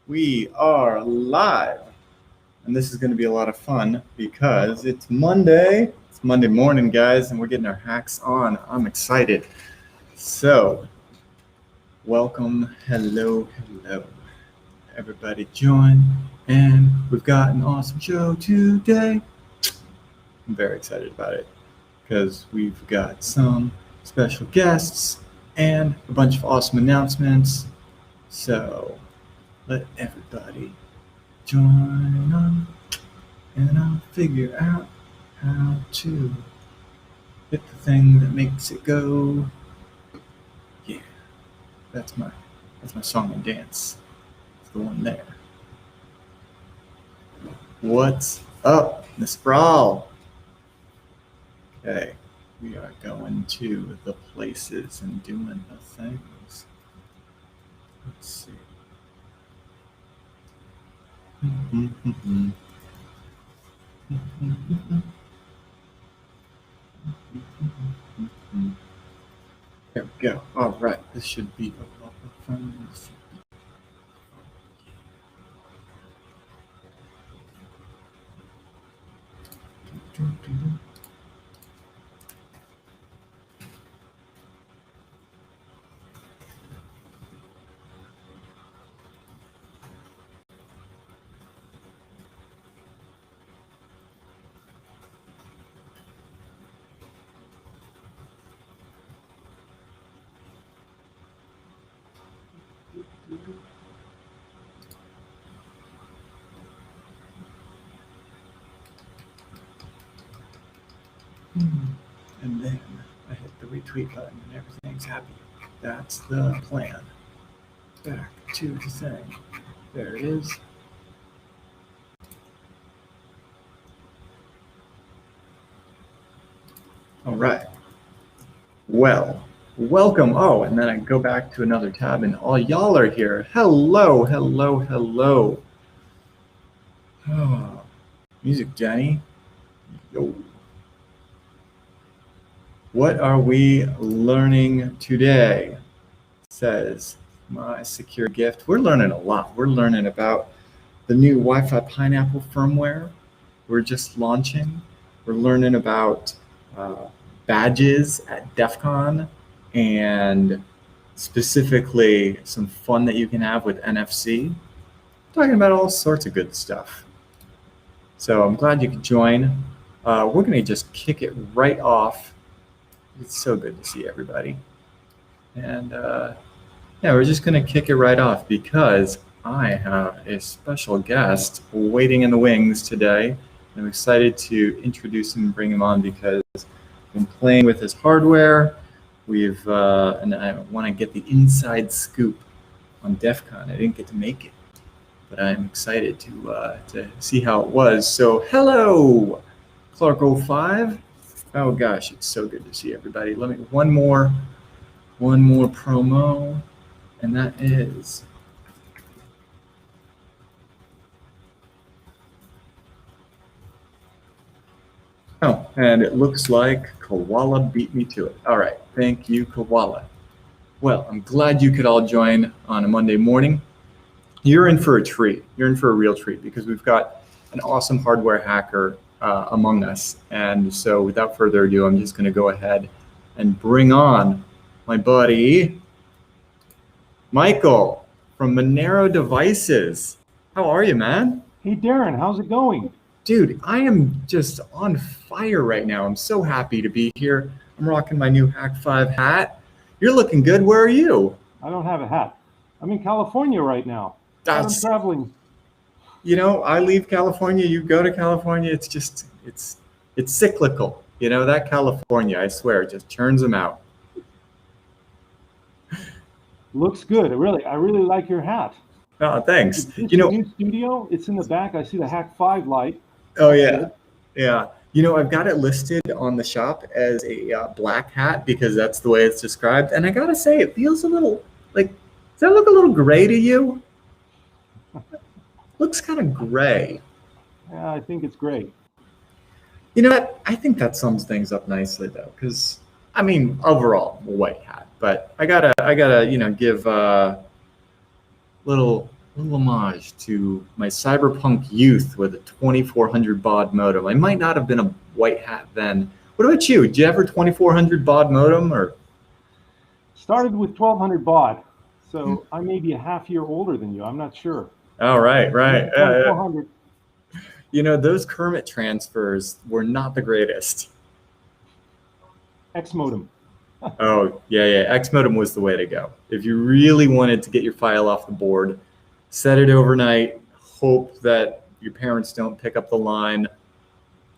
We are live, and this is going to be a lot of fun because it's Monday. It's Monday morning, guys, and we're getting our hacks on. I'm excited. So, welcome, hello. Everybody join, and we've got an awesome show today. I'm very excited about it because we've got some special guests and a bunch of awesome announcements. So, let everybody join on, and I'll figure out how to hit the thing that makes it go. Yeah, that's my song and dance. It's the one there. What's up, Miss Sprawl? Okay, we are going to the places and doing the things. Let's see. There we go. All right, this should be a lot of fun. And then I hit the retweet button and everything's happy. That's the plan. Back to the thing. There it is. All right. Well, welcome. Oh, and then I go back to another tab and all y'all are here. Hello. Oh, music, Jenny. Yo. What are we learning today? Says my secure gift. We're learning a lot. We're learning about the new Wi-Fi Pineapple firmware we're just launching. We're learning about badges at DEF CON and specifically some fun that you can have with NFC. Talking about all sorts of good stuff. So I'm glad you could join. We're going to just kick it right off. It's so good to see everybody. And yeah, we're just going to kick it right off because I have a special guest waiting in the wings today. I'm excited to introduce him and bring him on because I've been playing with his hardware. And I want to get the inside scoop on DEF CON. I didn't get to make it, but I'm excited to see how it was. So hello, Clark05. Oh gosh, it's so good to see everybody. Let me one more promo, and that is oh, and it looks like Koala beat me to it. All right, thank you, Koala. Well, I'm glad you could all join on a Monday morning. You're in for a treat. You're in for a real treat because we've got an awesome hardware hacker among us. And so without further ado, I'm just going to go ahead and bring on my buddy, Michael from Monero Devices. How are you, man? Hey, Darren, how's it going? Dude, I am just on fire right now. I'm so happy to be here. I'm rocking my new Hak5 hat. You're looking good. Where are you? I don't have a hat. I'm in California right now. I'm traveling. You know, I leave California, you go to California. It's just, it's cyclical. You know, that California, I swear, just churns them out. Looks good. I really like your hat. Oh, thanks. You know, new studio. It's in the back. I see the Hak5 light. Oh yeah, yeah. You know, I've got it listed on the shop as a black hat because that's the way it's described. And I gotta say, it feels a little like, does that look a little gray to you? Looks kind of gray. Yeah, I think it's great. You know what? I think that sums things up nicely though, because I mean, overall, a white hat. But I gotta, you know, give little little homage to my cyberpunk youth with a 2400 baud modem. I might not have been a white hat then. What about you? Did you ever 2400 baud modem or? Started with 1200 baud, so I may be a half year older than you. I'm not sure. Oh, right. Yeah, 2400. You know, those Kermit transfers were not the greatest. X modem. Oh, yeah. X modem was the way to go. If you really wanted to get your file off the board, set it overnight, hope that your parents don't pick up the line.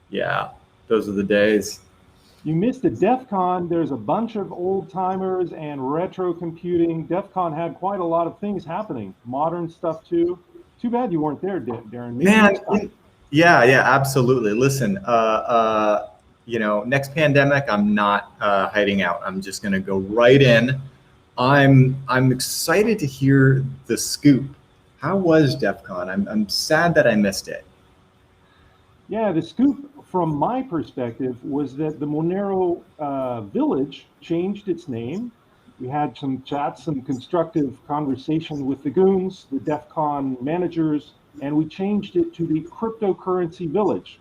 Yeah, those are the days. You missed a DEF CON. There's a bunch of old timers and retro computing. DEF CON had quite a lot of things happening. Modern stuff too. Too bad you weren't there, Darren. Maybe Man, next time. yeah, absolutely. Listen, next pandemic, I'm not hiding out. I'm just gonna go right in. I'm excited to hear the scoop. How was DEF CON? I'm sad that I missed it. Yeah, the scoop from my perspective was that the Monero village changed its name. We had some chats, some constructive conversation with the goons, the DEF CON managers, and we changed it to the cryptocurrency village.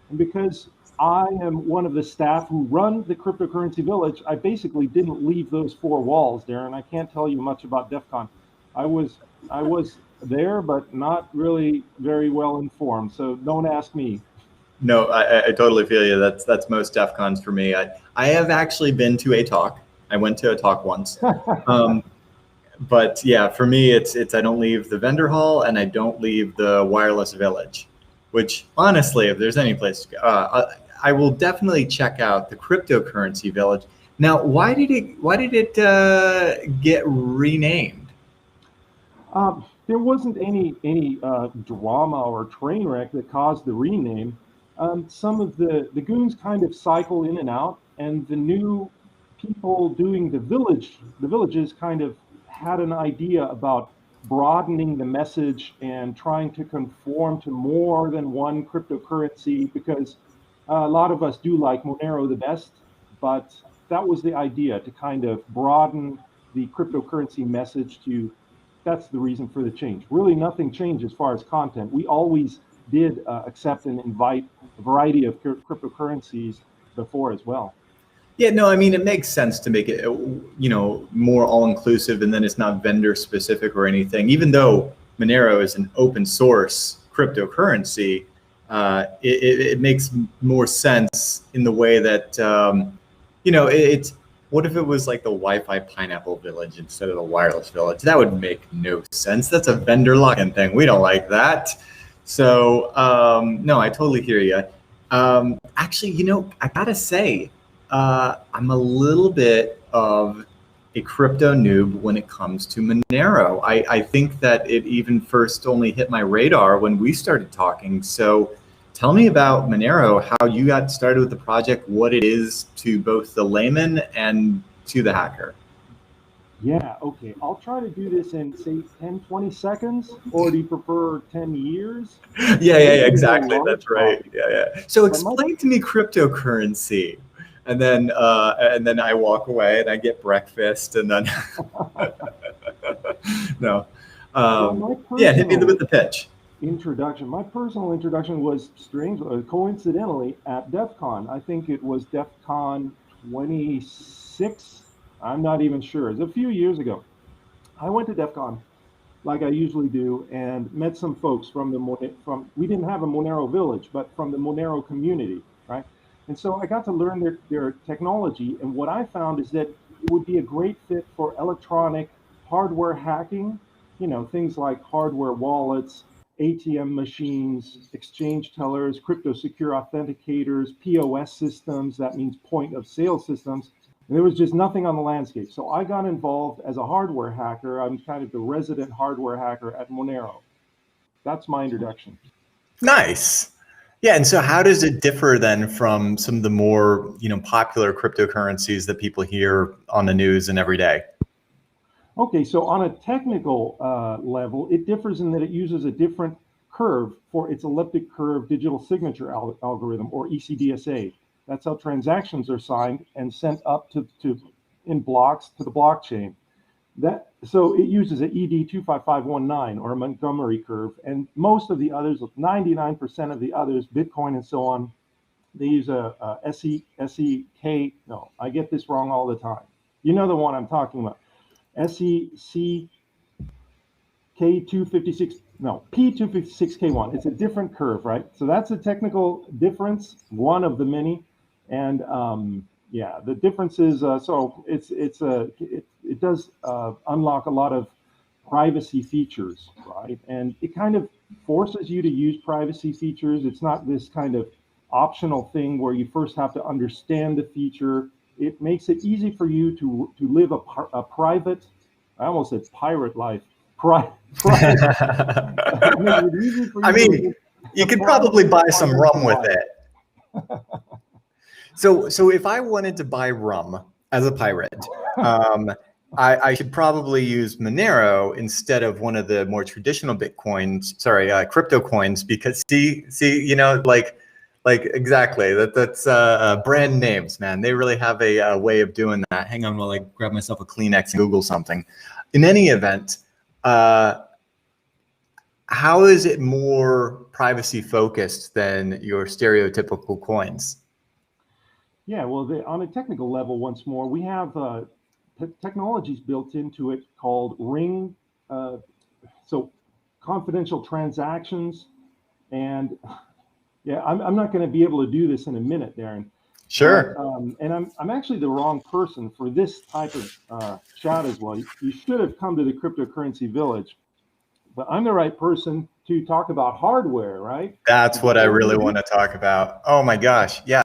And because I am one of the staff who run the cryptocurrency village, I basically didn't leave those four walls, Darren. I can't tell you much about DEF CON. I was there, but not really very well informed. So don't ask me. No, I totally feel you. That's most DEF CONs for me. I have actually been to a talk. I went to a talk once. But yeah, for me, it's I don't leave the vendor hall and I don't leave the wireless village, which honestly, if there's any place to go, I will definitely check out the cryptocurrency village. Now, why did it get renamed? There wasn't any drama or train wreck that caused the rename. Some of the goons kind of cycle in and out, and the new people doing the villages kind of had an idea about broadening the message and trying to conform to more than one cryptocurrency, because a lot of us do like Monero the best, but that was the idea, to kind of broaden the cryptocurrency message. To That's the reason for the change. Really nothing changed as far as content. We always did accept and invite a variety of cryptocurrencies before as well. Yeah, no, I mean, it makes sense to make it, more all-inclusive, and then it's not vendor specific or anything. Even though Monero is an open source cryptocurrency, it makes more sense in the way that, it's, what if it was like the Wi-Fi Pineapple Village instead of the Wireless Village? That would make no sense. That's a vendor lock-in thing. We don't like that. So, no, I totally hear you. Actually, I gotta say, I'm a little bit of a crypto noob when it comes to Monero. I think that it even first only hit my radar when we started talking. So tell me about Monero, how you got started with the project, what it is to both the layman and to the hacker. Yeah, okay. I'll try to do this in, say, 10, 20 seconds, or do you prefer 10 years? Yeah, exactly. That's right. Yeah. So explain to me cryptocurrency. And then I walk away and I get breakfast and then no. Yeah, hit me with the pitch. My personal introduction was coincidentally at DEF CON. I think it was DEF CON 26. I'm not even sure. It was a few years ago. I went to DEF CON like I usually do and met some folks from we didn't have a Monero village, but from the Monero community, right? And so I got to learn their technology. And what I found is that it would be a great fit for electronic hardware hacking, things like hardware wallets, ATM machines, exchange tellers, crypto secure authenticators, POS systems, that means point of sale systems. And there was just nothing on the landscape. So I got involved as a hardware hacker. I'm kind of the resident hardware hacker at Monero. That's my introduction. Nice. Yeah, and so how does it differ then from some of the more, popular cryptocurrencies that people hear on the news and every day? Okay, so on a technical level, it differs in that it uses a different curve for its elliptic curve digital signature algorithm, or ECDSA. That's how transactions are signed and sent up in blocks to the blockchain. So it uses an ED25519 or a Montgomery curve, and most of the others, 99% of the others, Bitcoin and so on, they use a SEK. No, I get this wrong all the time. You know the one I'm talking about. SEC K256, no, P256K1. It's a different curve, right? So that's a technical difference, one of the many. And yeah, the difference is, so it does unlock a lot of privacy features, right? And it kind of forces you to use privacy features. It's not this kind of optional thing where you first have to understand the feature. It makes it easy for you to live a private, I almost said pirate life. I mean, you could probably buy some rum with it. So if I wanted to buy rum as a pirate, I should probably use Monero instead of one of the more traditional crypto coins, because see, you know, like exactly that's brand names, man. They really have a way of doing that. Hang on while I grab myself a Kleenex and Google something. In any event, how is it more privacy focused than your stereotypical coins? Yeah, well, on a technical level, once more, we have technologies built into it called ring, so confidential transactions, and yeah, I'm not going to be able to do this in a minute, Darren. Sure. But, and I'm actually the wrong person for this type of chat as well. You should have come to the cryptocurrency village, but I'm the right person to talk about hardware, right? That's what I really want to talk about. Oh my gosh, yeah.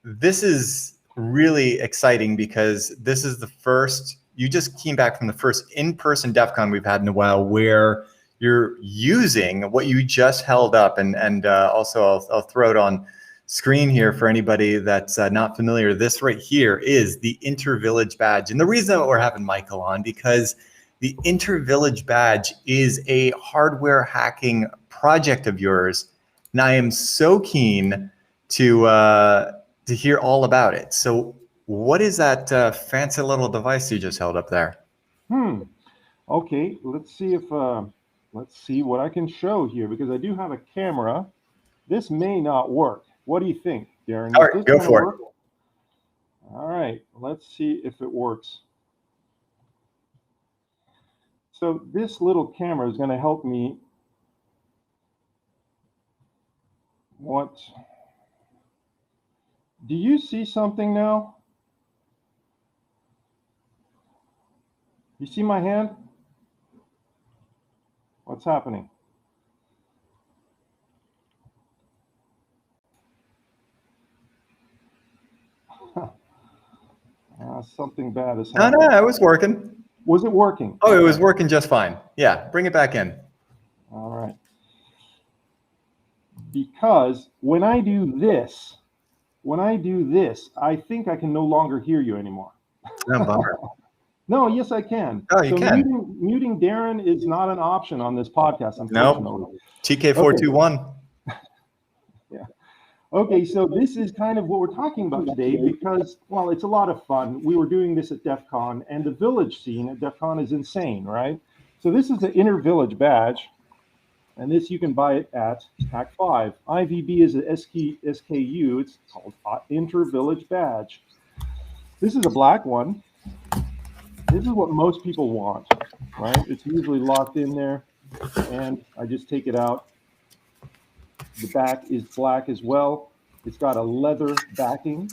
This is really exciting because this is the first. You just came back from the first in-person DEF CON we've had in a while, where you're using what you just held up, and also I'll throw it on screen here for anybody that's not familiar. This right here is the Intervillage badge, and the reason that we're having Michael on, because the Intervillage badge is a hardware hacking project of yours, and I am so keen to hear all about it. So, what is that fancy little device you just held up there? Okay, let's see what I can show here, because I do have a camera. This may not work. What do you think, Darren? All right, go for it. All right, let's see if it works. So this little camera is going to help me. What? Do you see something now? You see my hand? What's happening? Something bad is happening. No, it was working. Was it working? Oh, it was working just fine. Yeah, bring it back in. All right. Because when I do this, I think I can no longer hear you anymore. Oh, bummer. No, yes, I can. Oh, you can. Muting Darren is not an option on this podcast, unfortunately. Nope. TK421. Okay. Yeah. Okay, so this is kind of what we're talking about today, because, well, it's a lot of fun. We were doing this at DEF CON, and the village scene at DEF CON is insane, right? So this is the Intervillage badge, and this you can buy it at Hak5. IVB is a SKU. It's called Intervillage badge. This is a black one. This is what most people want, right? It's usually locked in there, and I just take it out. The back is black as well. It's got a leather backing.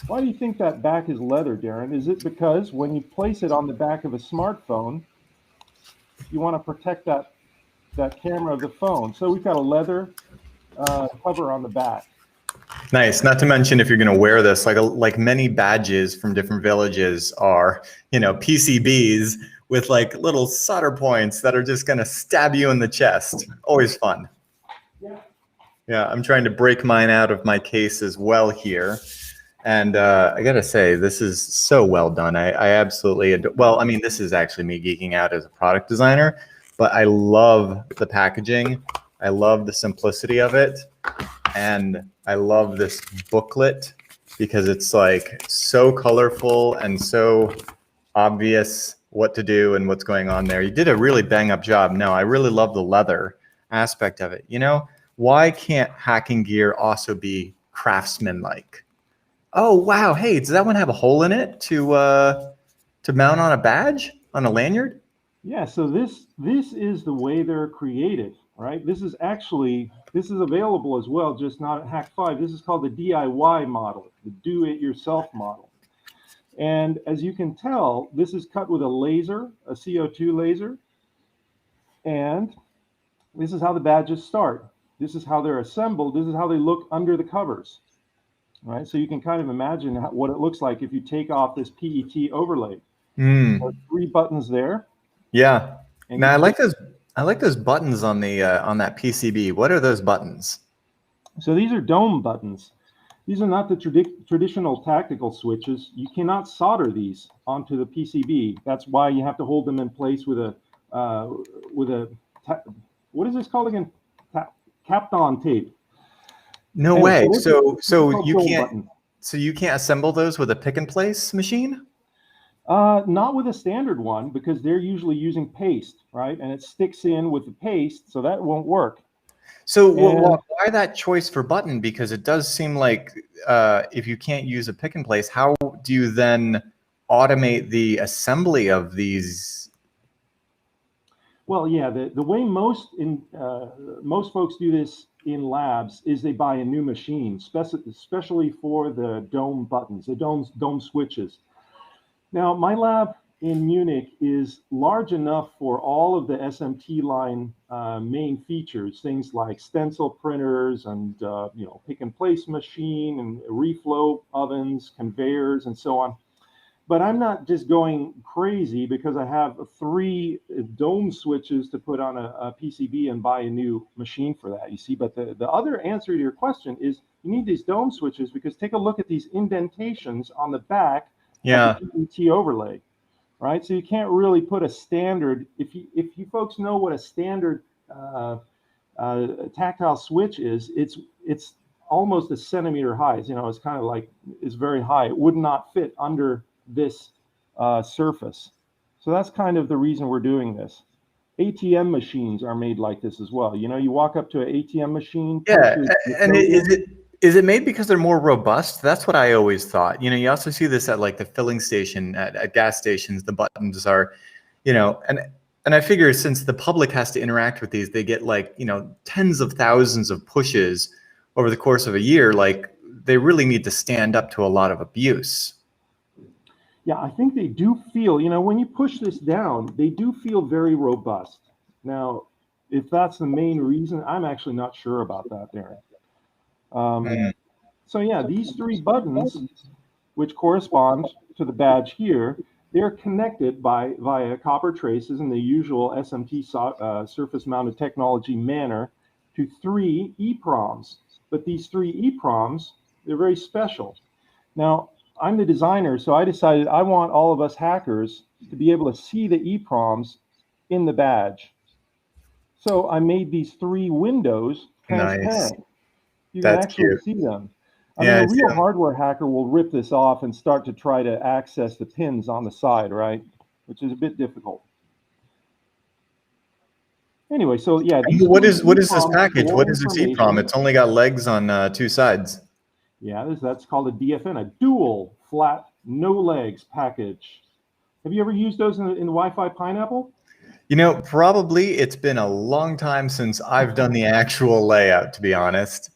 Why do you think that back is leather, Darren? Is it because when you place it on the back of a smartphone, you want to protect that camera of the phone? So we've got a leather cover on the back. Nice. Not to mention, if you're going to wear this, like many badges from different villages are, PCBs with like little solder points that are just going to stab you in the chest. Always fun. Yeah, I'm trying to break mine out of my case as well here. And I got to say, this is so well done. I absolutely adore. Well, I mean, this is actually me geeking out as a product designer, but I love the packaging. I love the simplicity of it. And I love this booklet because it's like so colorful and so obvious what to do and what's going on there. You did a really bang up job. No, I really love the leather aspect of it. You know, why can't hacking gear also be craftsman-like? Oh, wow. Hey, does that one have a hole in it to mount on a badge, on a lanyard? Yeah, so this is the way they're created, right? This is available as well, just not at Hak5. This is called the DIY model, the do-it-yourself model. And as you can tell, this is cut with a laser, a CO2 laser. And this is how the badges start. This is how they're assembled. This is how they look under the covers, right? So you can kind of imagine what it looks like if you take off this PET overlay. So 3 buttons there. Yeah. And Now I like those buttons on the on that PCB. What are those buttons? So these are dome buttons. These are not the traditional tactical switches. You cannot solder these onto the PCB. That's why you have to hold them in place with a what is this called again? Kapton tape. No And way. so So you can't assemble those with a pick and place machine? Not with a standard one, because they're usually using paste, right? And it sticks in with the paste, so that won't work. So why that choice for button? Because it does seem like if you can't use a pick and place, how do you then automate the assembly of these? Well, yeah, the way most folks do this in labs is they buy a new machine, especially for the dome buttons, the dome switches. Now, my lab in Munich is large enough for all of the SMT line main features, things like stencil printers and pick and place machine and reflow ovens, conveyors, and so on. But I'm not just going crazy because I have 3 dome switches to put on a PCB and buy a new machine for that, you see. But the other answer to your question is you need these dome switches because take a look at these indentations on the back of the PET overlay, right? So you can't really put a standard, if you folks know what a standard tactile switch is, it's almost a centimeter high. It's kind of like, it's very high. It would not fit under this surface. So that's kind of the reason we're doing this. ATM machines are made like this as well. You walk up to an ATM machine. Yeah, and is it made because they're more robust? That's what I always thought. You also see this at like the filling station at gas stations. The buttons are, and I figure since the public has to interact with these, they get like, tens of thousands of pushes over the course of a year. Like they really need to stand up to a lot of abuse. Yeah, I think they do feel, when you push this down, they do feel very robust. Now, if that's the main reason, I'm actually not sure about that there. So yeah, these 3 buttons, which correspond to the badge here, they're connected via copper traces in the usual SMT surface-mounted technology manner to 3 EEPROMs. But these 3 EEPROMs, they're very special. Now, I'm the designer, so I decided I want all of us hackers to be able to see the EEPROMs in the badge. So I made these 3 windows transparent. Nice. You can actually see them. I mean, a real hardware hacker will rip this off and start to try to access the pins on the side, right? Which is a bit difficult. Anyway, so yeah. What is this package? What is this EEPROM? It's only got legs on 2 sides. Yeah, that's called a DFN, a dual flat, no legs package. Have you ever used those in the Wi-Fi Pineapple? Probably. It's been a long time since I've done the actual layout, to be honest.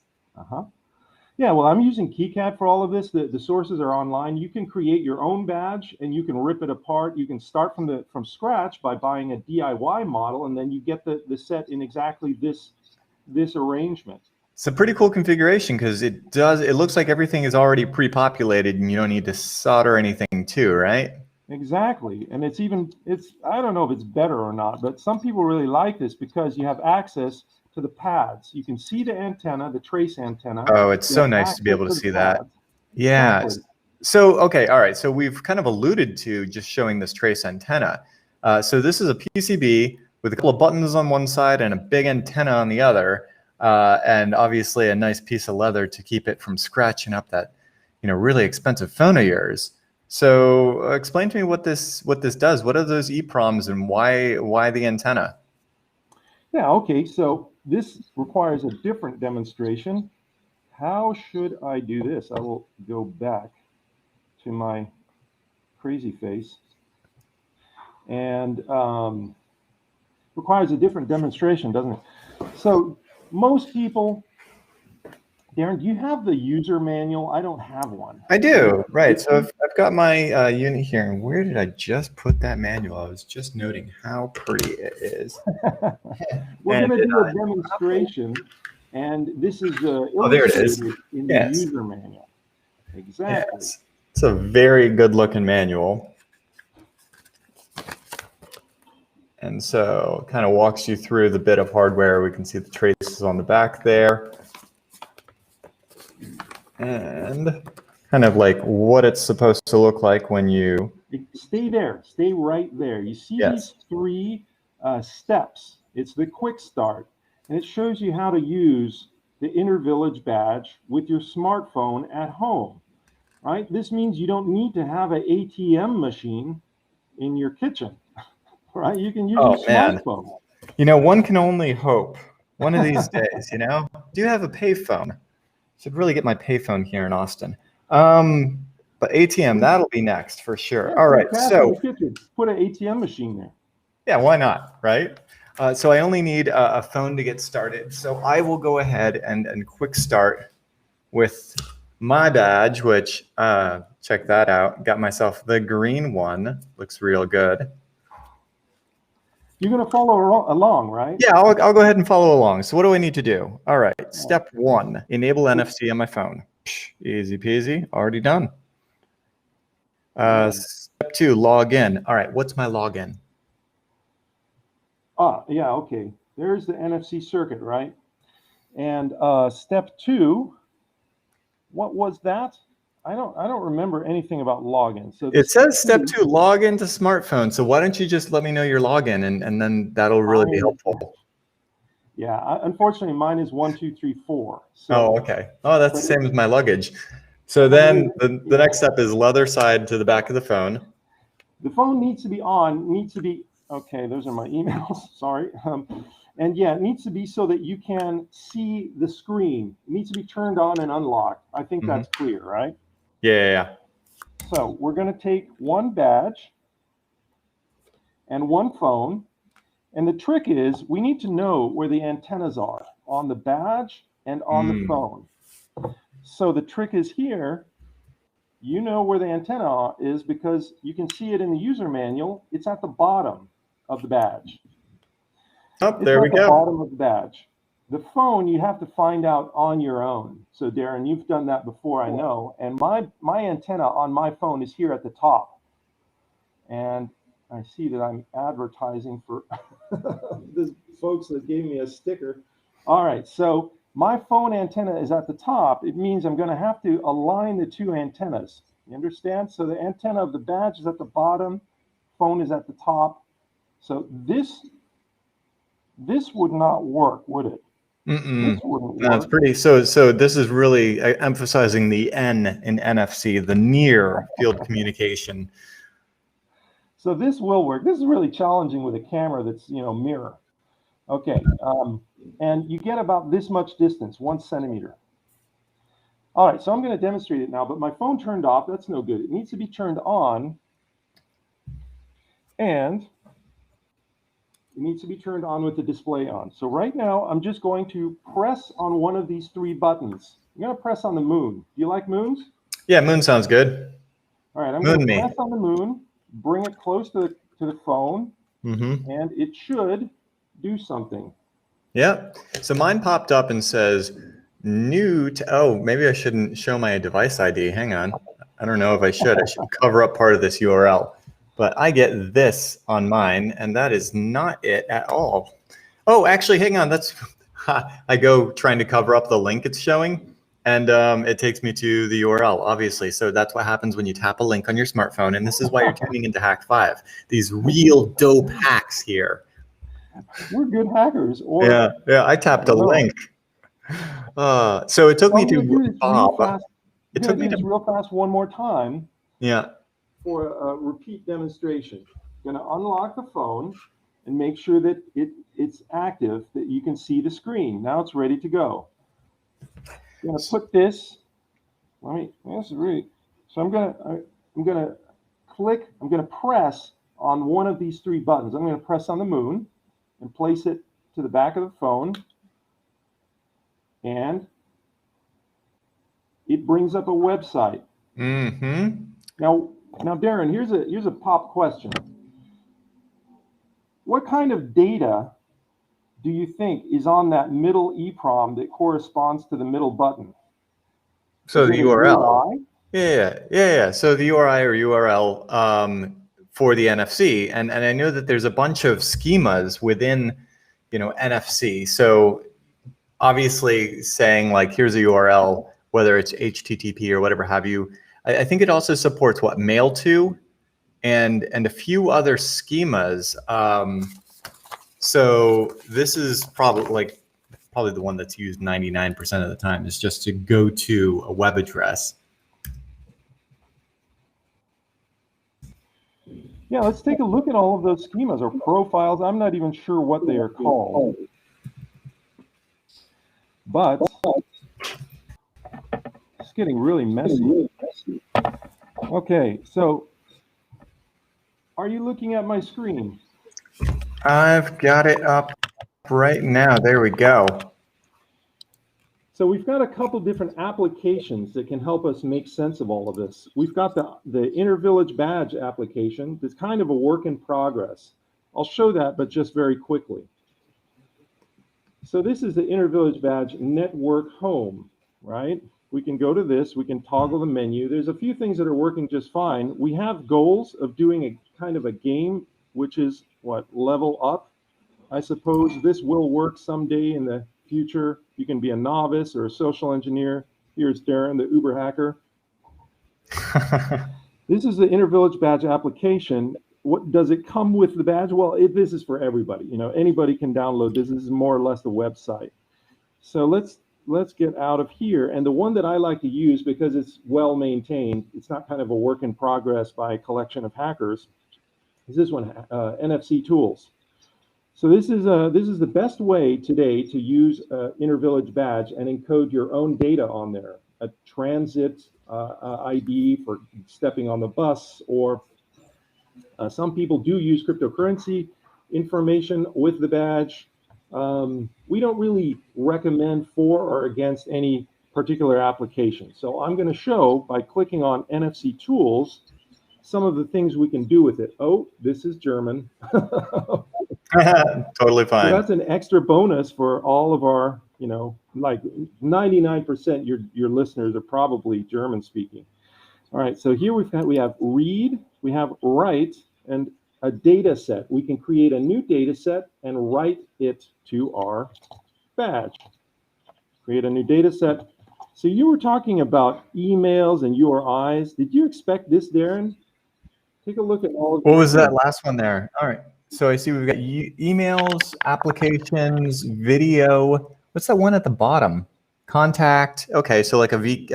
Yeah, well, I'm using KiCad for all of this. The sources are online. You can create your own badge and you can rip it apart. You can start from scratch by buying a DIY model, and then you get the set in exactly this arrangement. It's a pretty cool configuration because it looks like everything is already pre-populated and you don't need to solder anything to, right? Exactly. And I don't know if it's better or not, but some people really like this because you have access to the pads. You can see the antenna, the trace antenna. Oh, it's so nice to be able to see that. Yeah. Exactly. So, okay. All right. So we've kind of alluded to just showing this trace antenna. So this is a PCB with a couple of buttons on one side and a big antenna on the other. And obviously a nice piece of leather to keep it from scratching up that, really expensive phone of yours. So explain to me what this does. What are those EPROMs and why the antenna? Yeah, okay, so this requires a different demonstration. How should I do this? I will go back to my crazy face, and requires a different demonstration, doesn't it? So most people, Darren, do you have the user manual? I don't have one. I do, right. So I've got my unit here, and where did I just put that manual? I was just noting how pretty it is. We're going to do a demonstration, and this is there it is. illustrated in the user manual. Exactly. Yes. It's a very good looking manual. And so kind of walks you through the bit of hardware. We can see the traces on the back there. And kind of like what it's supposed to look like when you... Stay there. Stay right there. You see these three steps. It's the quick start. And it shows you how to use the Intervillage badge with your smartphone at home. Right? This means you don't need to have an ATM machine in your kitchen. Right? You can use your smartphone. You know, one can only hope. One of these days, you know. Do you have a payphone? Should really get my payphone here in Austin. But ATM, that'll be next for sure. Yeah, all right, so put an ATM machine there. Yeah, why not, right? So I only need a phone to get started. So I will go ahead and quick start with my badge, which check that out. Got myself the green one. Looks real good. You're going to follow along, right? Yeah, I'll go ahead and follow along. So what do I need to do? All right, step 1, enable NFC on my phone. Easy peasy, already done. Step 2, log in. All right, what's my login? Yeah, okay. There's the NFC circuit, right? And step 2, what was that? I don't remember anything about login. So it says step 2, log into smartphone. So why don't you just let me know your login, and then that'll really be helpful. Yeah, unfortunately, mine is 1, 2, 3, 4. So, oh, okay. Oh, that's the same as my luggage. So then the next step is leather side to the back of the phone. The phone needs to be on, okay, those are my emails, sorry. And yeah, it needs to be so that you can see the screen. It needs to be turned on and unlocked. I think that's clear, right? Yeah. So we're going to take one badge and one phone. And the trick is we need to know where the antennas are on the badge and on the phone. So the trick is here, you know where the antenna is because you can see it in the user manual. It's at the bottom of the badge. Oh, there we go. At the bottom of the badge. The phone you have to find out on your own. So Darren, you've done that before, I know. And my antenna on my phone is here at the top. And I see that I'm advertising for the folks that gave me a sticker. All right, so my phone antenna is at the top. It means I'm going to have to align the two antennas. You understand? So the antenna of the badge is at the bottom, phone is at the top. So this would not work, would it? This wouldn't work. No, it's pretty. So this is really emphasizing the N in NFC, the near field communication. So this will work. This is really challenging with a camera that's, mirror. Okay, and you get about this much distance, 1 centimeter. All right, so I'm going to demonstrate it now, but my phone turned off. That's no good. It needs to be turned on, and it needs to be turned on with the display on. So right now, I'm just going to press on one of these 3 buttons. I'm going to press on the moon. Do you like moons? Yeah, moon sounds good. All right, I'm going to press on the moon, bring it close to the phone, and it should do something. Yeah. So mine popped up and says new to, oh, maybe I shouldn't show my device ID. Hang on. I don't know if I should. I should cover up part of this URL. But I get this on mine, and that is not it at all. Oh, actually, hang on. That's I go trying to cover up the link it's showing, and it takes me to the URL, obviously. So that's what happens when you tap a link on your smartphone, and this is why you're tuning into Hak5. These real dope hacks here. We're good hackers. Or yeah. I tapped a link. So it took me to Bob. It took me to real fast one more time. Yeah. for a repeat demonstration. I'm going to unlock the phone and make sure that it's active, that you can see the screen. Now it's ready to go. I'm going to put this. This is really. So I'm going to click. I'm going to press on one of these three buttons. I'm going to press on the moon and place it to the back of the phone, and it brings up a website. Mm-hmm. Now, Darren, here's a pop question. What kind of data do you think is on that middle EEPROM that corresponds to the middle button? So the URL. URI? Yeah. So the URI or URL for the NFC, and I know that there's a bunch of schemas within, NFC. So obviously saying like, here's a URL, whether it's HTTP or whatever have you. I think it also supports what mail to, and a few other schemas. So this is probably the one that's used 99% of the time, is just to go to a web address. Yeah, let's take a look at all of those schemas or profiles. I'm not even sure what they are called. But it's getting really messy. Okay, so are you looking at my screen? I've got it up right now. There we go. So we've got a couple different applications that can help us make sense of all of this. We've got the Intervillage badge application that's kind of a work in progress. I'll show that, but just very quickly. So this is the Intervillage badge network home, right? We can go to this, we can toggle the menu. There's a few things that are working just fine. We have goals of doing a kind of a game, which is what, level up. I suppose this will work someday in the future. You can be a novice or a social engineer. Here's Darren, the Uber hacker. This is the Intervillage badge application. What does it come with the badge? Well, this is for everybody. Anybody can download this. This is more or less the website. So let's get out of here. And the one that I like to use, because it's well maintained, it's not kind of a work in progress by a collection of hackers, is this one, Nfc Tools. So this is the best way today to use Intervillage badge and encode your own data on there. A transit ID for stepping on the bus, or some people do use cryptocurrency information with the badge. We don't really recommend for or against any particular application. So I'm going to show, by clicking on Nfc Tools, some of the things we can do with it. Oh, this is German. Totally fine. So that's an extra bonus for all of our, like 99% your listeners are probably German speaking. All right, so here we have read, we have write, and a data set. We can create a new data set and write it to our badge. Create a new data set. So you were talking about emails and URIs. Did you expect this, Darren? Take a look at all of What was that last one there? All right. So I see we've got emails, applications, video. What's that one at the bottom? Contact. Okay, so like a V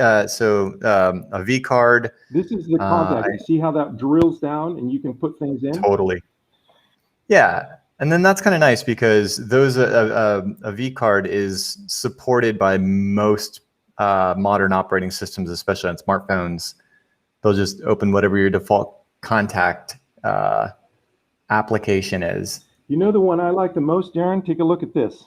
card. This is the contact. You see how that drills down and you can put things in? Totally. Yeah, and then that's kind of nice because those a V card is supported by most modern operating systems, especially on smartphones. They'll just open whatever your default contact application is. You know the one I like the most, Darren? Take a look at this.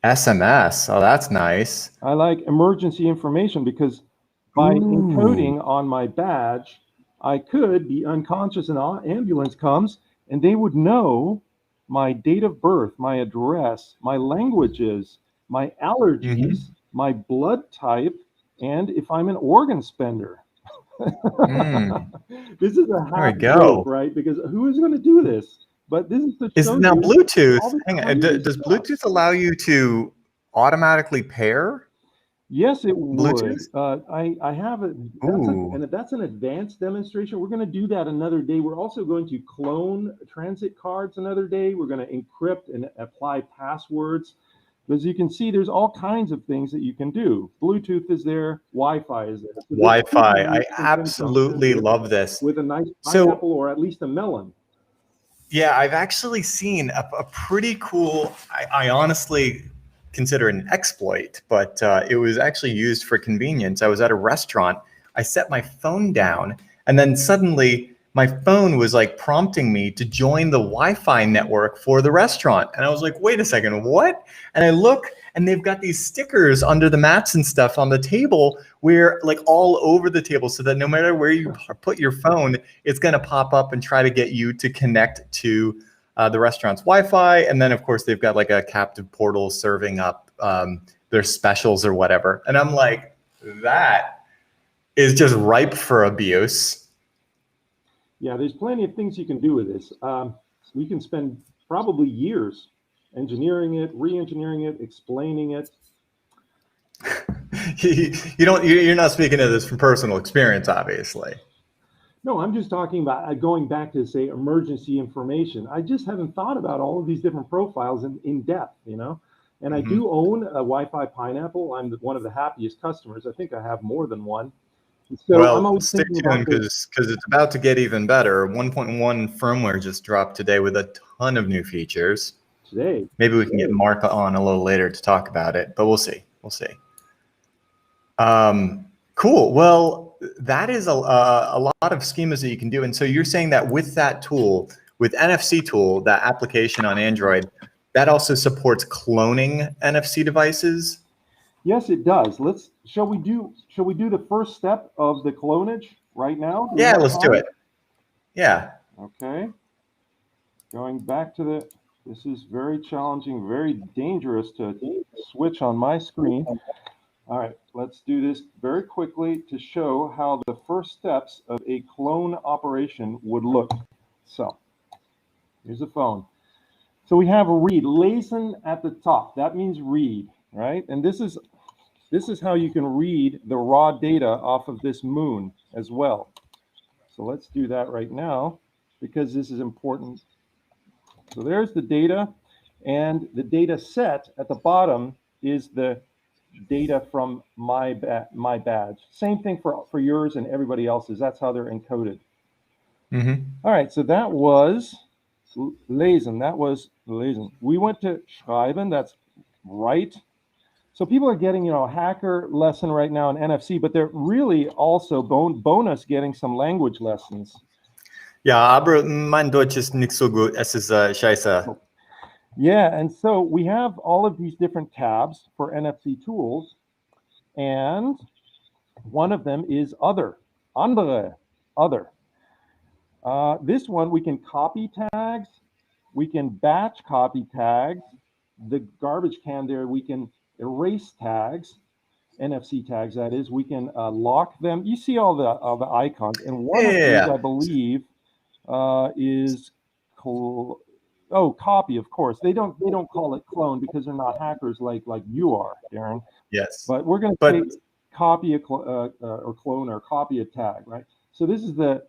SMS. Oh, that's nice. I like emergency information because by encoding on my badge, I could be unconscious and an ambulance comes and they would know my date of birth, my address, my languages, my allergies, my blood type, and if I'm an organ spender. This is a hack joke, right? Because who is going to do this? But this is the now Bluetooth. Hang on. Does Bluetooth allow you to automatically pair? Yes, it would. Bluetooth? I have it. That's an advanced demonstration. We're going to do that another day. We're also going to clone transit cards another day. We're going to encrypt and apply passwords. As you can see, there's all kinds of things that you can do. Bluetooth is there, Wi-Fi is there. So Wi-Fi, I absolutely love this. With a nice pineapple or at least a melon. Yeah, I've actually seen a pretty cool, I honestly consider it an exploit, but it was actually used for convenience. I was at a restaurant, I set my phone down, and then suddenly my phone was like prompting me to join the Wi-Fi network for the restaurant. And I was like, wait a second, what? And I look, and they've got these stickers under the mats and stuff on the table where like all over the table, so that no matter where you put your phone, it's going to pop up and try to get you to connect to the restaurant's Wi-Fi. And then of course they've got like a captive portal serving up their specials or whatever. And I'm like, that is just ripe for abuse. Yeah, there's plenty of things you can do with this. We can spend probably years engineering it, re-engineering it, explaining it. You're not speaking of this from personal experience, obviously. No, I'm just talking about going back to, say, emergency information. I just haven't thought about all of these different profiles in depth, you know? And I do own a Wi-Fi Pineapple. I'm one of the happiest customers. I think I have more than one. So well, I'm always stay tuned because it's about to get even better. 1.1 firmware just dropped today with a ton of new features. Today. Maybe we can get Mark on a little later to talk about it, but we'll see. We'll see. Cool. Well, that is a lot of schemas that you can do. And so you're saying that with that tool, with Nfc Tool, that application on Android, that also supports cloning NFC devices? Yes, it does. Shall we do the first step of the clonage right now? Yeah, let's do it. Yeah. Okay. Going back to this is very challenging, very dangerous to switch on my screen. All right, let's do this very quickly to show how the first steps of a clone operation would look. So here's the phone. So we have a read, lesen at the top. That means read, right? And this is how you can read the raw data off of this moon as well. So let's do that right now because this is important. So there's the data, and the data set at the bottom is the data from my badge. Same thing for yours and everybody else's. That's how they're encoded. All right, so that was lesen. That was lesen. We went to schreiben. That's write. So people are getting, a hacker lesson right now in NFC, but they're really also bonus getting some language lessons. Ja, aber mein Deutsch ist nicht so gut. Es ist scheiße. Yeah, and so we have all of these different tabs for NFC tools, and one of them is other, andere, other. This one, we can copy tags, we can batch copy tags, the garbage can there, we can erase tags, NFC tags, that is, we can lock them. You see all the icons, and one of these, I believe, is copy, of course. They don't call it clone because they're not hackers like you are, Darren. Yes. But we're going to say copy or clone or copy a tag, right? So this is the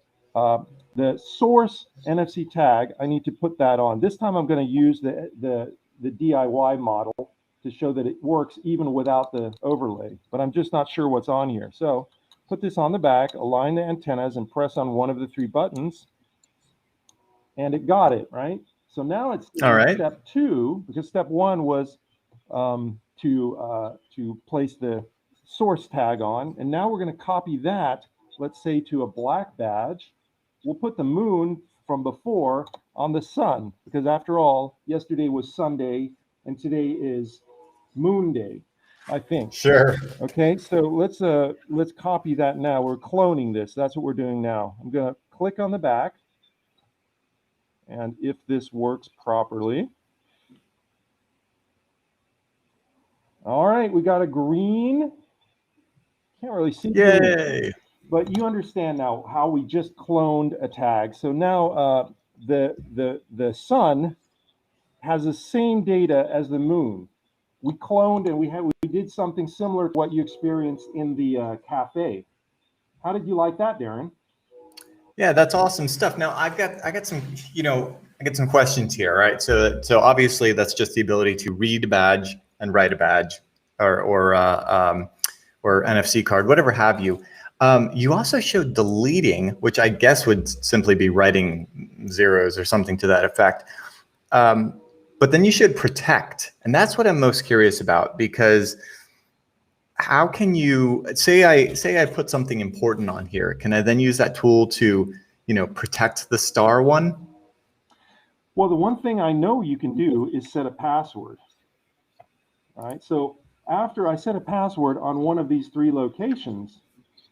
source NFC tag. I need to put that on. This time I'm going to use the DIY model to show that it works even without the overlay, but I'm just not sure what's on here. So put this on the back, align the antennas, and press on one of the three buttons, and it got it, right? So now it's step 2, because step 1 was to place the source tag on, and now we're going to copy that, let's say, to a black badge. We'll put the moon from before on the sun, because after all, yesterday was Sunday, and today is Moon Day, I think. Sure. Okay, so let's copy that now. We're cloning this. That's what we're doing now. I'm going to click on the back. And if this works properly. All right, we got a green. Can't really see. Yay. But you understand now how we just cloned a tag. So now the sun has the same data as the moon. We cloned and we did something similar to what you experienced in the cafe. How did you like that, Darren? Yeah, that's awesome stuff. Now I got some, I get some questions here, right? So obviously that's just the ability to read badge and write a badge or NFC card, whatever have you. You also showed deleting, which I guess would simply be writing zeros or something to that effect. But then you should protect. And that's what I'm most curious about, because how can you say I put something important on here? Can I then use that tool to, protect the star one? Well, the one thing I know you can do is set a password. All right. So after I set a password on one of these 3 locations,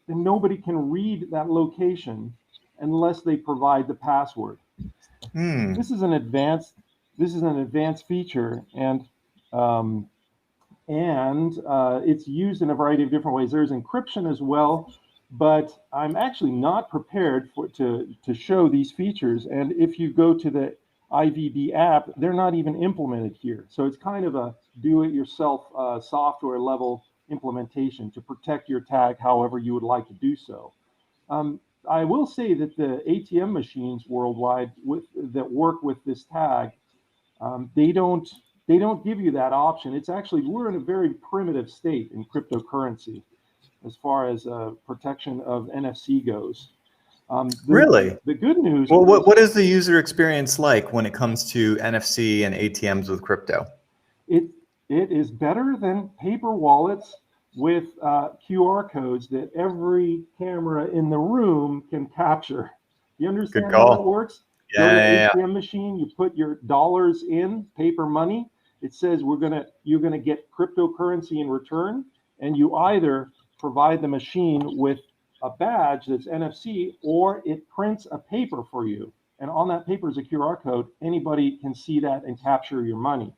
then nobody can read that location unless they provide the password. This is an advanced feature, and it's used in a variety of different ways. There's encryption as well, but I'm actually not prepared to show these features. And if you go to the IVB app, they're not even implemented here. So it's kind of a do-it-yourself software level implementation to protect your tag however you would like to do so. I will say that the ATM machines worldwide that work with this tag, they don't give you that option. It's actually, we're in a very primitive state in cryptocurrency as far as protection of NFC goes. Really? The good news. Well, what is the user experience like when it comes to NFC and ATMs with crypto? It is better than paper wallets with QR codes that every camera in the room can capture. You understand how that works? Yeah. ATM machine, you put your dollars in, paper money. It says you're gonna get cryptocurrency in return, and you either provide the machine with a badge that's NFC, or it prints a paper for you. And on that paper is a QR code. Anybody can see that and capture your money.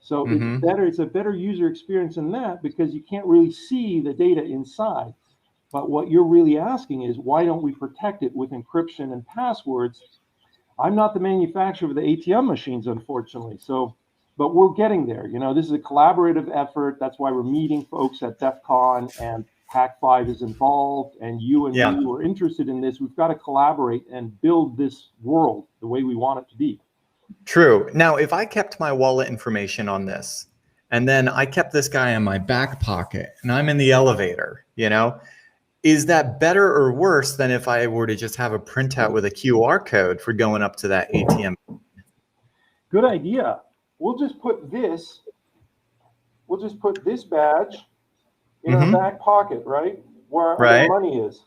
So it's better. It's a better user experience than that, because you can't really see the data inside. But what you're really asking is, why don't we protect it with encryption and passwords? I'm not the manufacturer of the ATM machines, unfortunately. So, but we're getting there. This is a collaborative effort. That's why we're meeting folks at DEF CON, and Hak5 is involved, and you and me were interested in this. We've got to collaborate and build this world the way we want it to be. True. Now, if I kept my wallet information on this, and then I kept this guy in my back pocket, and I'm in the elevator, is that better or worse than if I were to just have a printout with a QR code for going up to that ATM? Good idea. We'll just put this badge in our back pocket, right? Where the money is.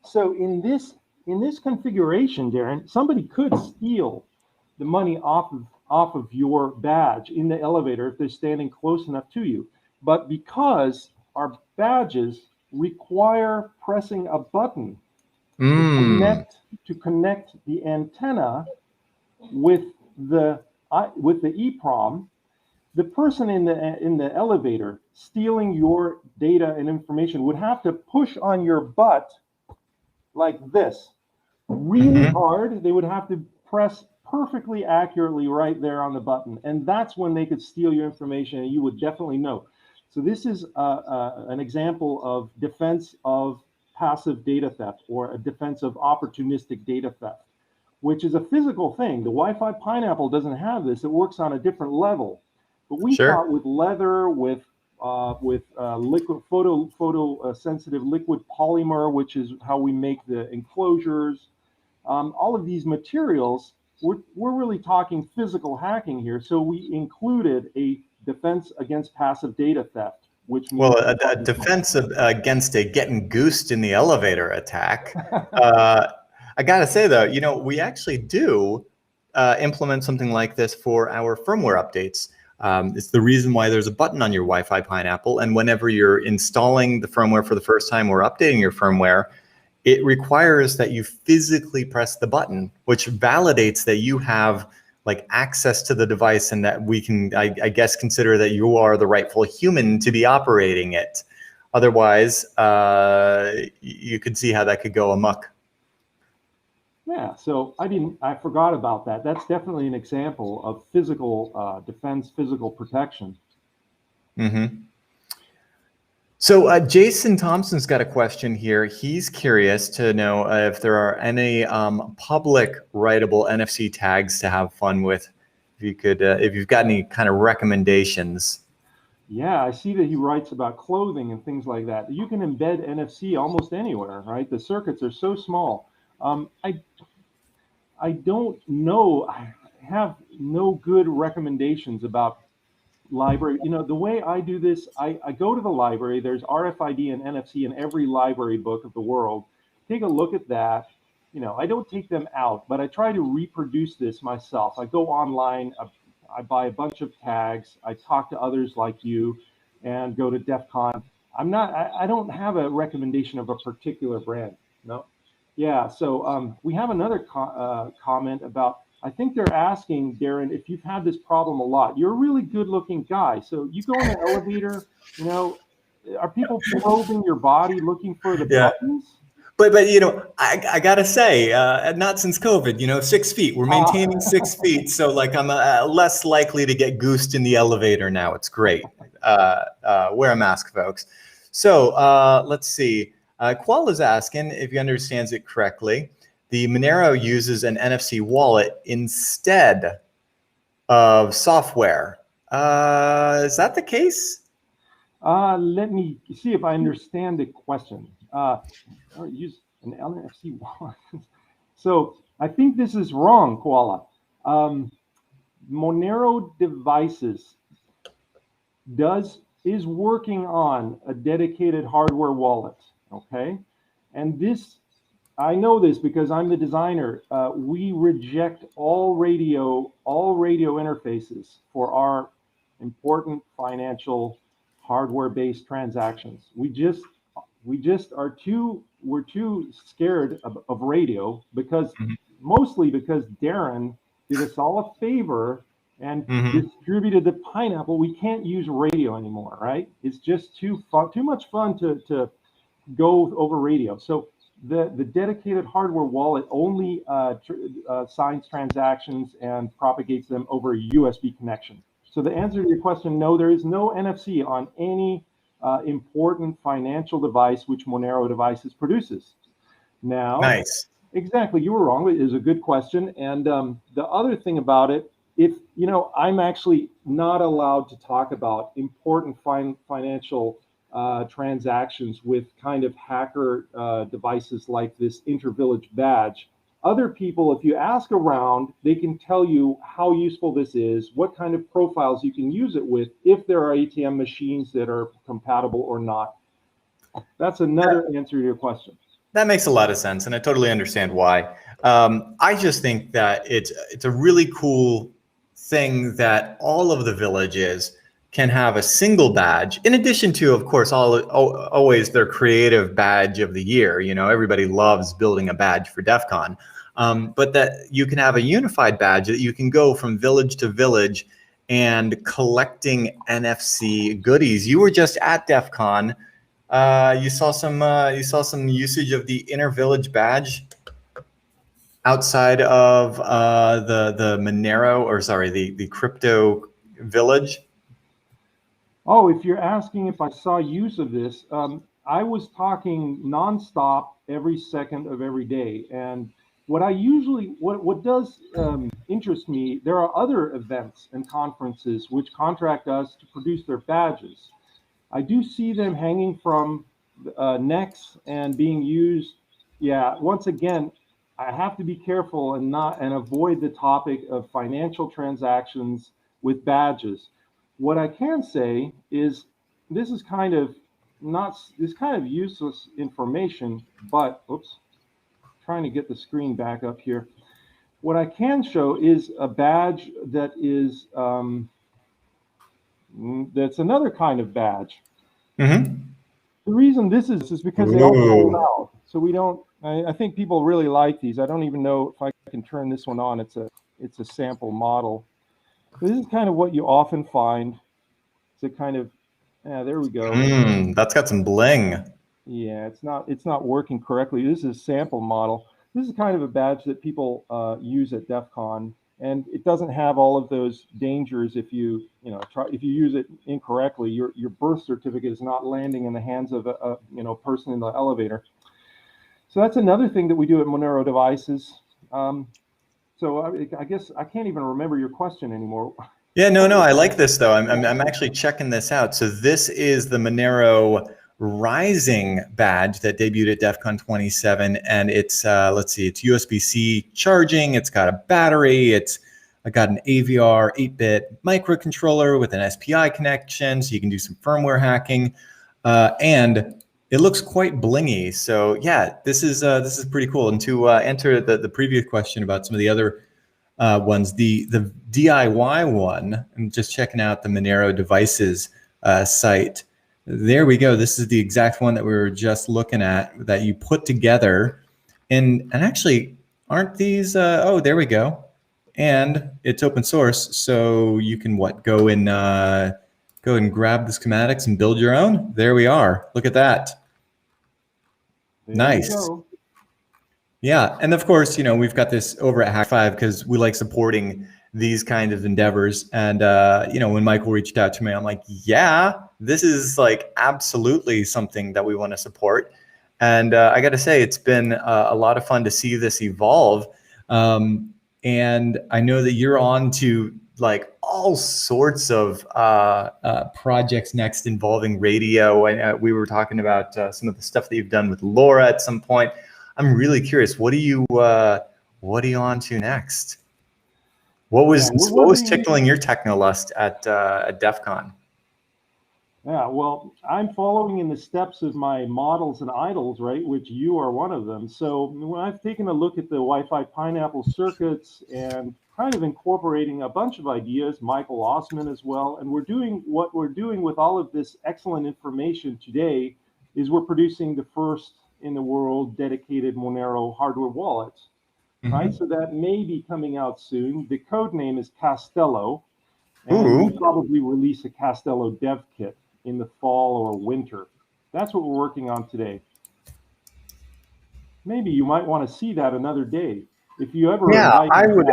So in this configuration, Darren, somebody could steal the money off of your badge in the elevator if they're standing close enough to you. But because our badges require pressing a button to connect the antenna with the EEPROM, the person in the elevator stealing your data and information would have to push on your butt like this really hard. They would have to press perfectly accurately right there on the button, and that's when they could steal your information, and you would definitely know. So this is an example of defense of passive data theft, or a defense of opportunistic data theft, which is a physical thing. The Wi-Fi Pineapple doesn't have this. It works on a different level. But we thought with leather, with liquid photo sensitive liquid polymer, which is how we make the enclosures, all of these materials, we're really talking physical hacking here. So we included a defense against passive data theft, which means a defense against a getting goosed in the elevator attack. I gotta say though, we actually do implement something like this for our firmware updates. It's the reason why there's a button on your Wi-Fi Pineapple, and whenever you're installing the firmware for the first time or updating your firmware, it requires that you physically press the button, which validates that you have access to the device, and that we can, I guess, consider that you are the rightful human to be operating it. Otherwise, you could see how that could go amok. Yeah, so I forgot about that. That's definitely an example of physical defense, physical protection. So Jason Thompson's got a question here. He's curious to know if there are any public writable NFC tags to have fun with. If you could, if you've got any kind of recommendations. Yeah, I see that he writes about clothing and things like that. You can embed NFC almost anywhere, right? The circuits are so small. I don't know. I have no good recommendations about library. You know, the way I do this, I go to the library. There's RFID and NFC in every library book of the world. Take a look at that. You know, I don't take them out, but I try to reproduce this myself. I go online, I buy a bunch of tags, I talk to others like you, and go to DEF CON. I don't have a recommendation of a particular brand. No. Yeah, so we have another comment about, I think they're asking, Darren, if you've had this problem a lot. You're a really good looking guy. So you go in an elevator, you know, are people probing your body looking for the Yeah. buttons? But you know, I gotta say, not since COVID. You know, 6 feet. We're maintaining 6 feet, so like I'm less likely to get goosed in the elevator now. It's great. Wear a mask, folks. So let's see. Qual is asking if he understands it correctly. The Monero uses an NFC wallet instead of software. Is that the case? Let me see if I understand the question. Use an NFC wallet. So I think this is wrong, Koala. Monero Devices is working on a dedicated hardware wallet. Okay, and this, I know this because I'm the designer. We reject all radio interfaces for our important financial hardware-based transactions. We're too scared of radio, because mostly because Darren did us all a favor and distributed the pineapple. We can't use radio anymore, right? It's just too much fun to go over radio. So the dedicated hardware wallet only signs transactions and propagates them over a USB connection. So the answer to your question, no, there is no NFC on any important financial device which Monero Devices produces. Now, Nice. exactly, you were wrong. It is a good question. And the other thing about it, if you know, I'm actually not allowed to talk about important financial transactions with kind of hacker devices like this intervillage badge. Other people, if you ask around, they can tell you how useful this is, what kind of profiles you can use it with, if there are ATM machines that are compatible or not. That's another answer to your question. That makes a lot of sense, and I totally understand why. I just think that it's a really cool thing that all of the villages can have a single badge, in addition to, of course, always their creative badge of the year. You know, everybody loves building a badge for DEF CON, but that you can have a unified badge that you can go from village to village and collecting NFC goodies. You were just at DEF CON. You saw some usage of the inner village badge outside of the Monero, or sorry, the crypto village. Oh, if you're asking if I saw use of this, I was talking nonstop every second of every day. And what does interest me, there are other events and conferences which contract us to produce their badges. I do see them hanging from necks and being used. Yeah, once again, I have to be careful and avoid the topic of financial transactions with badges. What I can say is this is kind of not this kind of useless information, but oops, trying to get the screen back up here. What I can show is a badge that is that's another kind of badge. Mm-hmm. The reason this is because they all sold out. So we don't. I think people really like these. I don't even know if I can turn this one on. It's a sample model. This is kind of what you often find. It's a kind of, yeah, there we go. That's got some bling. Yeah, it's not working correctly. This is a sample model. This is kind of a badge that people use at DEF CON, and it doesn't have all of those dangers if you if you use it incorrectly. Your birth certificate is not landing in the hands of a person in the elevator. So that's another thing that we do at Monero Devices. So I guess I can't even remember your question anymore. Yeah, no, I like this though. I'm actually checking this out. So this is the Monero Rising badge that debuted at DEF CON 27, and it's let's see, it's USB-C charging. It's got a battery. It's got an AVR 8-bit microcontroller with an SPI connection, so you can do some firmware hacking, and it looks quite blingy. So yeah, this is pretty cool. And to answer the previous question about some of the other ones, the DIY one, I'm just checking out the Monero devices site. There we go. This is the exact one that we were just looking at that you put together. And actually, aren't these, oh, there we go. And it's open source, so you can go and grab the schematics and build your own. There we are. Look at that. There Nice. you go. Yeah, and of course, we've got this over at Hak5 because we like supporting these kind of endeavors. And when Michael reached out to me, I'm like, yeah, this is like absolutely something that we want to support. And I got to say, it's been a lot of fun to see this evolve. And I know that you're on to like all sorts of projects next involving radio. And we were talking about some of the stuff that you've done with Laura at some point. I'm really curious. What are you on to next? What was tickling your techno lust at DEF CON? Yeah, well, I'm following in the steps of my models and idols, right, which you are one of them. So when I've taken a look at the Wi-Fi Pineapple circuits and kind of incorporating a bunch of ideas, Michael Osman as well, and what we're doing with all of this excellent information today is we're producing the first in the world dedicated Monero hardware wallets, right? So that may be coming out soon. The code name is Castello, and we'll probably release a Castello dev kit in the fall or winter. That's what we're working on today. Maybe you might want to see that another day. If you ever invite I would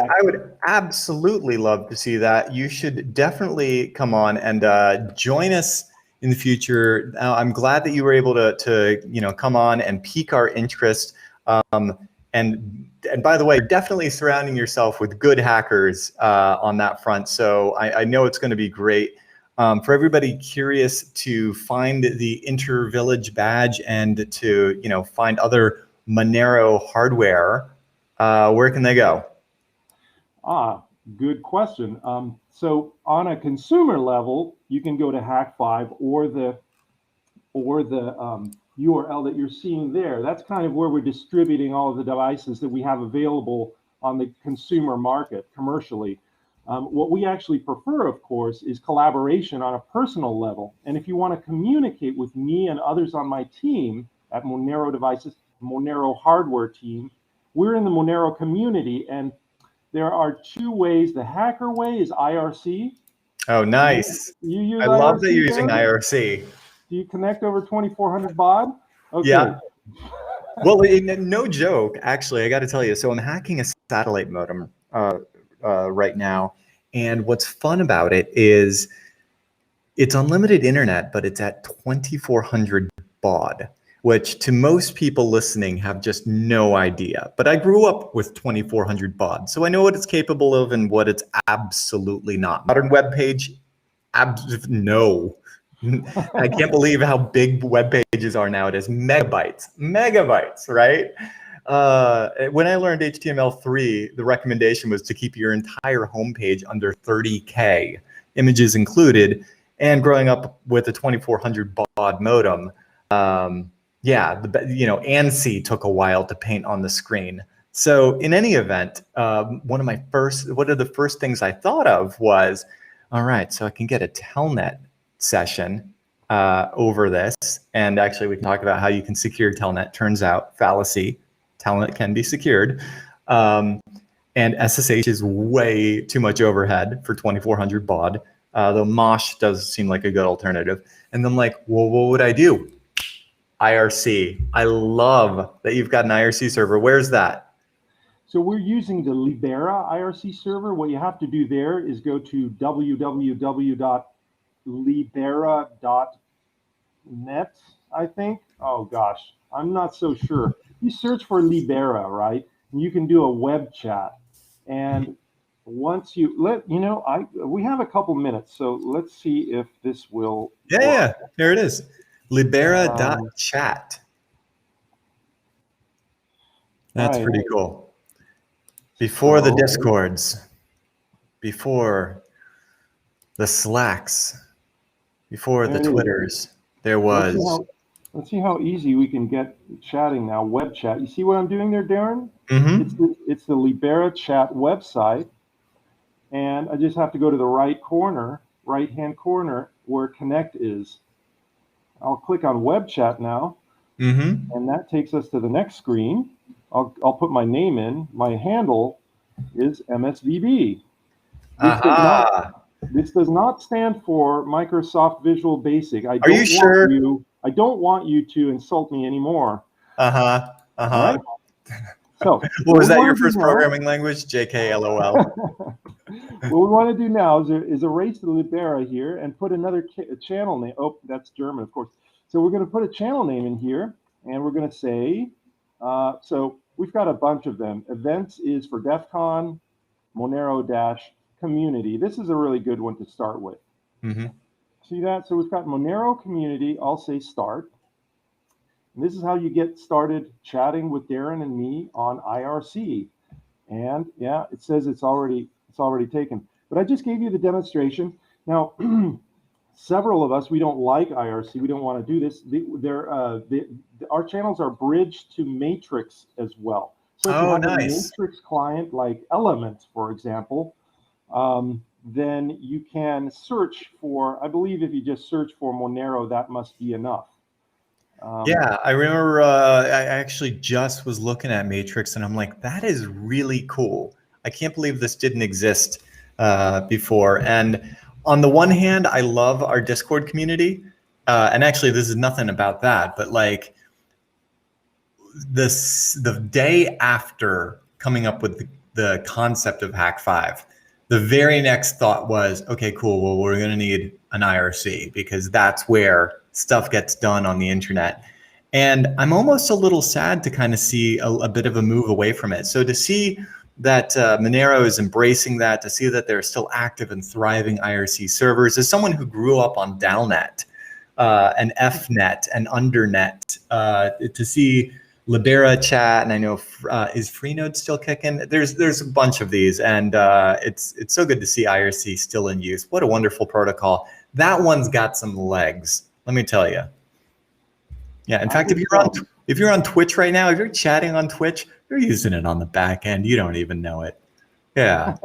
absolutely love to see that. You should definitely come on and join us in the future. I'm glad that you were able to come on and pique our interest. And by the way, definitely surrounding yourself with good hackers on that front. So I know it's going to be great. For everybody curious to find the Inter-Village badge and to find other Monero hardware, where can they go? Good question. So on a consumer level, you can go to Hak5 or the URL that you're seeing there. That's kind of where we're distributing all of the devices that we have available on the consumer market commercially. What we actually prefer, of course, is collaboration on a personal level. And if you want to communicate with me and others on my team at Monero Devices, Monero Hardware team, we're in the Monero community, and there are two ways. The hacker way is IRC. Oh, nice. You use I love that you're using IRC. Do you connect over 2400 baud? Okay. Yeah. Well, no joke, actually, I got to tell you. So I'm hacking a satellite modem right now. And what's fun about it is it's unlimited internet, but it's at 2400 baud, which to most people listening have just no idea. But I grew up with 2400 baud, so I know what it's capable of and what it's absolutely not. Modern web page, no. I can't believe how big web pages are nowadays. Megabytes, right? When I learned HTML3, the recommendation was to keep your entire homepage under 30K, images included. And growing up with a 2400 baud modem, yeah, ANSI took a while to paint on the screen. So in any event, one of the first things I thought of was, all right, so I can get a Telnet session over this. And actually, we can talk about how you can secure Telnet. Turns out, fallacy. Telnet can be secured. And SSH is way too much overhead for 2400 baud, though Mosh does seem like a good alternative. And then like, well, what would I do? IRC. I love that you've got an IRC server. Where's that? So we're using the Libera IRC server. What you have to do there is go to www.libera.net, I think. Oh gosh, I'm not so sure. You search for Libera, right? And you can do a web chat. And once you we have a couple minutes, so let's see if this will Yeah, work. here it is. Libera.chat. That's right. pretty cool. Before the So, Discords, before the Slacks, before the there it is. Twitters, there Let's see was. let's see how easy we can get chatting now. Web chat. You see what I'm doing there, Darren? Mm-hmm. It's the Libera Chat website, and I just have to go to the right hand corner where Connect is. I'll click on Web Chat now, Mm-hmm. and that takes us to the next screen. I'll put my name in. My handle is MSVB. This does not Aha. this does not stand for Microsoft Visual Basic. Are you sure? I don't want you to insult me anymore. Uh-huh. All Uh-huh. right. So Well, was what we that your want to do first now, programming language? JK, LOL. what we want to do now is erase the Libera here and put another channel name. Oh, that's German, of course. So we're going to put a channel name in here, and we're going to say, so we've got a bunch of them. Events is for DEF CON, Monero community. This is a really good one to start with. Mm-hmm. See that? So we've got Monero community. I'll say start. And this is how you get started chatting with Darren and me on IRC. And yeah, it says it's already taken. But I just gave you the demonstration. Now, several of us, we don't like IRC. We don't want to do this. Our channels are bridged to Matrix as well. So if you Oh, have a nice. Matrix client like Element, for example, then you can search for, I believe if you just search for Monero, that must be enough. Yeah, I remember I actually just was looking at Matrix and I'm like, that is really cool. I can't believe this didn't exist before. And on the one hand, I love our Discord community. And actually, this is nothing about that, but like the day after coming up with the concept of Hak5, the very next thought was, okay, cool. Well, we're going to need an IRC because that's where stuff gets done on the internet. And I'm almost a little sad to kind of see a bit of a move away from it. So to see that Monero is embracing that, to see that there are still active and thriving IRC servers, as someone who grew up on Dalnet and FNet and Undernet, to see Libera Chat, and I know is Freenode still kicking? There's a bunch of these, and it's so good to see IRC still in use. What a wonderful protocol. That one's got some legs, let me tell you. Yeah, in fact, if you're on Twitch right now, if you're chatting on Twitch, you're using it on the back end. You don't even know it. Yeah.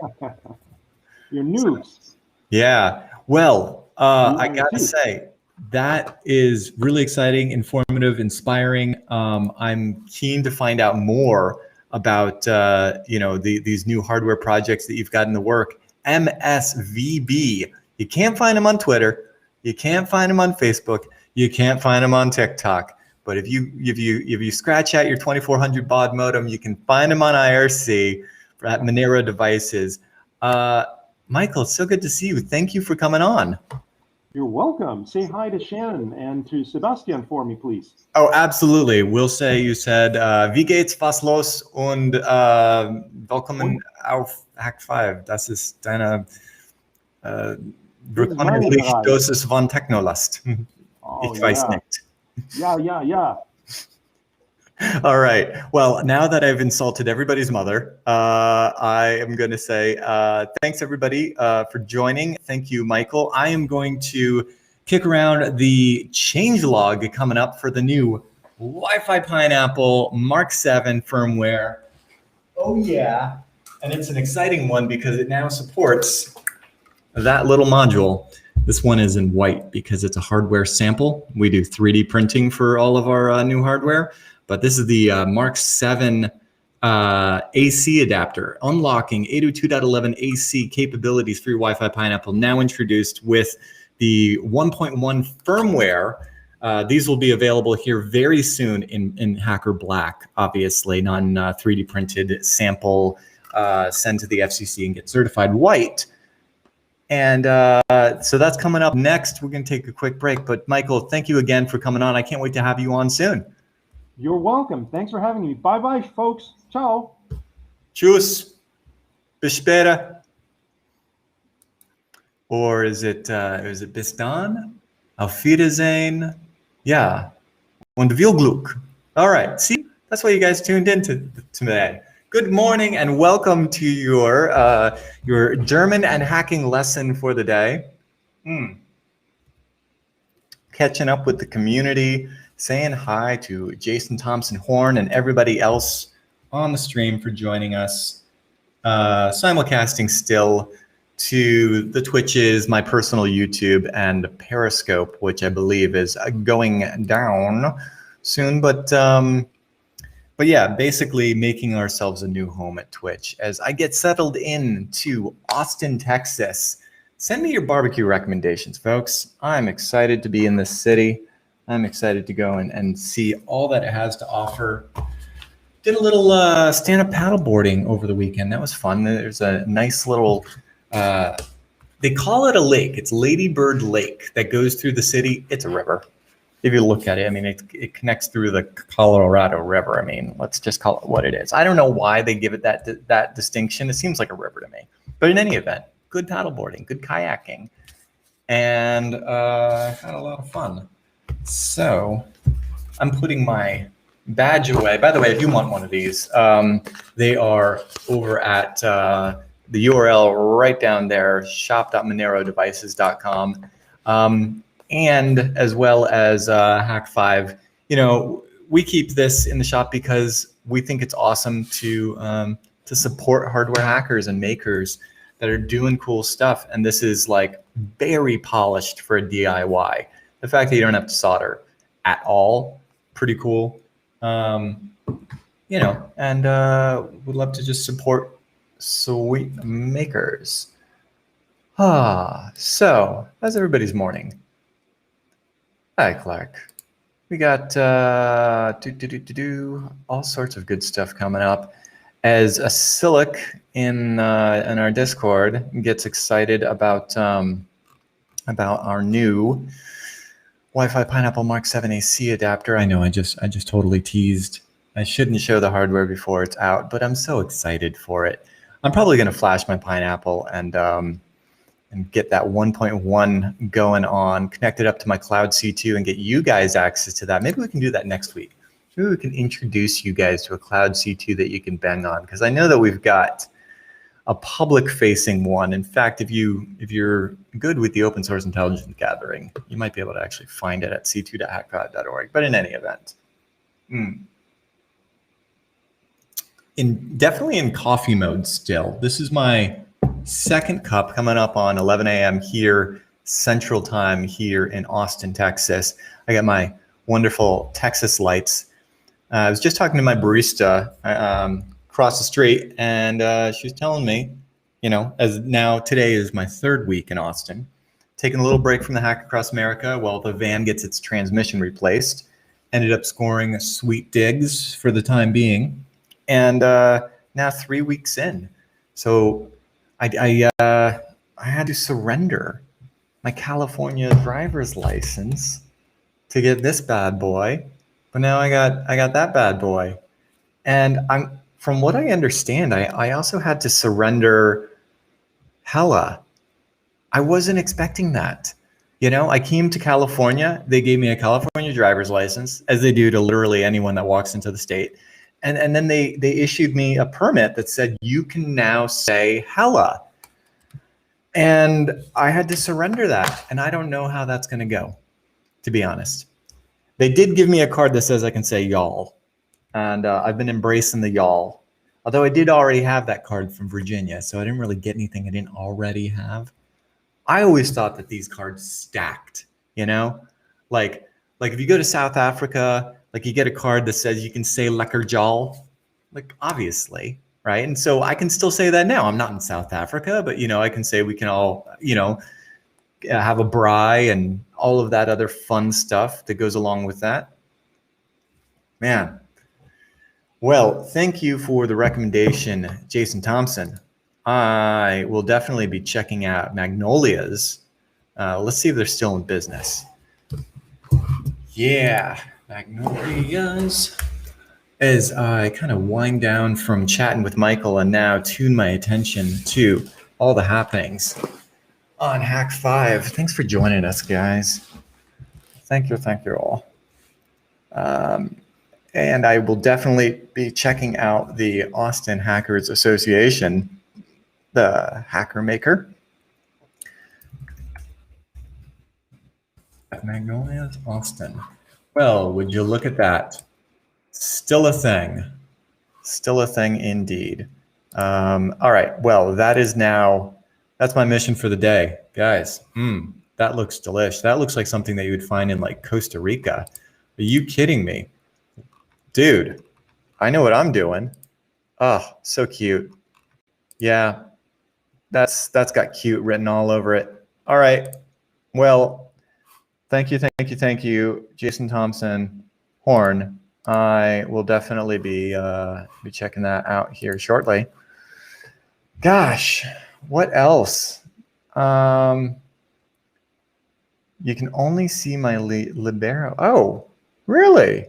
You're noobs. Yeah. Well, I gotta say, that is really exciting, informative, inspiring. I'm keen to find out more about these new hardware projects that you've got in the work. MSVB. You can't find them on Twitter. You can't find them on Facebook. You can't find them on TikTok. But if you scratch out your 2400 baud modem, you can find them on IRC at Monero devices. Michael, it's so good to see you. Thank you for coming on. You're welcome. Say hi to Shannon and to Sebastian for me, please. Oh, absolutely. We'll say you said, wie geht's, was los und willkommen auf Hak5. Das ist deine willkommentlich Dosis von Technolust. Oh, Ich weiß nicht. Yeah. All right. Well, now that I've insulted everybody's mother, I am going to say thanks, everybody, for joining. Thank you, Michael. I am going to kick around the changelog coming up for the new Wi-Fi Pineapple Mark 7 firmware. Oh, yeah. And it's an exciting one because it now supports that little module. This one is in white because it's a hardware sample. We do 3D printing for all of our new hardware. But this is the Mark 7 AC adapter, unlocking 802.11 AC capabilities for your Wi-Fi Pineapple, now introduced with the 1.1 firmware. These will be available here very soon in Hacker Black, obviously, non-3D printed sample, send to the FCC and get certified white. And so that's coming up next. We're going to take a quick break. But Michael, thank you again for coming on. I can't wait to have you on soon. You're welcome. Thanks for having me. Bye-bye, folks. Ciao. Tschüss. Bis später. Or is it bis dann? Auf Wiedersehen? Yeah. Und viel Glück. All right. See, that's why you guys tuned in today. Good morning and welcome to your German and hacking lesson for the day. Catching up with the community, saying hi to Jason Thompson Horn and everybody else on the stream for joining us. Simulcasting still to the Twitches, my personal YouTube, and Periscope, which I believe is going down soon. But yeah, basically making ourselves a new home at Twitch as I get settled into Austin, Texas. Send me your barbecue recommendations, folks. I'm excited to be in this city. I'm excited to go and see all that it has to offer. Did a little stand-up paddleboarding over the weekend. That was fun. There's a nice little, they call it a lake. It's Lady Bird Lake that goes through the city. It's a river. If you look at it, I mean, it connects through the Colorado River. I mean, let's just call it what it is. I don't know why they give it that distinction. It seems like a river to me. But in any event, good paddleboarding, good kayaking, and had a lot of fun. So I'm putting my badge away. By the way, if you want one of these, they are over at the URL right down there, shop.monerodevices.com, and as well as Hak5. You know, we keep this in the shop because we think it's awesome to support hardware hackers and makers that are doing cool stuff. And this is like very polished for a DIY. The fact that you don't have to solder at all, pretty cool. You know, and would love to just support sweet makers. So how's everybody's morning? Hi, Clark. We got all sorts of good stuff coming up. As Acilic in our Discord gets excited about our new Wi-Fi Pineapple Mark 7 AC adapter. I know I just totally teased. I shouldn't show the hardware before it's out, but I'm so excited for it. I'm probably going to flash my Pineapple and get that 1.1 going on, connect it up to my Cloud C2 and get you guys access to that. Maybe we can do that next week. Maybe we can introduce you guys to a Cloud C2 that you can bang on, because I know that we've got a public-facing one. In fact, if you're good with the open source intelligence gathering, you might be able to actually find it at c2.hak5.org. But in any event, definitely in coffee mode still. This is my second cup coming up on 11 a.m. here, Central Time here in Austin, Texas. I got my wonderful Texas lights. I was just talking to my barista across the street, and she was telling me, you know, as now today is my third week in Austin, taking a little break from the Hack Across America while the van gets its transmission replaced. Ended up scoring sweet digs for the time being, and now 3 weeks in, so I had to surrender my California driver's license to get this bad boy, but now I got that bad boy, and from what I understand, I also had to surrender Hella. I wasn't expecting that. You know, I came to California, they gave me a California driver's license, as they do to literally anyone that walks into the state. And then they issued me a permit that said, you can now say Hella. And I had to surrender that. And I don't know how that's going to go, to be honest. They did give me a card that says I can say y'all. And I've been embracing the y'all. Although I did already have that card from Virginia, so I didn't really get anything I didn't already have. I always thought that these cards stacked, you know? Like if you go to South Africa, like you get a card that says you can say lekker jol, like obviously, right? And so I can still say that now. I'm not in South Africa, but you know, I can say we can all, you know, have a braai and all of that other fun stuff that goes along with that. Man. Well, thank you for the recommendation, Jason Thompson. I will definitely be checking out Magnolia's. Let's see if they're still in business. Yeah, Magnolia's. As I kind of wind down from chatting with Michael and now tune my attention to all the happenings. on Hak5. Thanks for joining us, guys. Thank you all. And I will definitely be checking out the Austin Hackers Association, the Hacker Maker. Magnolia's Austin. Well, would you look at that? Still a thing. Still a thing indeed. All right, well, that's my mission for the day. Guys, that looks delish. That looks like something that you would find in like Costa Rica. Are you kidding me? Dude, I know what I'm doing. Oh, so cute. Yeah, that's got cute written all over it. All right, well, thank you, Jason Thompson Horn. I will definitely be checking that out here shortly. Gosh, what else? You can only see my libero. Oh, really?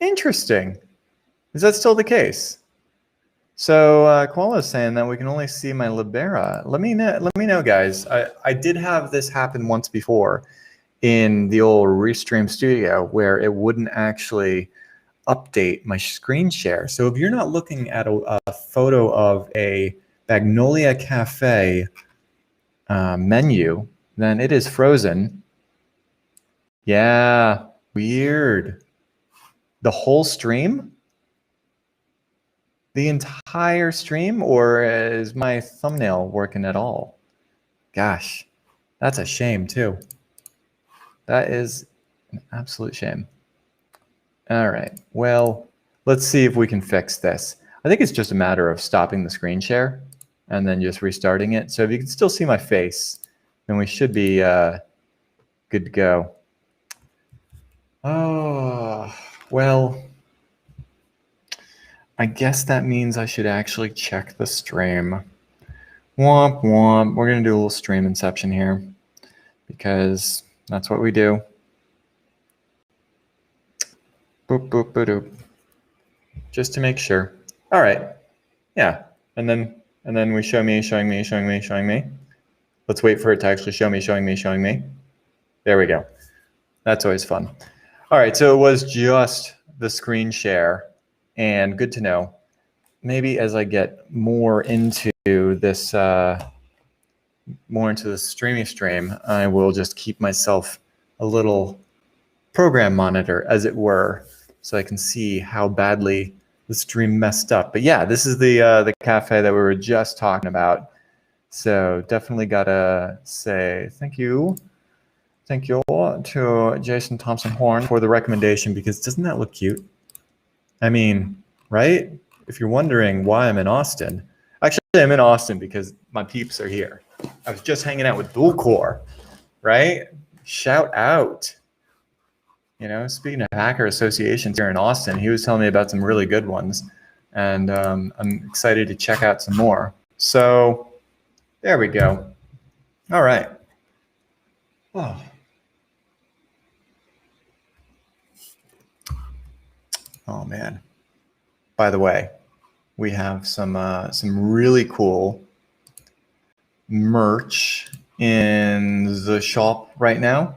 Interesting. Is that still the case? So Koala is saying that we can only see my libera. Let me know, guys. I did have this happen once before in the old Restream Studio where it wouldn't actually update my screen share. So if you're not looking at a photo of a Magnolia Cafe menu, then it is frozen. Yeah, weird. The whole stream? The entire stream, or is my thumbnail working at all? Gosh, that's a shame too. That is an absolute shame. All right, well, let's see if we can fix this. I think it's just a matter of stopping the screen share and then just restarting it. So if you can still see my face, then we should be good to go. Oh, well, I guess that means I should actually check the stream. Womp womp. We're going to do a little stream inception here because that's what we do. Boop, boop, boop, boop. Just to make sure. All right. Yeah. And then we show me, showing me, showing me, showing me. Let's wait for it to actually show me, showing me, showing me. There we go. That's always fun. All right. So it was just the screen share, and good to know. Maybe as I get more into this, more into the streamy stream, I will just keep myself a little program monitor, as it were, so I can see how badly the stream messed up. But yeah, this is the cafe that we were just talking about. So definitely gotta say thank you to Jason Thompson Horn for the recommendation, because doesn't that look cute? I mean, right? If you're wondering why I'm in Austin, actually I'm in Austin because my peeps are here. I was just hanging out with Dual Core, right? Shout out. You know, speaking of hacker associations here in Austin, he was telling me about some really good ones, and I'm excited to check out some more. So there we go. All right. Oh man. By the way, we have some really cool merch in the shop right now,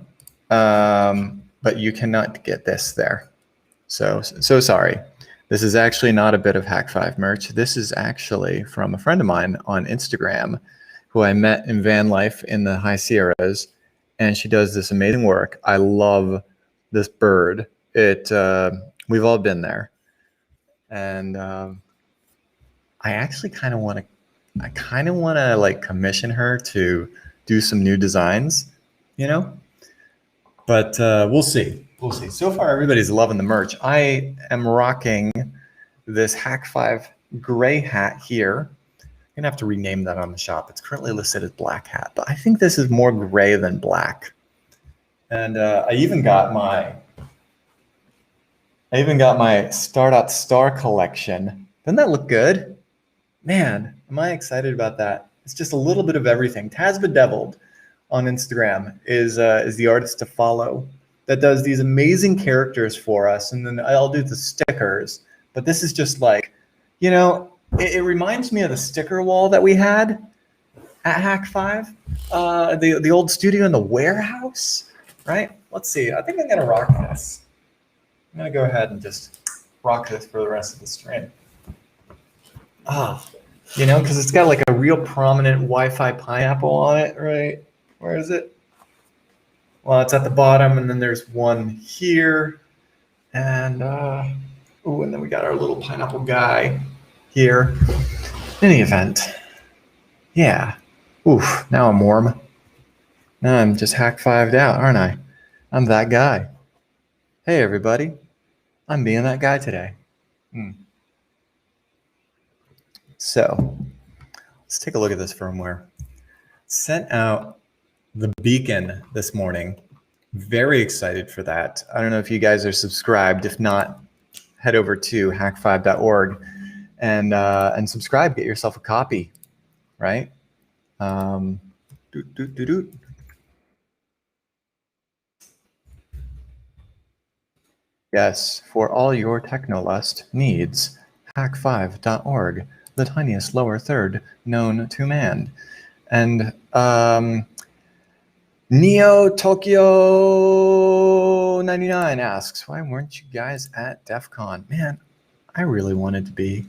but you cannot get this there. So sorry. This is actually not a bit of Hak5 merch. This is actually from a friend of mine on Instagram who I met in van life in the High Sierras, and she does this amazing work. I love this bird. We've all been there. And I actually kind of want to like commission her to do some new designs, you know, but we'll see. So far, everybody's loving the merch. I am rocking this Hak5 gray hat here. I'm gonna have to rename that on the shop. It's currently listed as black hat, but I think this is more gray than black. And I even got my Star collection. Doesn't that look good? Man, am I excited about that. It's just a little bit of everything. Taz Bedeviled on Instagram is the artist to follow that does these amazing characters for us, and then I'll do the stickers. But this is just like, you know, it reminds me of the sticker wall that we had, at Hak5, the old studio in the warehouse, right? Let's see. I think I'm gonna rock this. I'm gonna go ahead and just rock this for the rest of the stream. You know, because it's got like a real prominent Wi-Fi pineapple on it, right? Where is it? Well, it's at the bottom, and then there's one here, and and then we got our little pineapple guy here. In any event, yeah. Oof, now I'm warm. Now I'm just Hak5'd out, aren't I? I'm that guy. Hey, everybody. I'm being that guy today. So let's take a look at this firmware. Sent out the beacon this morning. Very excited for that. I don't know if you guys are subscribed. If not, head over to hak5.org and subscribe. Get yourself a copy, right? Yes, for all your technolust needs, hak5.org, the tiniest lower third known to man. And Neo Tokyo 99 asks, why weren't you guys at DEF CON? Man, I really wanted to be.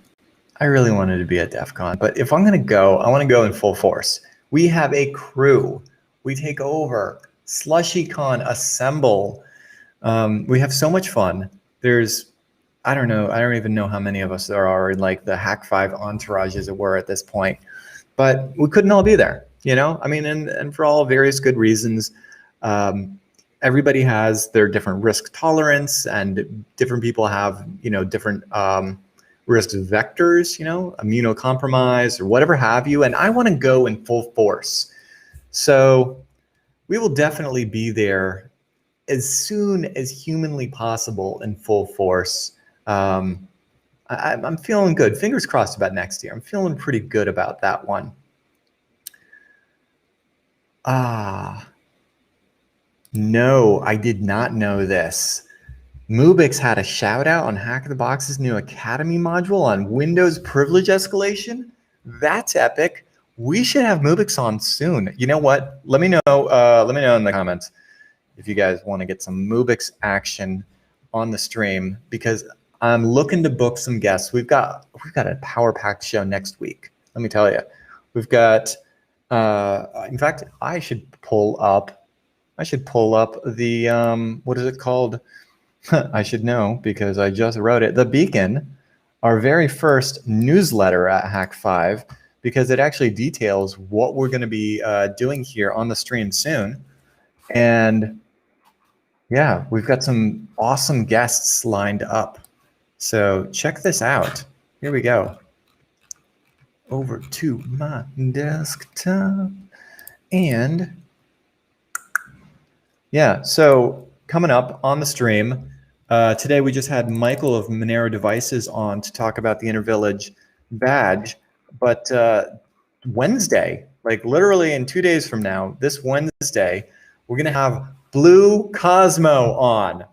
At DEF CON, but if I'm gonna go, I wanna go in full force. We have a crew. We take over. SlushyCon, assemble. We have so much fun. There's, I don't even know how many of us there are in like the Hak5 entourage, as it were, at this point. But we couldn't all be there, you know? I mean, and for all various good reasons. Everybody has their different risk tolerance, and different people have, you know, different risk vectors, you know, immunocompromised or whatever have you. And I want to go in full force. So we will definitely be there as soon as humanly possible in full force. I'm feeling good. Fingers crossed about next year. I'm feeling pretty good about that one. No, I did not know this. Mubix had a shout out on Hack the Box's new Academy module on Windows privilege escalation. That's epic. We should have Mubix on soon. You know what? Let me know in the comments if you guys want to get some Mubix action on the stream, because I'm looking to book some guests. We've got a power-packed show next week. Let me tell you, we've got. In fact, I should pull up the what is it called? I should know because I just wrote it. The Beacon, our very first newsletter at Hak5, because it actually details what we're going to be doing here on the stream soon. And yeah, we've got some awesome guests lined up. So check this out. Here we go. Over to my desktop. And yeah, so coming up on the stream, today we just had Michael of Monero Devices on to talk about the Intervillage badge, but Wednesday, like literally in 2 days from now, this Wednesday, we're gonna have Blue Cosmo on.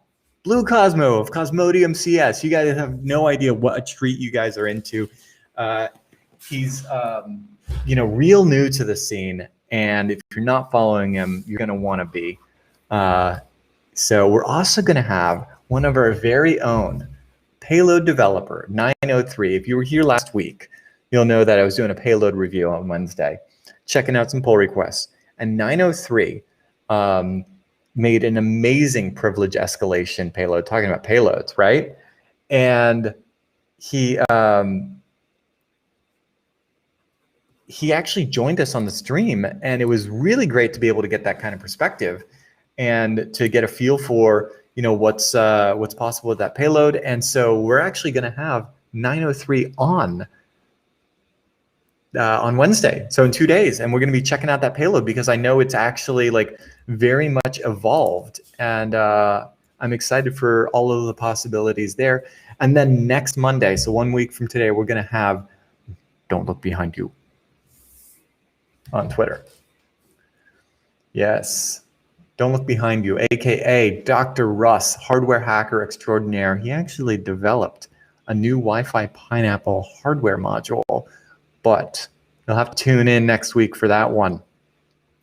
Blue Cosmo of Cosmodium CS. You guys have no idea what a treat you guys are into. He's you know, real new to the scene, and if you're not following him, you're gonna want to be. So we're also going to have one of our very own payload developer, 903. If you were here last week, you'll know that I was doing a payload review on Wednesday, checking out some pull requests. And 903 made an amazing privilege escalation payload, talking about payloads, right? And he actually joined us on the stream, and it was really great to be able to get that kind of perspective and to get a feel for, you know, what's possible with that payload. And so we're actually going to have 903 on Wednesday, so in 2 days, and we're going to be checking out that payload because I know it's actually like very much evolved, and I'm excited for all of the possibilities there. And then next Monday, so 1 week from today, we're going to have Don't Look Behind You on Twitter. Yes. Don't Look Behind You, aka Dr. Russ, hardware hacker extraordinaire. He actually developed a new Wi-Fi Pineapple hardware module, but You'll have to tune in next week for that one.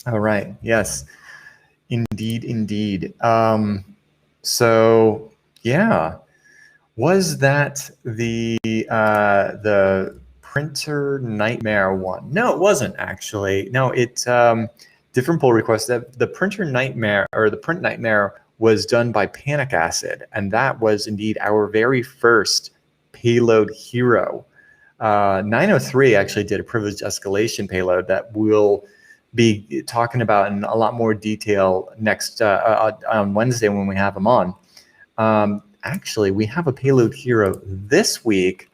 All right. Yes, indeed, indeed. So yeah, was that the printer nightmare one? No, it wasn't actually. No, it's different pull request. The printer nightmare, or the print nightmare, was done by Panic Acid, and that was indeed our very first payload hero. 903 actually did a privileged escalation payload that we'll be talking about in a lot more detail next on Wednesday when we have them on. Actually, we have a payload hero this week.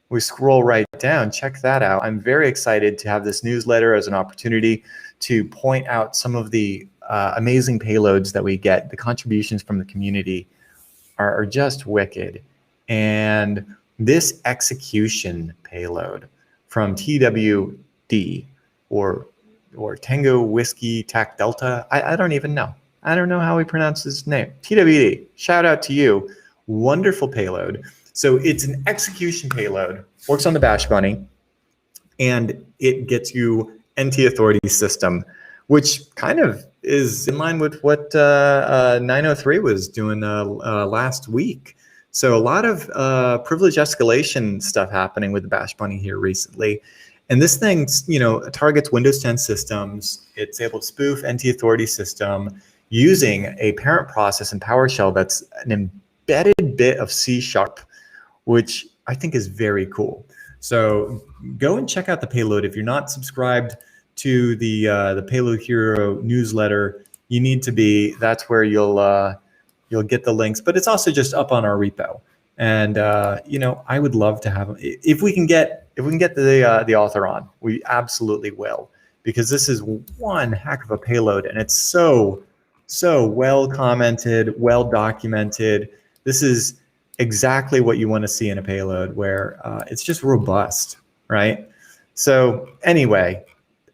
We scroll right down, check that out. I'm very excited to have this newsletter as an opportunity to point out some of the amazing payloads that we get. The contributions from the community are just wicked. And this execution payload from TWD, or Tango Whiskey Tac Delta, I don't even know. I don't know how he pronounces his name. TWD, shout out to you. Wonderful payload. So it's an execution payload, works on the Bash Bunny, and it gets you NT Authority system, which kind of is in line with what 903 was doing last week. So a lot of privilege escalation stuff happening with the Bash Bunny here recently. And this thing, targets Windows 10 systems. It's able to spoof NT Authority system using a parent process in PowerShell that's an embedded bit of C#, which I think is very cool. So go and check out the payload. If you're not subscribed to the Payload Hero newsletter, you need to be. That's where you'll get the links. But it's also just up on our repo. And I would love to have, if we can get the author on, we absolutely will, because this is one heck of a payload, and it's so well commented, well documented. This is exactly what you want to see in a payload, where it's just robust, right? So anyway,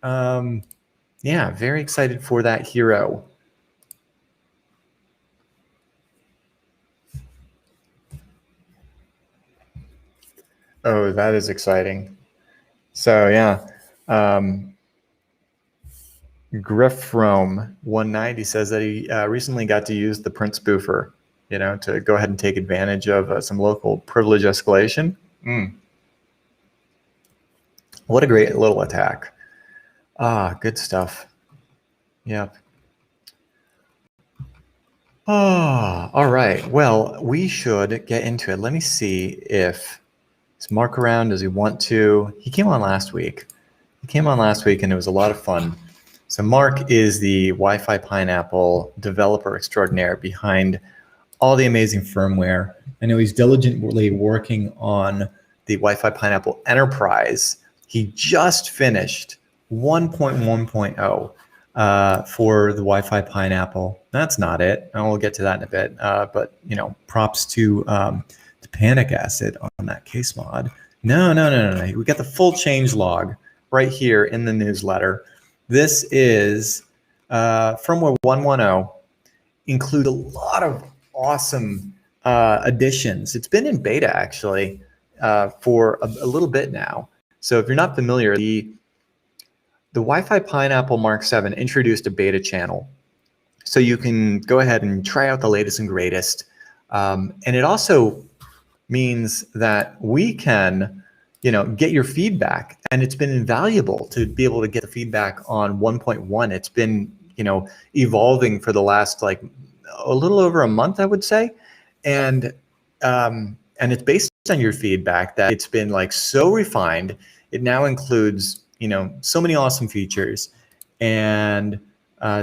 yeah, very excited for that hero. Oh, that is exciting. So yeah, Griffrome 190 says that he recently got to use the print spoofer, to go ahead and take advantage of some local privilege escalation. What a great little attack. Good stuff. Yep. All right. Well, we should get into it. Let me see if it's Mark around. Does he want to? He came on last week. And it was a lot of fun. So Mark is the Wi-Fi Pineapple developer extraordinaire behind all the amazing firmware. I know he's diligently working on the Wi-Fi Pineapple Enterprise. He just finished 1.1.0 for the Wi-Fi Pineapple. That's not it, and we'll get to that in a bit. But props to Panic Acid on that case mod. No. We got the full change log right here in the newsletter. This is firmware 1.1.0. Include a lot of awesome additions. It's been in beta actually for a little bit now. So if you're not familiar, the Wi-Fi Pineapple Mark 7 introduced a beta channel. So you can go ahead and try out the latest and greatest. And it also means that we can get your feedback, and it's been invaluable to be able to get the feedback on 1.1. It's been evolving for the last a little over a month, I would say, and it's based on your feedback that it's been so refined. It now includes so many awesome features, and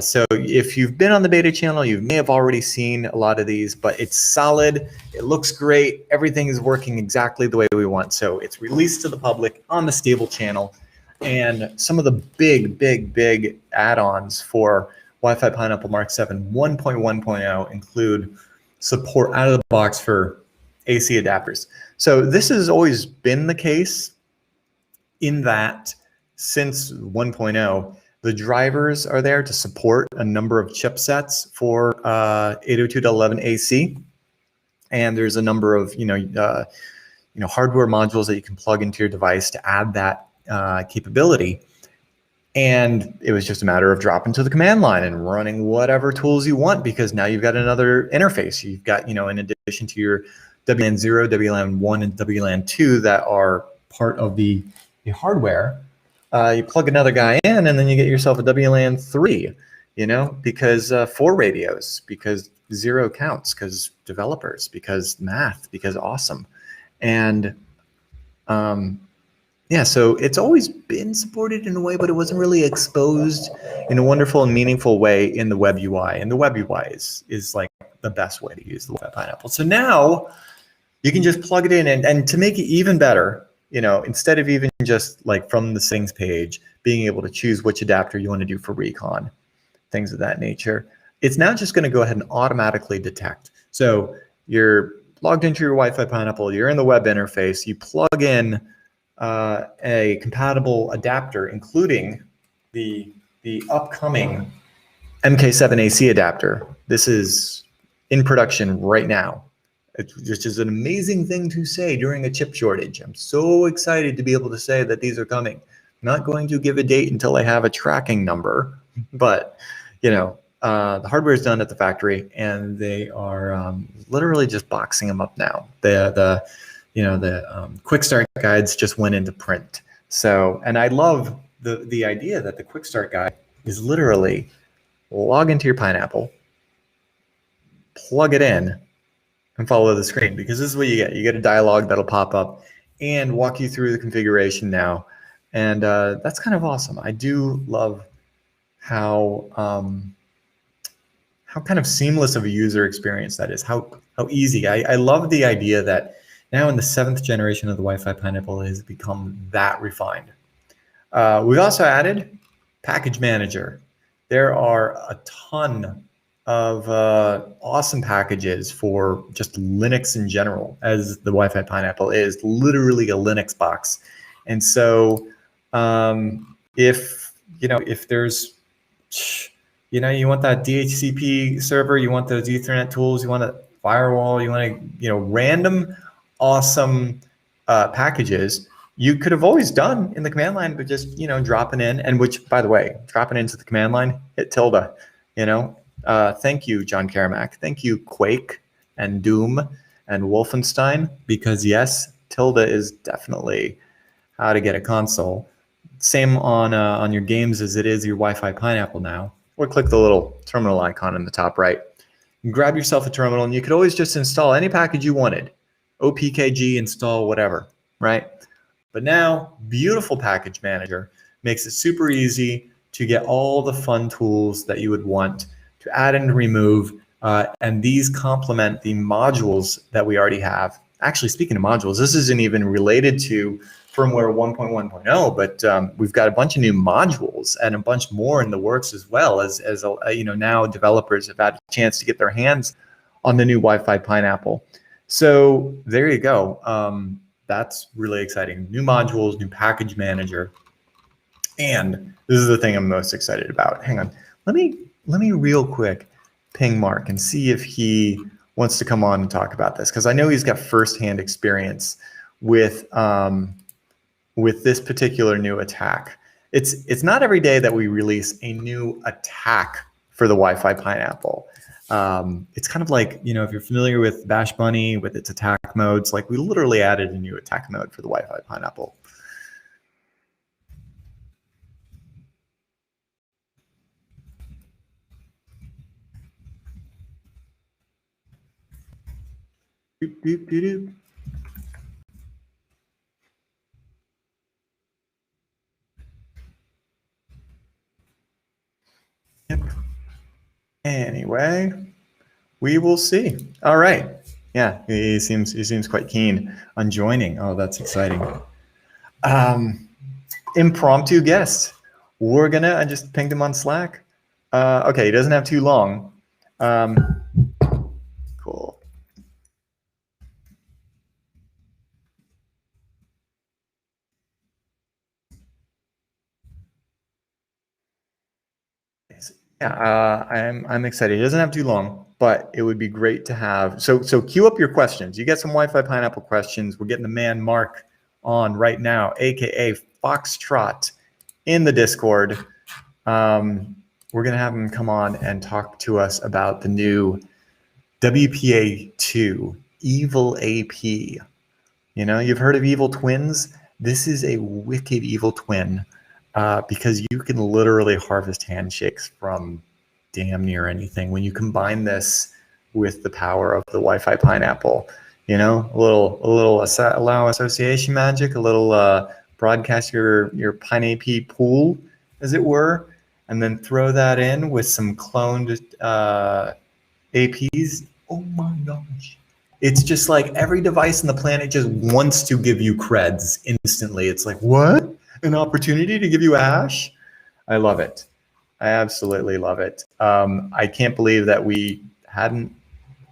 so if you've been on the beta channel, you may have already seen a lot of these, but it's solid. It looks great. Everything is working exactly the way we want. So it's released to the public on the stable channel. And some of the big add-ons for Wi-Fi Pineapple Mark 7 1.1.0 include support out of the box for AC adapters. So this has always been the case in that since 1.0, the drivers are there to support a number of chipsets for 802.11ac, and there's a number of hardware modules that you can plug into your device to add that capability. And it was just a matter of dropping to the command line and running whatever tools you want, because now you've got another interface. You've got, in addition to your WLAN 0, WLAN 1, and WLAN 2 that are part of the hardware, you plug another guy in, and then you get yourself a WLAN 3, because 4 radios, because 0 counts, because developers, because math, because awesome. And yeah, so it's always been supported in a way, but it wasn't really exposed in a wonderful and meaningful way in the web UI. And the web UI is like the best way to use the Wi-Fi pineapple. So now you can just plug it in, and to make it even better, instead of even just like from the settings page, being able to choose which adapter you want to do for recon, things of that nature, it's now just going to go ahead and automatically detect. So you're logged into your Wi-Fi pineapple, you're in the web interface, you plug in a compatible adapter, including the upcoming MK7AC adapter. This is in production right now. It's just an amazing thing to say during a chip shortage. I'm so excited to be able to say that these are coming. I'm not going to give a date until I have a tracking number, but the hardware is done at the factory, and they are literally just boxing them up now. The quick start guides just went into print. So, and I love the idea that the quick start guide is literally log into your pineapple, plug it in, and follow the screen, because this is what you get. You get a dialog that'll pop up and walk you through the configuration now. And that's kind of awesome. I do love how kind of seamless of a user experience that is, how easy. I love the idea that now in the 7th generation of the Wi-Fi pineapple, it has become that refined. We've also added Package Manager. There are a ton of awesome packages for just Linux in general, as the Wi-Fi pineapple is literally a Linux box. And so if there's, you want that DHCP server, you want those Ethernet tools, you want a firewall, you want random awesome packages you could have always done in the command line, but just dropping in, and which, by the way, dropping into the command line, hit tilde. Thank you, John Karamak. Thank you, Quake and Doom and Wolfenstein, because yes, tilde is definitely how to get a console. Same on your games as it is your Wi-Fi pineapple now. Or click the little terminal icon in the top right. Grab yourself a terminal, and you could always just install any package you wanted. OPKG, install whatever, right? But now, beautiful Package Manager makes it super easy to get all the fun tools that you would want to add and remove, and these complement the modules that we already have. Actually, speaking of modules, this isn't even related to Firmware 1.1.0, but we've got a bunch of new modules and a bunch more in the works as well, as now developers have had a chance to get their hands on the new Wi-Fi pineapple. So there you go. That's really exciting. New modules, new Package Manager, and this is the thing I'm most excited about. Hang on, let me real quick ping Mark and see if he wants to come on and talk about this, because I know he's got firsthand experience with this particular new attack. It's not every day that we release a new attack for the Wi-Fi pineapple. It's kind of like, if you're familiar with Bash Bunny with its attack modes, like we literally added a new attack mode for the Wi-Fi pineapple. Doop, doop, doop, doop. Yep. Anyway, we will see. All right. Yeah, he seems quite keen on joining. Oh, that's exciting. Impromptu guest. I just pinged him on Slack. Okay, he doesn't have too long. Cool. Yeah, I'm excited. It doesn't have too long, but it would be great to have. So queue up your questions. You get some Wi-Fi pineapple questions. We're getting the man Mark on right now, aka Foxtrot, in the Discord. We're gonna have him come on and talk to us about the new WPA2 Evil AP. You know, you've heard of evil twins. This is a wicked evil twin because you can literally harvest handshakes from damn near anything when you combine this with the power of the Wi-Fi pineapple. You know, a little allow association magic, a little broadcast your Pine AP pool, as it were, and then throw that in with some cloned APs. Oh my gosh. It's just like every device on the planet just wants to give you creds instantly. It's like, what? An opportunity to give you a hash? I love it. I absolutely love it. I can't believe that we hadn't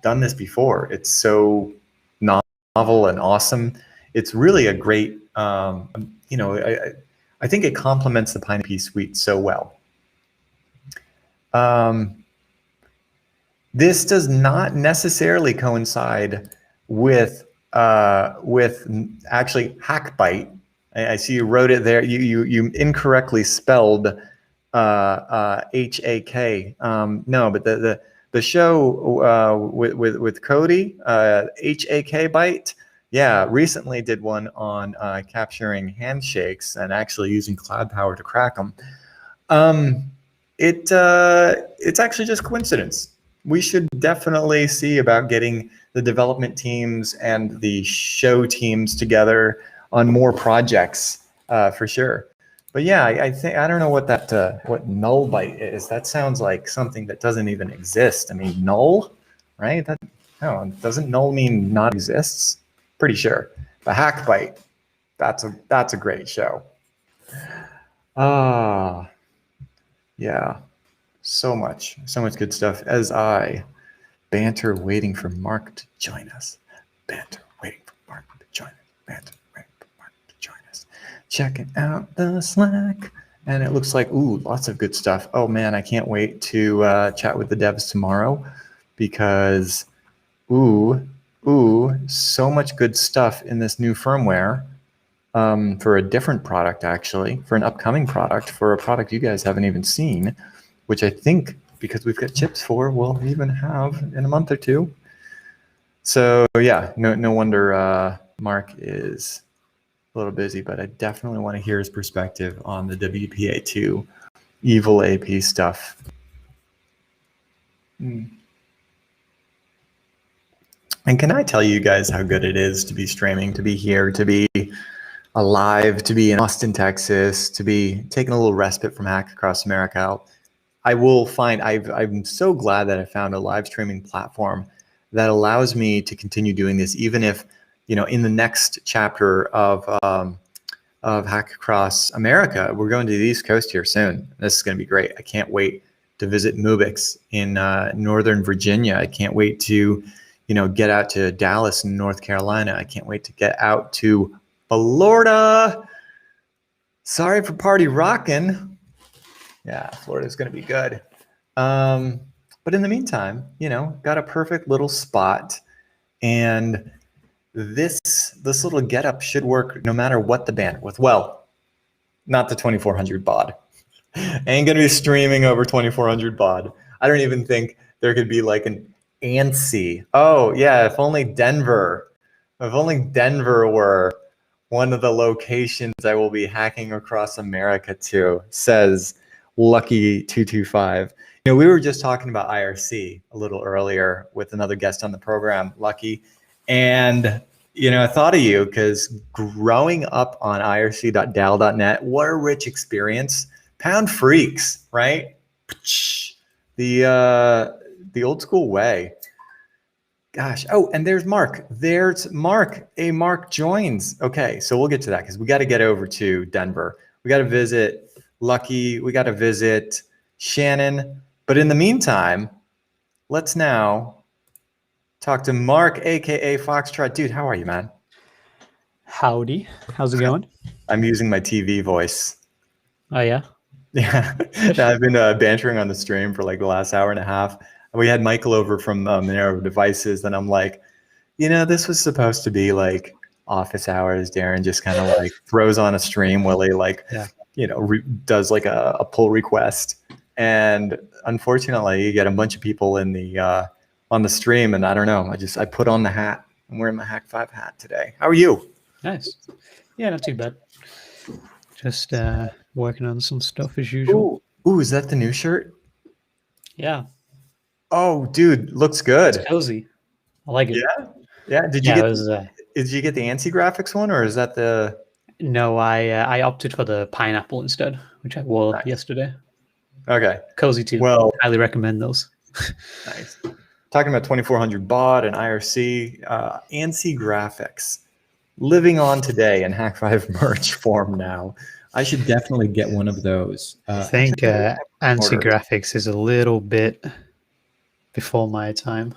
done this before. It's so novel and awesome. It's really a great, you know, I think it complements the Pine AP suite so well. This does not necessarily coincide with actually Hak5. I see you wrote it there. You incorrectly spelled HAK. No, but the show with Cody, HAK byte. Yeah, recently did one on capturing handshakes and actually using cloud power to crack them. It's actually just coincidence. We should definitely see about getting the development teams and the show teams together on more projects for sure. But yeah, I think I don't know what that what null byte is. That sounds like something that doesn't even exist. I mean, null, right? That no, doesn't null mean not exists? Pretty sure. The Hak5, that's a great show. Yeah, so much good stuff. As I banter waiting for Mark to join us. Banter waiting for Mark to join us. Banter waiting for Mark to join us. Checking out the Slack. And it looks like, ooh, lots of good stuff. Oh man, I can't wait to chat with the devs tomorrow because, ooh, so much good stuff in this new firmware for a different product, actually, for an upcoming product, for a product you guys haven't even seen, which I think, because we've got chips for, we'll even have in a month or two. So yeah, no wonder Mark is a little busy, but I definitely want to hear his perspective on the WPA2 evil AP stuff. And can I tell you guys how good it is to be streaming, to be here, to be alive, to be in Austin, Texas, to be taking a little respite from Hack Across America? I will find, I'm so glad that I found a live streaming platform that allows me to continue doing this, even if, you know, in the next chapter of Hack Across America, we're going to the East Coast here soon. This is going to be great. I can't wait to visit Mubix in Northern Virginia. I can't wait to, you know, get out to Dallas in North Carolina. I can't wait to get out to Florida. Sorry for party rocking. Yeah, Florida's going to be good. But in the meantime, you know, got a perfect little spot, and this little getup should work no matter what the bandwidth. Well, not the 2400 baud. Ain't gonna be streaming over 2400 baud. I don't even think there could be like an ANSI. Oh yeah, if only Denver were one of the locations I will be hacking across America to, says Lucky225. You know, we were just talking about IRC a little earlier with another guest on the program, Lucky, and you know, I thought of you because growing up on irc.dal.net, what a rich experience. Pound freaks, right? The old school way. Gosh. Oh, and there's Mark. There's Mark. Hey, Mark joins. Okay, so we'll get to that because we got to get over to Denver. We got to visit Lucky. We got to visit Shannon. But in the meantime, let's now talk to Mark, aka Foxtrot. Dude, how are you, man? Howdy. How's it going? I'm using my TV voice. Oh, yeah? Yeah. I've been bantering on the stream for like the last hour and a half. We had Michael over from Monero Devices, and I'm like, you know, this was supposed to be like office hours, Darren just kind of like throws on a stream while he like, does like a pull request. And unfortunately, you get a bunch of people in the on the stream, and I don't know. I put on the hat. I'm wearing my Hak5 hat today. How are you? Nice. Yeah, not too bad. Just working on some stuff as usual. Ooh, is that the new shirt? Yeah. Oh, dude, looks good. It's cozy. I like it. Yeah. Did you get the ANSI graphics one, or is that the? No, I opted for the pineapple instead, which I wore yesterday. Okay. Cozy too. Well, highly recommend those. Nice. Talking about 2400 baud and IRC, ANSI graphics, living on today in Hak5 merch form now. I should definitely get one of those. I think ANSI graphics is a little bit before my time,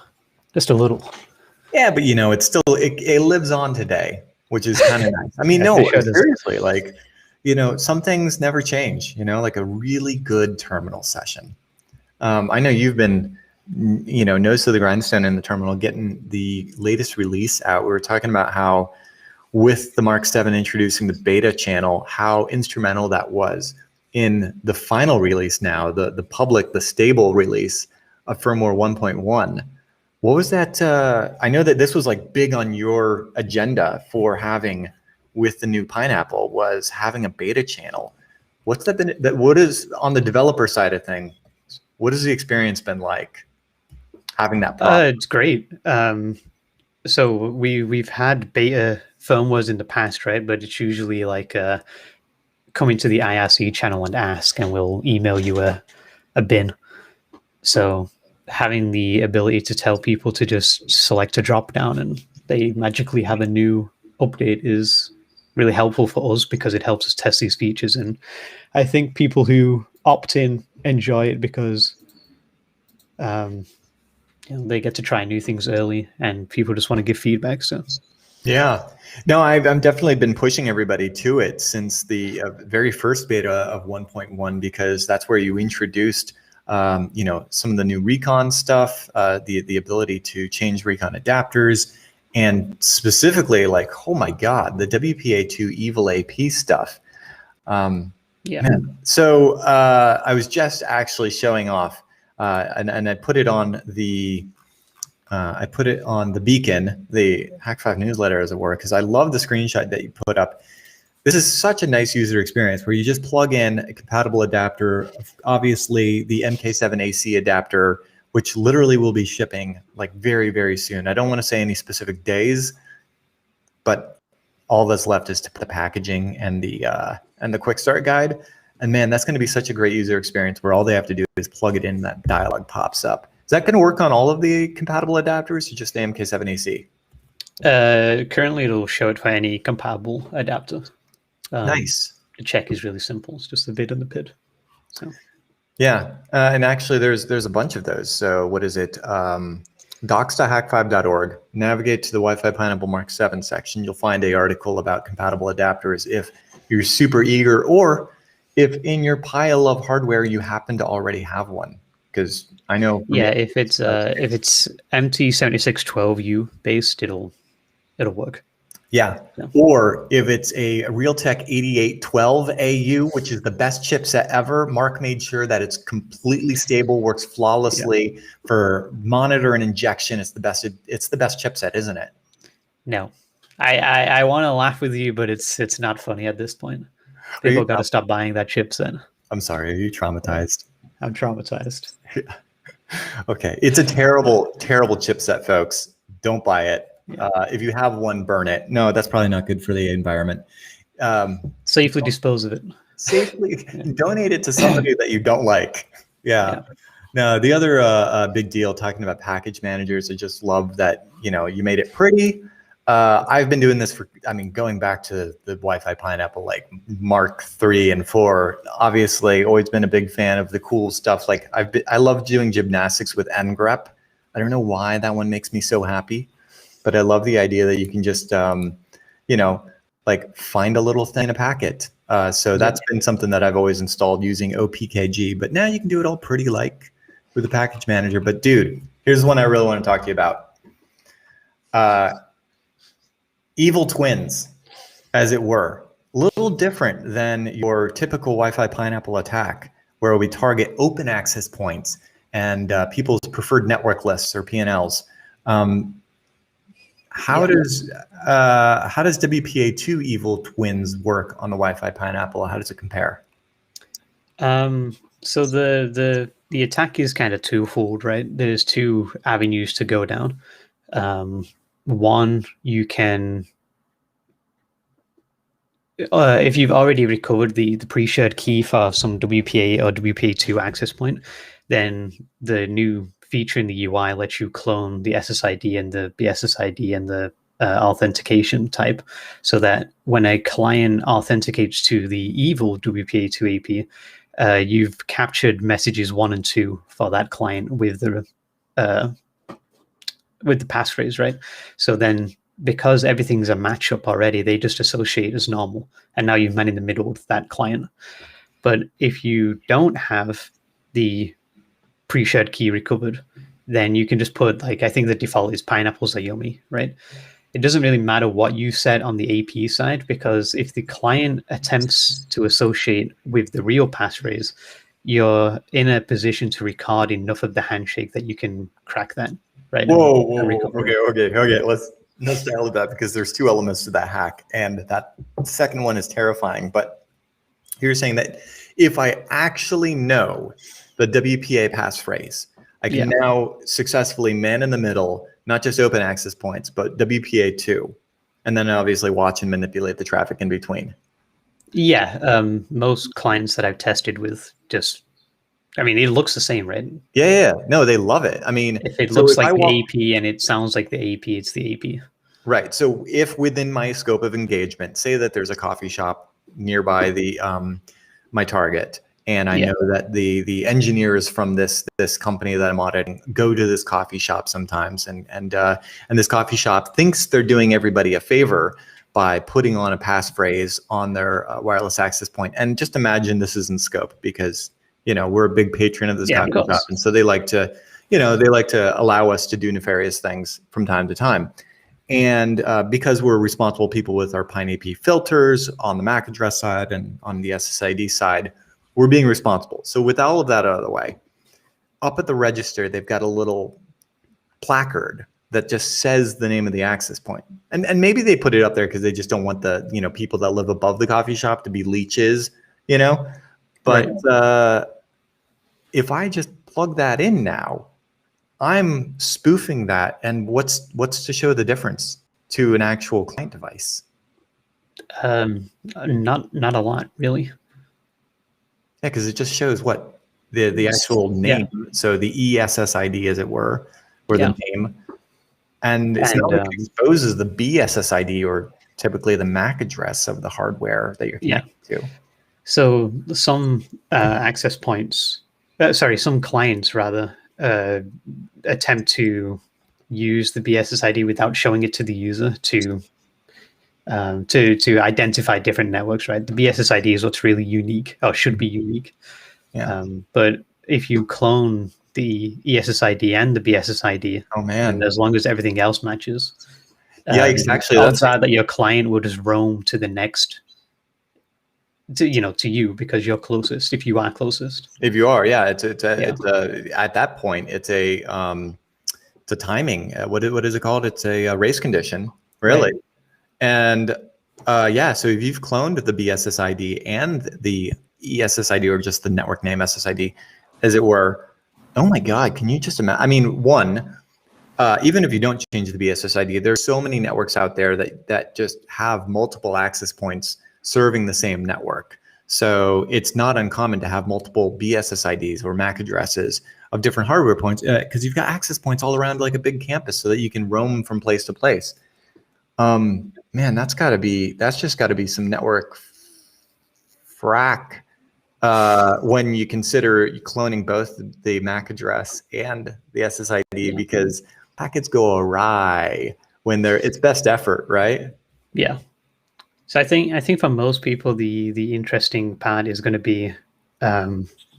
just a little. Yeah, but it's still it lives on today, which is kind of nice. I mean, no, seriously, like some things never change. Like a really good terminal session. I know you've been, nose to the grindstone in the terminal, getting the latest release out. We were talking about how, with the Mark 7 introducing the beta channel, how instrumental that was in the final release now, the public, the stable release of firmware 1.1. What was that? I know that this was like big on your agenda for having with the new Pineapple, was having a beta channel. What's that been? What is on the developer side of things? What has the experience been like having that product? It's great. So we've had beta firmwares in the past, right? But it's usually like coming to the IRC channel and ask, and we'll email you a bin. So having the ability to tell people to just select a drop down and they magically have a new update is really helpful for us, because it helps us test these features. And I think people who opt in enjoy it because they get to try new things early, and people just want to give feedback. So yeah, no, I've definitely been pushing everybody to it since the very first beta of 1.1, because that's where you introduced some of the new recon stuff, the ability to change recon adapters, and specifically, like, oh my God, the WPA2 evil AP stuff. Yeah. Man. So I was just actually showing off, and I put it on the beacon, the Hak5 newsletter, as it were, because I love the screenshot that you put up. This is such a nice user experience where you just plug in a compatible adapter, obviously the MK7 AC adapter, which literally will be shipping like very, very soon. I don't want to say any specific days, but all that's left is to put the packaging and the quick start guide. And man, that's going to be such a great user experience where all they have to do is plug it in and that dialog pops up. Is that going to work on all of the compatible adapters, or just the MK7 AC? Currently, it'll show it for any compatible adapter. Nice. The check is really simple. It's just the vid and the PID. So yeah, and actually there's a bunch of those. So what is it? docs.hak5.org. Navigate to the Wi-Fi Pineapple Mark 7 section. You'll find an article about compatible adapters if you're super eager, or if in your pile of hardware you happen to already have one. Because I know. Yeah, if it's MT7612U based, it'll work. Yeah. Or if it's a Realtek 8812AU, which is the best chipset ever, Mark made sure that it's completely stable, works flawlessly for monitor and injection. It's the best chipset, isn't it? No. I want to laugh with you, but it's not funny at this point. People got to stop buying that chipset. I'm sorry, are you traumatized? I'm traumatized. Okay. It's a terrible, terrible chipset, folks. Don't buy it. Yeah. If you have one, burn it. No, that's probably not good for the environment. Safely dispose of it. Safely donate it to somebody that you don't like. Yeah. No, the other big deal, talking about package managers, I just love that, you made it pretty. I've been doing this for, going back to the Wi-Fi Pineapple, like Mark 3 and 4, obviously always been a big fan of the cool stuff. Like I love doing gymnastics with ngrep. I don't know why that one makes me so happy. But I love the idea that you can just, like find a little thing in a packet. So that's been something that I've always installed using OPKG. But now you can do it all pretty like with the package manager. But dude, here's one I really want to talk to you about. evil twins, as it were. A little different than your typical Wi-Fi pineapple attack, where we target open access points and people's preferred network lists or PNLs. How does WPA2 evil twins work on the Wi-Fi pineapple? How does it compare? So the attack is kind of twofold, right? There's two avenues to go down. One, you can, if you've already recovered the pre-shared key for some WPA or WPA2 access point, then the new feature in the UI lets you clone the SSID and the BSSID and the authentication type, so that when a client authenticates to the evil WPA2 AP, you've captured messages 1 and 2 for that client with the passphrase, right? So then, because everything's a matchup already, they just associate as normal, and now you've met in the middle with that client. But if you don't have the pre-shared key recovered, then you can just put, like, I think the default is pineapples are yummy, right? It doesn't really matter what you set on the AP side, because if the client attempts to associate with the real passphrase, you're in a position to record enough of the handshake that you can crack that, right? Whoa. Okay. Let's dial it back, because there's two elements to that hack, and that second one is terrifying. But you're saying that if I actually know the WPA passphrase, I can now successfully man in the middle, not just open access points, but WPA2, and then obviously watch and manipulate the traffic in between. Yeah, most clients that I've tested with just, I mean, it looks the same, right? Yeah. No, they love it. I mean, if it looks like the AP and it sounds like the AP, it's the AP. Right. So if within my scope of engagement, say that there's a coffee shop nearby the my target, and I know that the engineers from this company that I'm auditing go to this coffee shop sometimes, and this coffee shop thinks they're doing everybody a favor by putting on a passphrase on their wireless access point. And just imagine this is in scope, because we're a big patron of this coffee shop, and so they like to allow us to do nefarious things from time to time. And because we're responsible people with our PineAP filters on the MAC address side and on the SSID side, we're being responsible. So with all of that out of the way, up at the register, they've got a little placard that just says the name of the access point. And maybe they put it up there because they just don't want the people that live above the coffee shop to be leeches, But if I just plug that in now, I'm spoofing that, and what's to show the difference to an actual client device? Not a lot, really. Yeah, because it just shows what the actual name. So the ESSID, as it were, or the name, and it's not like it exposes the BSSID or typically the MAC address of the hardware that you're connecting to. So some access points, some clients rather, attempt to use the BSSID without showing it to the user to identify different networks, right? The BSSID is what's really unique, or should be unique. But if you clone the ESSID and the BSSID, and as long as everything else matches, exactly. Odds are that your client will just roam to the next, to you, because you're closest. If you are closest, it's at that point it's a timing. What is it called? It's a race condition, really. Right. And so if you've cloned the BSSID and the ESSID, or just the network name SSID, as it were, oh my God, can you just imagine? I mean, even if you don't change the BSSID, there's so many networks out there that just have multiple access points serving the same network. So it's not uncommon to have multiple BSSIDs or MAC addresses of different hardware points, because you've got access points all around like a big campus, so that you can roam from place to place. Man, that's just got to be some network frack when you consider cloning both the MAC address and the SSID, because packets go awry when it's best effort, right? Yeah. So I think for most people, the interesting part is going to be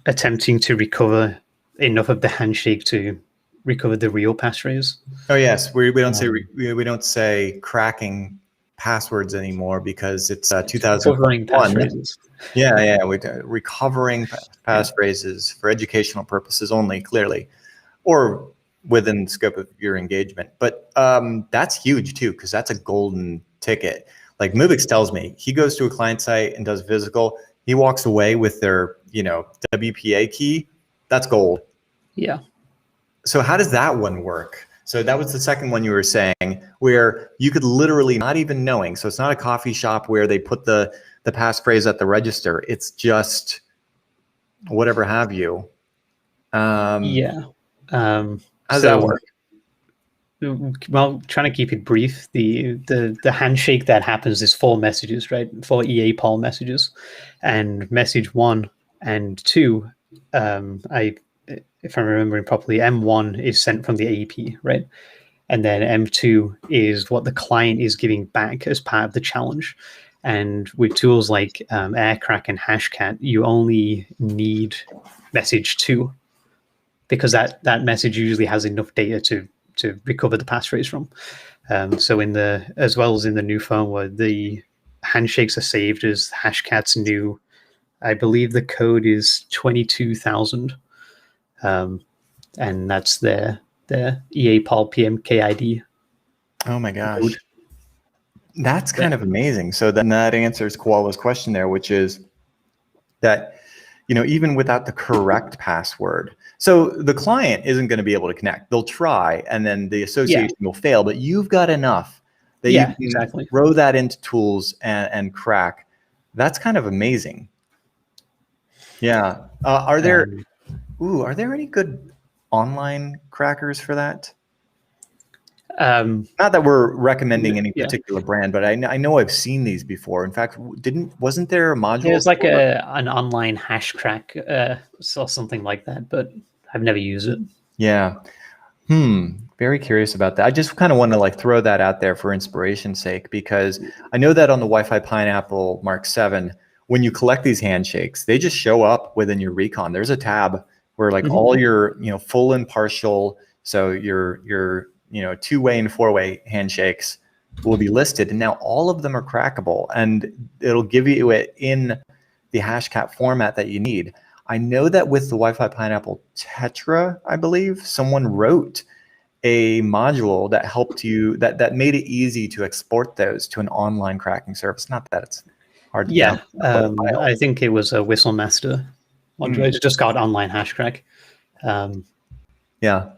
attempting to recover enough of the handshake to recover the real passphrase. Oh yes, we don't say cracking passwords anymore because it's Recovering 2001. passphrases. Yeah, we're recovering passphrases for educational purposes only, clearly, or within the scope of your engagement. But that's huge too, because that's a golden ticket. Like Mubix tells me, he goes to a client site and does physical. He walks away with their, WPA key. That's gold. Yeah. So how does that one work? So that was the second one you were saying, where you could literally not even knowing. So it's not a coffee shop where they put the passphrase at the register. It's just whatever have you. Yeah. How does that work? Well, trying to keep it brief, the handshake that happens is 4 messages, right? 4 EA-PAL messages, and message 1 and 2, if I'm remembering properly, M1 is sent from the AEP, right? And then M2 is what the client is giving back as part of the challenge. And with tools like Aircrack and Hashcat, you only need message 2, because that message usually has enough data to recover the passphrase from. So as well as in the new firmware, the handshakes are saved as Hashcat's new, I believe the code is 22,000. And that's their EA-PAL PMKID. Oh my gosh. Code. That's kind of amazing. So then that answers Koala's question there, which is that, even without the correct password, so the client isn't going to be able to connect. They'll try, and then the association will fail, but you've got enough that you can throw that into tools and crack. That's kind of amazing. Yeah. Are there any good online crackers for that? Not that we're recommending any particular brand, but I know I've seen these before. In fact, wasn't there a module? There's like an online hash crack or something like that, but I've never used it. Yeah. Very curious about that. I just kind of want to throw that out there for inspiration's sake, because I know that on the Wi-Fi Pineapple Mark 7, when you collect these handshakes, they just show up within your recon. There's a tab where all your full and partial, so your two-way and four-way handshakes will be listed, and now all of them are crackable, and it'll give you it in the Hashcat format that you need. I know that with the Wi-Fi Pineapple Tetra, I believe, someone wrote a module that helped you, that made it easy to export those to an online cracking service. Not that it's hard to download. I think it was a Whistlemaster module. It's just got online hash crack. Yeah.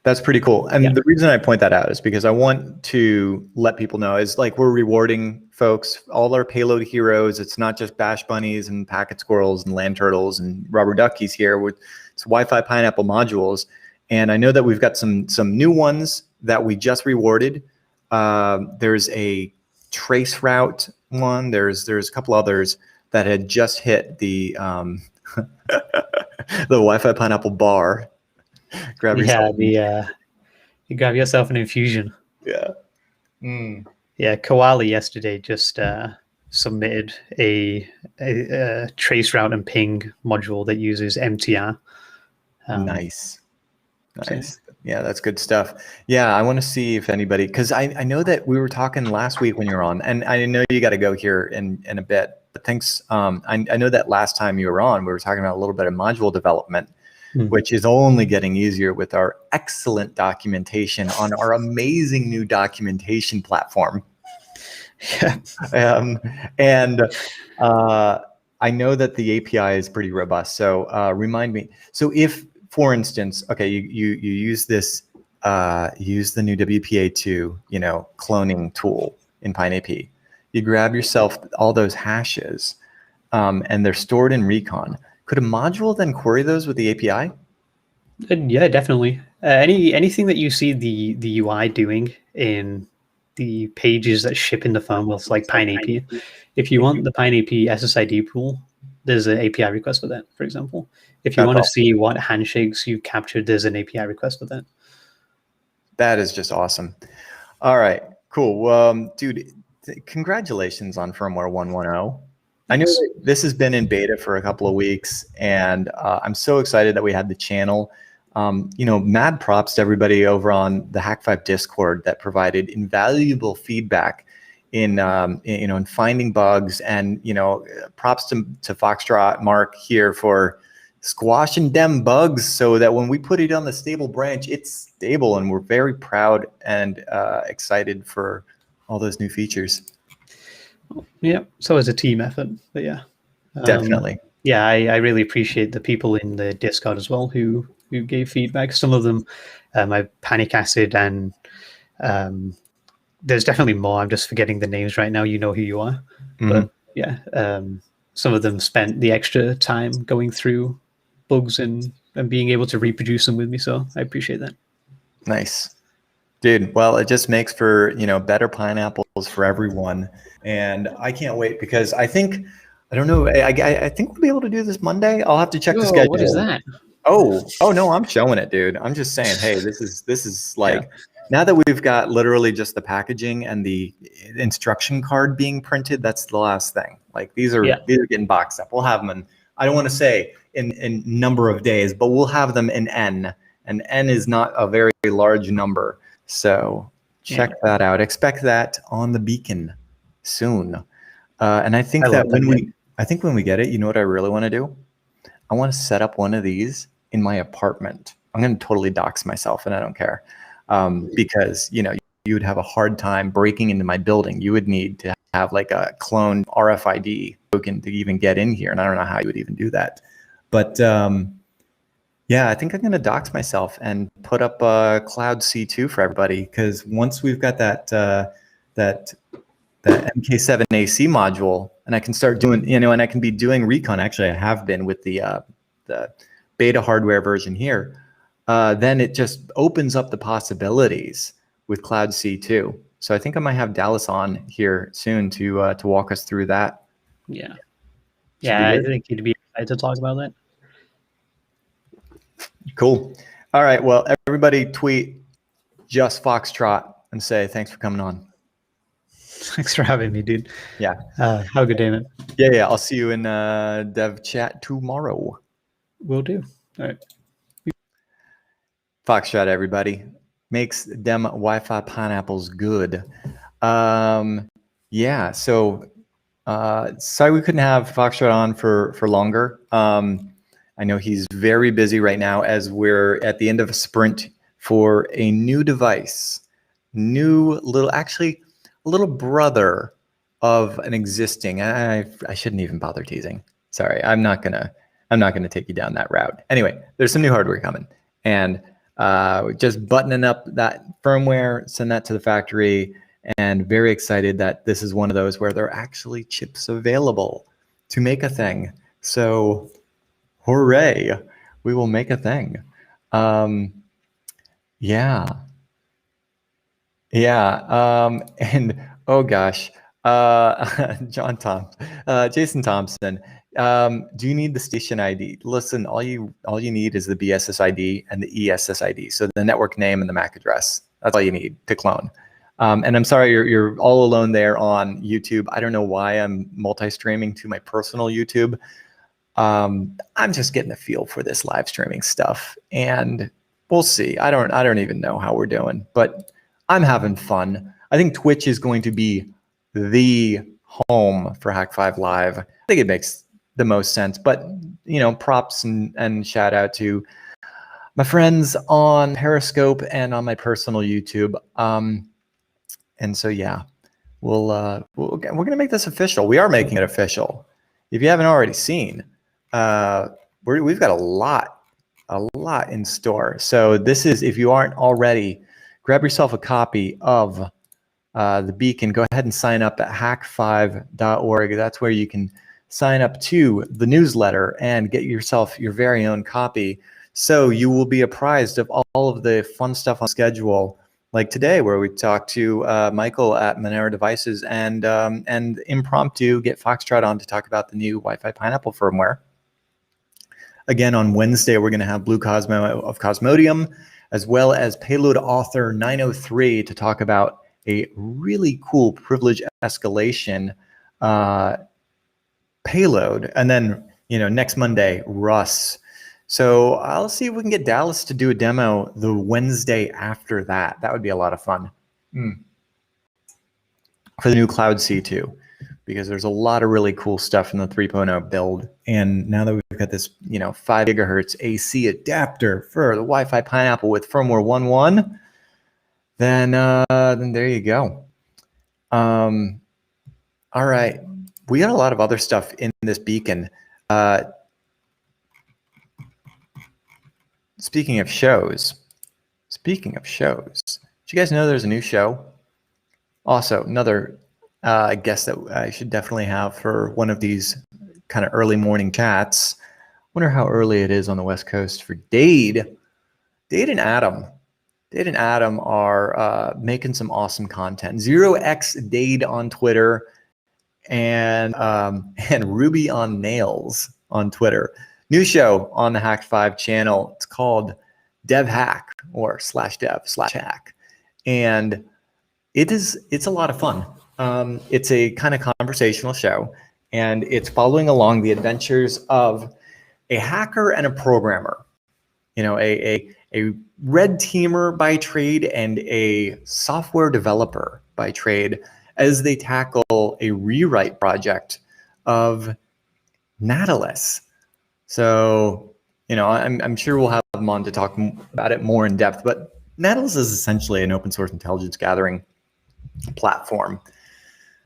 That's pretty cool. And the reason I point that out is because I want to let people know is we're rewarding folks, all our payload heroes. It's not just bash bunnies and packet squirrels and land turtles and rubber duckies here. It's Wi-Fi Pineapple modules. And I know that we've got some new ones that we just rewarded. There's a trace route one. There's a couple others that had just hit the the Wi-Fi Pineapple bar. Grab yourself. You grab yourself an infusion. Yeah. Yeah, Koala yesterday just submitted a trace route and ping module that uses MTR. Nice. Yeah, that's good stuff. Yeah, I want to see if anybody, because I know that we were talking last week when you were on, and I know you got to go here in a bit, but thanks. I know that last time you were on, we were talking about a little bit of module development, which is only getting easier with our excellent documentation on our amazing new documentation platform. And I know that the API is pretty robust. So remind me. So if, for instance, okay, you use this, use the new WPA2, cloning tool in PineAP. You grab yourself all those hashes, and they're stored in Recon. Could a module then query those with the API? Yeah, definitely. Anything that you see the UI doing in the pages that ship in the firmware, like PineAP, if you want the PineAP SSID pool, there's an API request for that, for example. If you want to see what handshakes you captured, there's an API request for that. That is just awesome. All right, cool. Dude, congratulations on firmware 1.1.0. I know this has been in beta for a couple of weeks, and I'm so excited that we had the channel. Mad props to everybody over on the Hak5 Discord that provided invaluable feedback in finding bugs, and props to Foxtrot Mark here for squashing them bugs so that when we put it on the stable branch, it's stable, and we're very proud and excited for all those new features. Yeah, so it's a team effort, but yeah, Definitely. Yeah, I really appreciate the people in the Discord as well who gave feedback. Some of them I panic acid, and there's definitely more. I'm just forgetting the names right now. You know who you are. But yeah, some of them spent the extra time going through bugs and being able to reproduce them with me. So I appreciate that. Nice. Dude, well, it just makes for, better pineapples for everyone. And I can't wait because I think we'll be able to do this Monday. I'll have to check the schedule. What is that? Oh no, I'm showing it, dude. I'm just saying, hey, this is like, now that we've got literally just the packaging and the instruction card being printed, that's the last thing. Like these are getting boxed up. We'll have them in, I don't want to say in number of days, but we'll have them in N, and N is not a very large number. So check that out. Expect that on the beacon soon. And I think when we get it, you know what I really want to do? I want to set up one of these in my apartment. I'm going to totally dox myself, and I don't care, because you would have a hard time breaking into my building. You would need to have like a clone RFID token to even get in here, and I don't know how you would even do that. But yeah, I think I'm going to dox myself and put up a Cloud C2 for everybody, because once we've got that MK7 AC module, and I can start doing, and I can be doing recon. Actually, I have been with the beta hardware version here. Then it just opens up the possibilities with Cloud C2. So I think I might have Dallas on here soon to walk us through that. Yeah, I think he'd be excited to talk about that. Cool. All right. Well, everybody tweet just Foxtrot and say thanks for coming on. Thanks for having me, dude. Yeah. Have a good day, man. Yeah. I'll see you in dev chat tomorrow. Will do. All right. Foxtrot, everybody. Makes them Wi-Fi pineapples good. Yeah. So sorry we couldn't have Foxtrot on for longer. I know he's very busy right now as we're at the end of a sprint for a new device, actually a little brother of an existing. I shouldn't even bother teasing. Sorry, I'm not gonna take you down that route. Anyway, there's some new hardware coming, and just buttoning up that firmware, send that to the factory, and very excited that this is one of those where there are actually chips available to make a thing. So hooray, we will make a thing. Yeah. And oh gosh, Jason Thompson, do you need the station ID? Listen, all you need is the BSSID and the ESSID, so the network name and the MAC address. That's all you need to clone. And I'm sorry you're all alone there on YouTube. I don't know why I'm multi-streaming to my personal YouTube. I'm just getting a feel for this live streaming stuff, and we'll see. I don't even know how we're doing, but I'm having fun. I think Twitch is going to be the home for Hak5 Live. I think it makes the most sense, but props and shout out to my friends on Periscope and on my personal YouTube. And so yeah, we're gonna make this official. We are making it official. If you haven't already seen, we've got a lot in store. So this is, if you aren't already, grab yourself a copy of the Beacon. Go ahead and sign up at hak5.org. That's where you can sign up to the newsletter and get yourself your very own copy. So you will be apprised of all of the fun stuff on schedule, like today, where we talk to Michael at Monero Devices and impromptu get Foxtrot on to talk about the new Wi-Fi Pineapple firmware. Again, on Wednesday, we're going to have Blue Cosmo of Cosmodium, as well as Payload Author 903 to talk about a really cool privilege escalation payload. And then, next Monday, Russ. So I'll see if we can get Dallas to do a demo the Wednesday after that. That would be a lot of fun. for the new Cloud C2, because there's a lot of really cool stuff in the 3.0 build. And now that we've got this, 5 gigahertz AC adapter for the Wi-Fi Pineapple with firmware 1.1, then there you go. All right, we got a lot of other stuff in this beacon. Speaking of shows, did you guys know there's a new show? Also, another guest that I should definitely have for one of these kind of early morning chats. Wonder how early it is on the West Coast for Dade. Dade and Adam. Dade and Adam are making some awesome content. 0x Dade on Twitter and Ruby on Nails on Twitter. New show on the Hak5 channel. It's called Dev Hack or /dev/hack. And it's a lot of fun. It's a kind of conversational show, and it's following along the adventures of a hacker and a programmer. A red teamer by trade and a software developer by trade, as they tackle a rewrite project of Nautilus. So, I'm sure we'll have them on to talk about it more in depth, but Nautilus is essentially an open source intelligence gathering platform.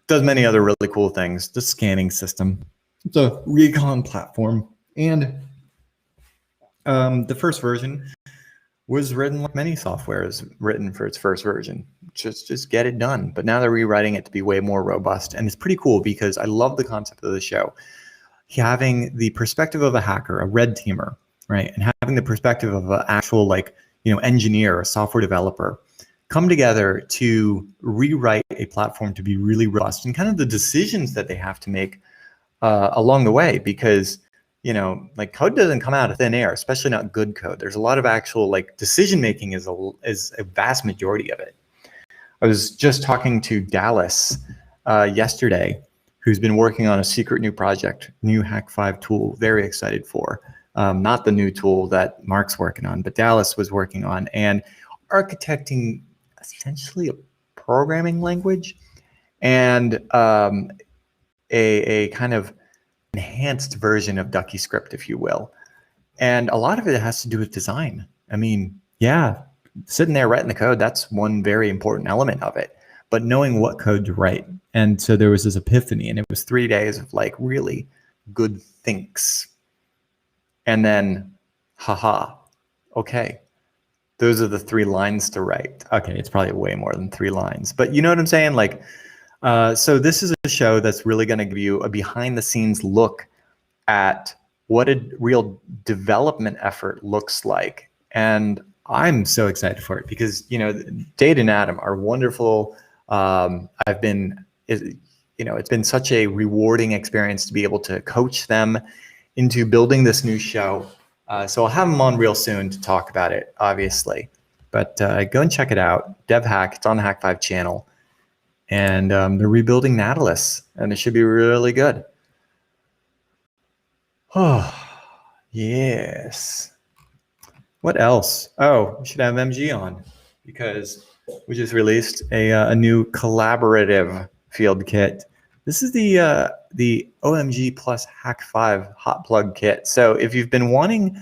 Does many other really cool things. The scanning system. It's a recon platform. And the first version was written like many software is written for its first version. Just get it done. But now they're rewriting it to be way more robust. And it's pretty cool because I love the concept of the show. Having the perspective of a hacker, a red teamer, right? And having the perspective of an actual engineer, a software developer, come together to rewrite a platform to be really robust, and kind of the decisions that they have to make along the way, because code doesn't come out of thin air, especially not good code. There's a lot of actual decision making is a vast majority of it. I was just talking to Dallas yesterday, who's been working on a secret new project, new Hak5 tool, very excited for. Not the new tool that Mark's working on, but Dallas was working on, and architecting essentially a programming language and a kind of enhanced version of Ducky script, if you will. And a lot of it has to do with design. I mean, yeah, sitting there writing the code, that's one very important element of it, but knowing what code to write. And so there was this epiphany, and it was 3 days of really good thinks. And then, okay, those are the 3 lines to write. Okay, it's probably way more than 3 lines, but you know what I'm saying? So this is a show that's really going to give you a behind the scenes look at what a real development effort looks like. And I'm so excited for it because, Dade and Adam are wonderful. It's been such a rewarding experience to be able to coach them into building this new show. So I'll have them on real soon to talk about it, obviously. But go and check it out. Dev Hack, it's on the Hak5 channel. And they're rebuilding Nautilus, and it should be really good. Oh, yes. What else? Oh, we should have MG on because we just released a new collaborative field kit. This is the OMG plus Hak5 hot plug kit. So if you've been wanting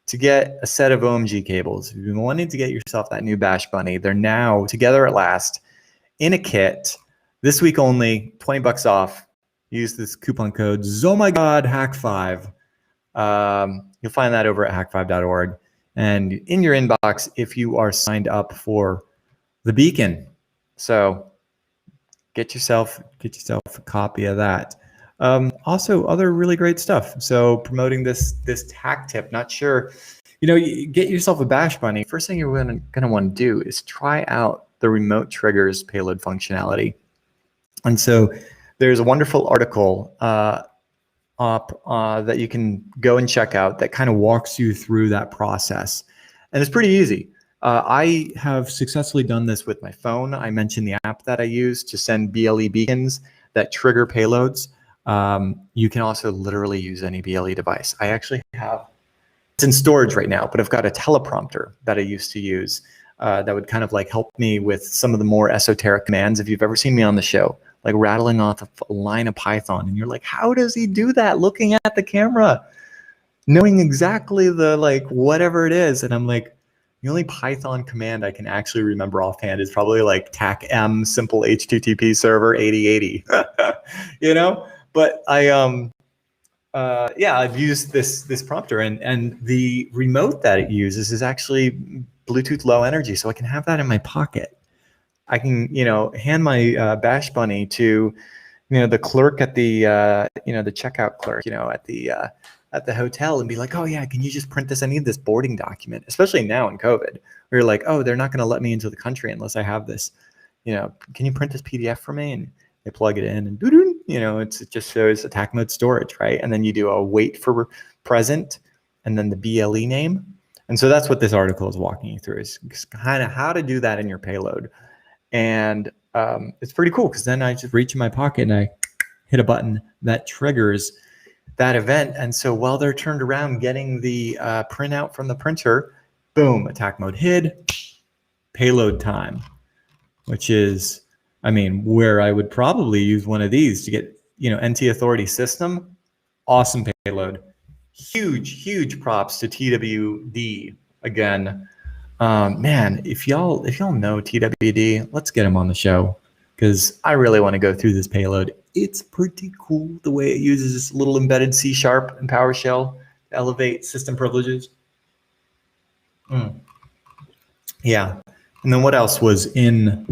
to get a set of OMG cables, if you've been wanting to get yourself that new Bash Bunny, they're now together at last in a kit. This week only, $20 off. Use this coupon code ZOHMYGOD Hak5. You'll find that over at hak5.org. And in your inbox if you are signed up for the beacon. So get yourself a copy of that. Also, other really great stuff. So promoting this hack tip. Not sure, you get yourself a Bash Bunny. First thing you're gonna want to do is try out the remote triggers payload functionality. And so there's a wonderful article that you can go and check out that kind of walks you through that process. And it's pretty easy. I have successfully done this with my phone. I mentioned the app that I use to send BLE beacons that trigger payloads. You can also literally use any BLE device. I actually have, it's in storage right now, but I've got a teleprompter that I used to use that would kind of help me with some of the more esoteric commands. If you've ever seen me on the show, like rattling off a line of Python. And you're like, how does he do that looking at the camera, knowing exactly the like whatever it is? And I'm like, the only Python command I can actually remember offhand is probably like tac-m simple HTTP server 8080, you know? But yeah, I've used this prompter, and the remote that it uses is actually Bluetooth Low Energy, so I can have that in my pocket. I can, you know, hand my Bash Bunny to, you know, the clerk at the, you know, the checkout clerk, you know, at the hotel, and be like, oh yeah, can you just print this? I need this boarding document, especially now in COVID, where you're like, oh, they're not going to let me into the country unless I have this. You know, can you print this PDF for me? And they plug it in, and doo-doo, you know, it just shows attack mode storage, right? And then you do a wait for present, and then the BLE name. And so that's what this article is walking you through, is kind of how to do that in your payload. And it's pretty cool, because then I just reach in my pocket and I hit a button that triggers that event. And so while they're turned around getting the printout from the printer, boom, attack mode hid, payload time, which is, I mean, where I would probably use one of these to get, you know, NT Authority system, awesome payload. Huge props to TWD again. Man, if y'all know TWD, let's get him on the show, because I really want to go through this payload. It's pretty cool the way it uses this little embedded C# and PowerShell to elevate system privileges. Yeah, and then what else was in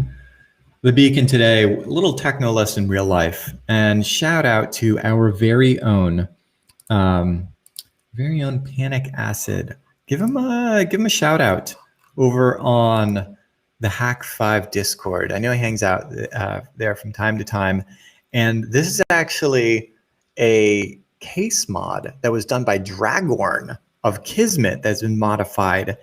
the beacon today? A little techno lesson in real life, and shout out to our very own Panic Acid. Give him a shout out over on the Hak5 Discord. I know he hangs out there from time to time, and this is actually a case mod that was done by Dragorn of Kismet that's been modified,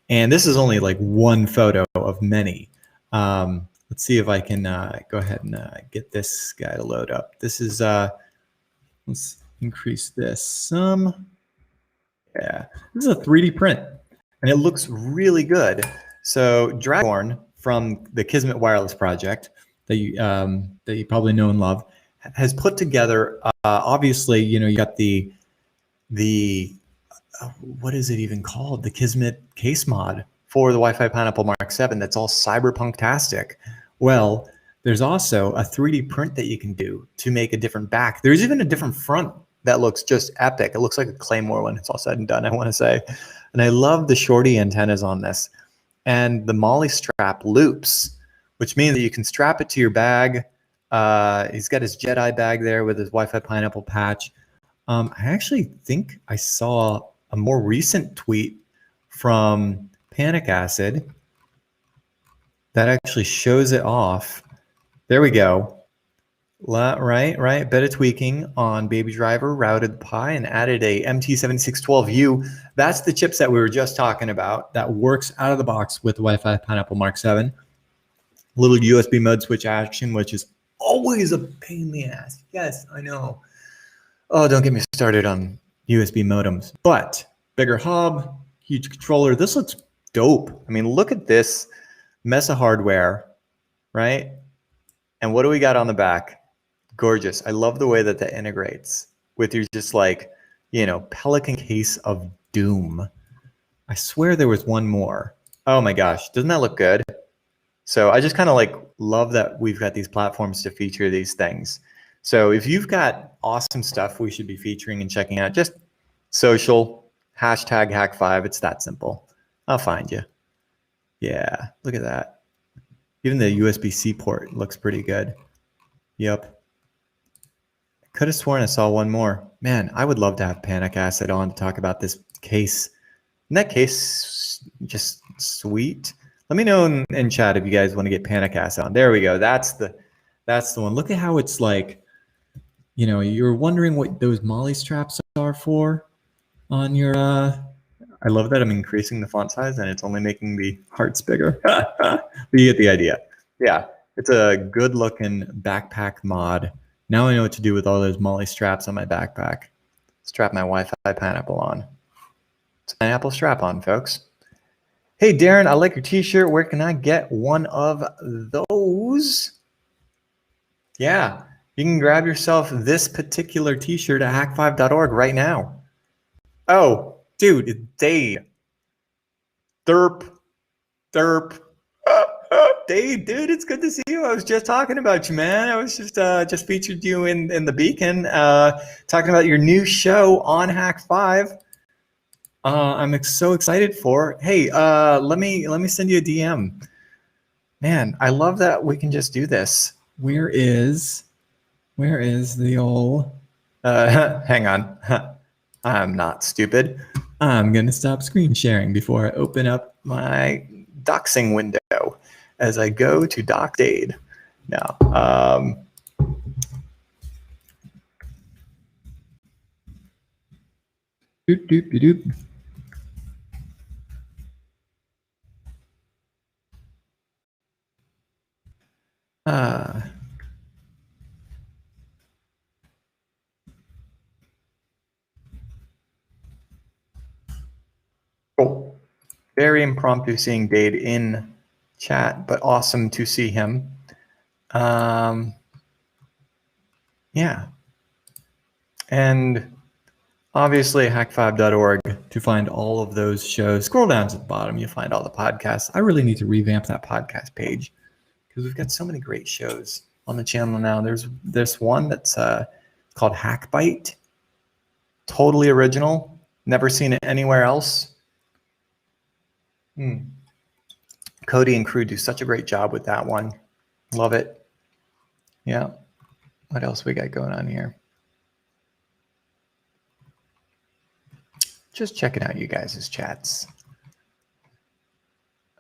and this is only like one photo of many. Let's see if I can go ahead and get this guy to load up. This is let's increase this some. Yeah, this is a 3D print, and it looks really good. So Dragorn from the Kismet Wireless project that you probably know and love has put together. Obviously, you know, you got the what is it even called? The Kismet case mod for the Wi-Fi Pineapple Mark 7. That's all cyberpunk-tastic. Well, there's also a 3D print that you can do to make a different back. There's even a different front that looks just epic. It looks like a Claymore when it's all said and done, I want to say. And I love the shorty antennas on this. And the Molly strap loops, which means that you can strap it to your bag. He's got his Jedi bag there with his Wi-Fi Pineapple patch. I actually think I saw a more recent tweet from Panic Acid that actually shows it off. There we go. Right. Bit of tweaking on Baby Driver, routed the Pi, and added a MT7612U. That's the chipset we were just talking about that works out of the box with Wi-Fi Pineapple Mark 7. Little USB mode switch action, which is always a pain in the ass. Yes, I know. Oh, don't get me started on USB modems. But bigger hub, huge controller. This looks dope. I mean, look at this mess of hardware, right? And what do we got on the back? Gorgeous. I love the way that that integrates with your just like, you know, Pelican case of doom. I swear there was one more. Oh my gosh, doesn't that look good? So I just kind of like love that we've got these platforms to feature these things. So if you've got awesome stuff we should be featuring and checking out, just social, hashtag Hak5. It's that simple. I'll find you. Yeah, look at that. Even the USB-C port looks pretty good. Yep. Could have sworn I saw one more. Man, I would love to have Panic Acid on to talk about this case. Isn't that case just sweet? Let me know in chat if you guys want to get Panic Acid on. There we go. That's the one. Look at how it's like, you know, you're wondering what those Molly straps are for on your I love that I'm increasing the font size and it's only making the hearts bigger. But you get the idea. Yeah, it's a good looking backpack mod. Now I know what to do with all those Molly straps on my backpack. Strap my Wi-Fi Pineapple on. It's Pineapple strap on, folks. Hey, Darren, I like your t-shirt. Where can I get one of those? Yeah, you can grab yourself this particular t-shirt at hak5.org right now. Oh, dude, it's Dade. Derp. Derp. Dade, dude, it's good to see you. I was just talking about you, man. I was just featured you in the Beacon, talking about your new show on Hak5. I'm so excited for. Hey, let me send you a DM. Man, I love that we can just do this. Where is the old? Hang on. I'm not stupid. I'm gonna stop screen sharing before I open up my doxing window as I go to doc Dade. Now, doop doop doop. Cool. Very impromptu seeing Dade in chat, but awesome to see him. Yeah. And obviously hak5.org to find all of those shows. Scroll down to the bottom, you'll find all the podcasts. I really need to revamp that podcast page because we've got so many great shows on the channel now. There's this one that's called Hackbite. Totally original. Never seen it anywhere else. Cody and crew do such a great job with that one. Love it. Yeah. What else we got going on here? Just checking out you guys' chats.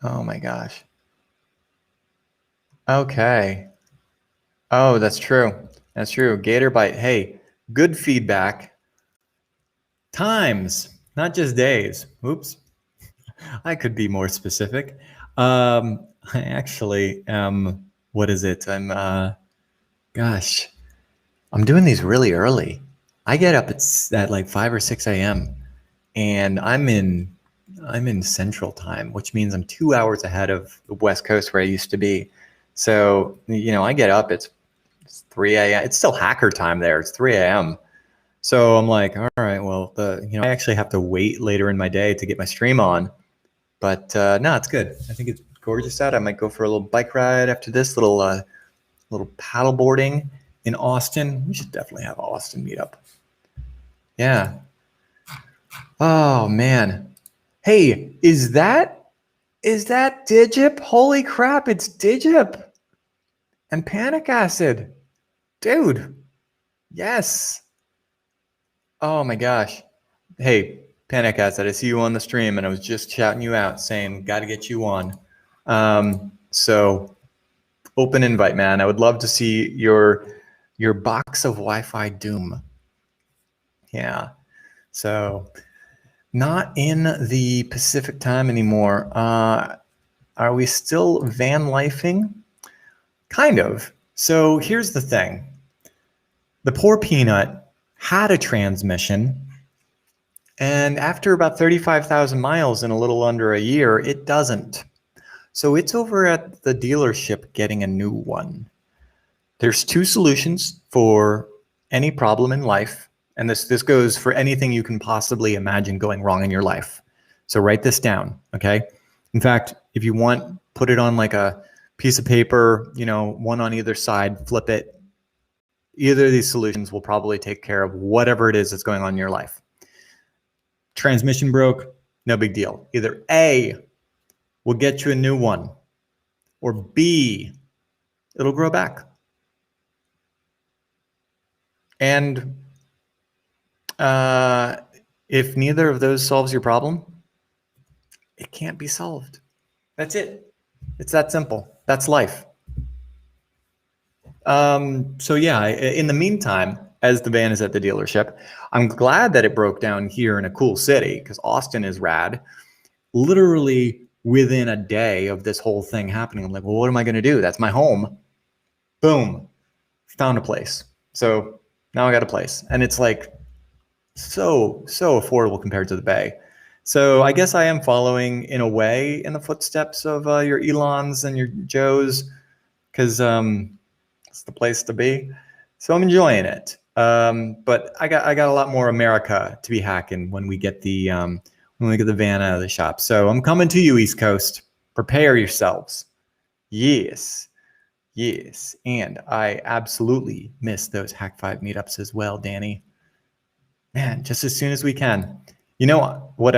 Oh my gosh. Okay. Oh, that's true. That's true. Gatorbite. Hey, good feedback. Times, not just days. Oops. I could be more specific. I actually am, what is it? Gosh, I'm doing these really early. I get up at like 5 or 6 a.m. and I'm in Central Time, which means I'm 2 hours ahead of the West Coast where I used to be. So, I get up, it's 3 a.m. It's still hacker time there. It's 3 a.m. So I'm like, all right, well, I actually have to wait later in my day to get my stream on. But no, it's good. I think it's gorgeous out. I might go for a little bike ride after this, little paddle boarding in Austin. We should definitely have an Austin meetup. Yeah. Oh man. Hey, is that Digip? Holy crap, it's Digip and Panic Acid. Dude. Yes. Oh my gosh. Hey, Panic Acid, I see you on the stream and I was just shouting you out saying, got to get you on. So open invite, man. I would love to see your box of Wi-Fi doom. Yeah. So not in the Pacific time anymore. Are we still van lifing? Kind of. So here's the thing. The poor Peanut had a transmission, and after about 35,000 miles in a little under a year, it doesn't. So it's over at the dealership getting a new one. There's two solutions for any problem in life, and this goes for anything you can possibly imagine going wrong in your life. So write this down, okay? In fact, if you want, put it on like a piece of paper, one on either side, flip it. Either of these solutions will probably take care of whatever it is that's going on in your life. Transmission broke, no big deal. Either A, will get you a new one, or B, it'll grow back. And if neither of those solves your problem, it can't be solved. That's it. It's that simple. That's life. So yeah, in the meantime, as the van is at the dealership, I'm glad that it broke down here in a cool city because Austin is rad. Literally within a day of this whole thing happening, I'm like, well, what am I going to do? That's my home. Boom. Found a place. So now I got a place. And it's like so affordable compared to the Bay. So I guess I am following in a way in the footsteps of your Elons and your Joes because It's the place to be. So I'm enjoying it. But I got a lot more America to be hacking when we get the van out of the shop. So I'm coming to you, East Coast. Prepare yourselves. Yes. Yes. And I absolutely miss those Hak5 meetups as well, Danny. Man, just as soon as we can. You know what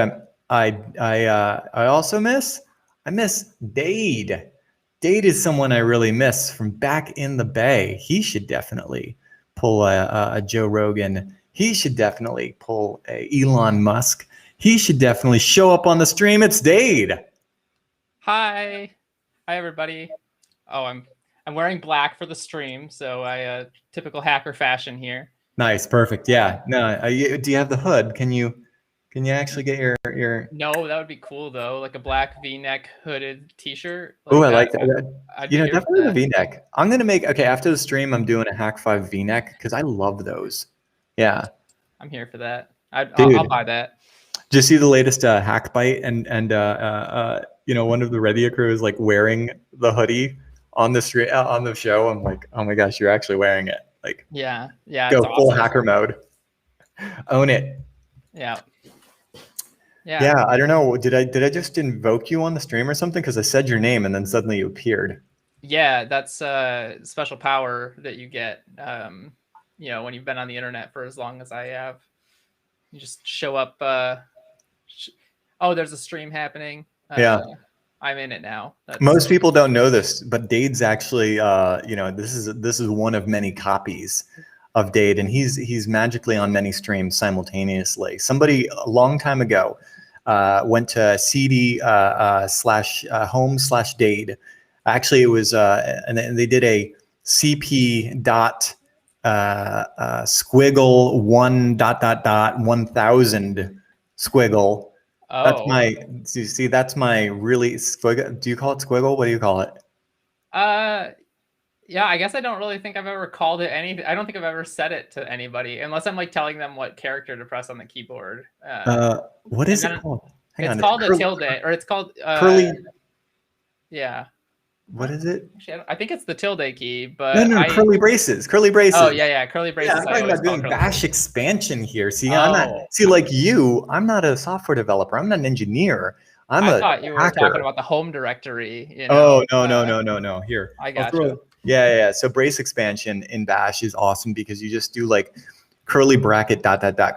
I also miss? I miss Dade. Dade is someone I really miss from back in the Bay. He should definitely pull a Joe Rogan. He should definitely pull a Elon Musk. He should definitely show up on the stream. It's Dade. Hi everybody. Oh, I'm wearing black for the stream, so I typical hacker fashion here. Nice, perfect. Yeah. No, do you have the hood? Can you actually get your? No, that would be cool though, like a black V-neck hooded T-shirt. Oh, I like that. I'd You know, be here for definitely the that. V-neck. I'm gonna make after the stream. I'm doing a Hak5 V-neck because I love those. Yeah. I'm here for that. Dude. I'll buy that. Did you see the latest hack bite and you know, one of the Reddit crew is like wearing the hoodie on the street on the show. I'm like, oh my gosh, you're actually wearing it. Like, Yeah, go it's full awesome. hacker mode. Own it. Yeah. Yeah, I don't know. Did I just invoke you on the stream or something? Because I said your name and then suddenly you appeared. Yeah, that's a special power that you get. You know, when you've been on the internet for as long as I have, you just show up. Oh, there's a stream happening. Yeah. I'm in it now. Most people don't know this, but Dade's actually, you know, this is one of many copies of Dade, and he's magically on many streams simultaneously. Somebody a long time ago went to cd / home/Dade. Actually, it was, and they did a cp dot squiggle 1 ... 1000 squiggle. Oh. That's my, see, that's my really squiggle. Do you call it squiggle? What do you call it? Yeah, I guess I don't really think I've ever called it anything. I don't think I've ever said it to anybody unless I'm like telling them what character to press on the keyboard. What is it called? Hang on, called a tilde, or it's called curly. Yeah. What is it? Actually, I think it's the tilde key, but no, curly braces. Curly braces. Oh yeah, curly braces. Yeah, I'm talking about doing bash expansion here. See, Oh. I'm not. See, like you, I'm not a software developer. I'm not an engineer. I thought you were hacker. talking about the home directory. You know? Oh no. Here, I got you. Yeah. So brace expansion in bash is awesome because you just do like curly bracket ...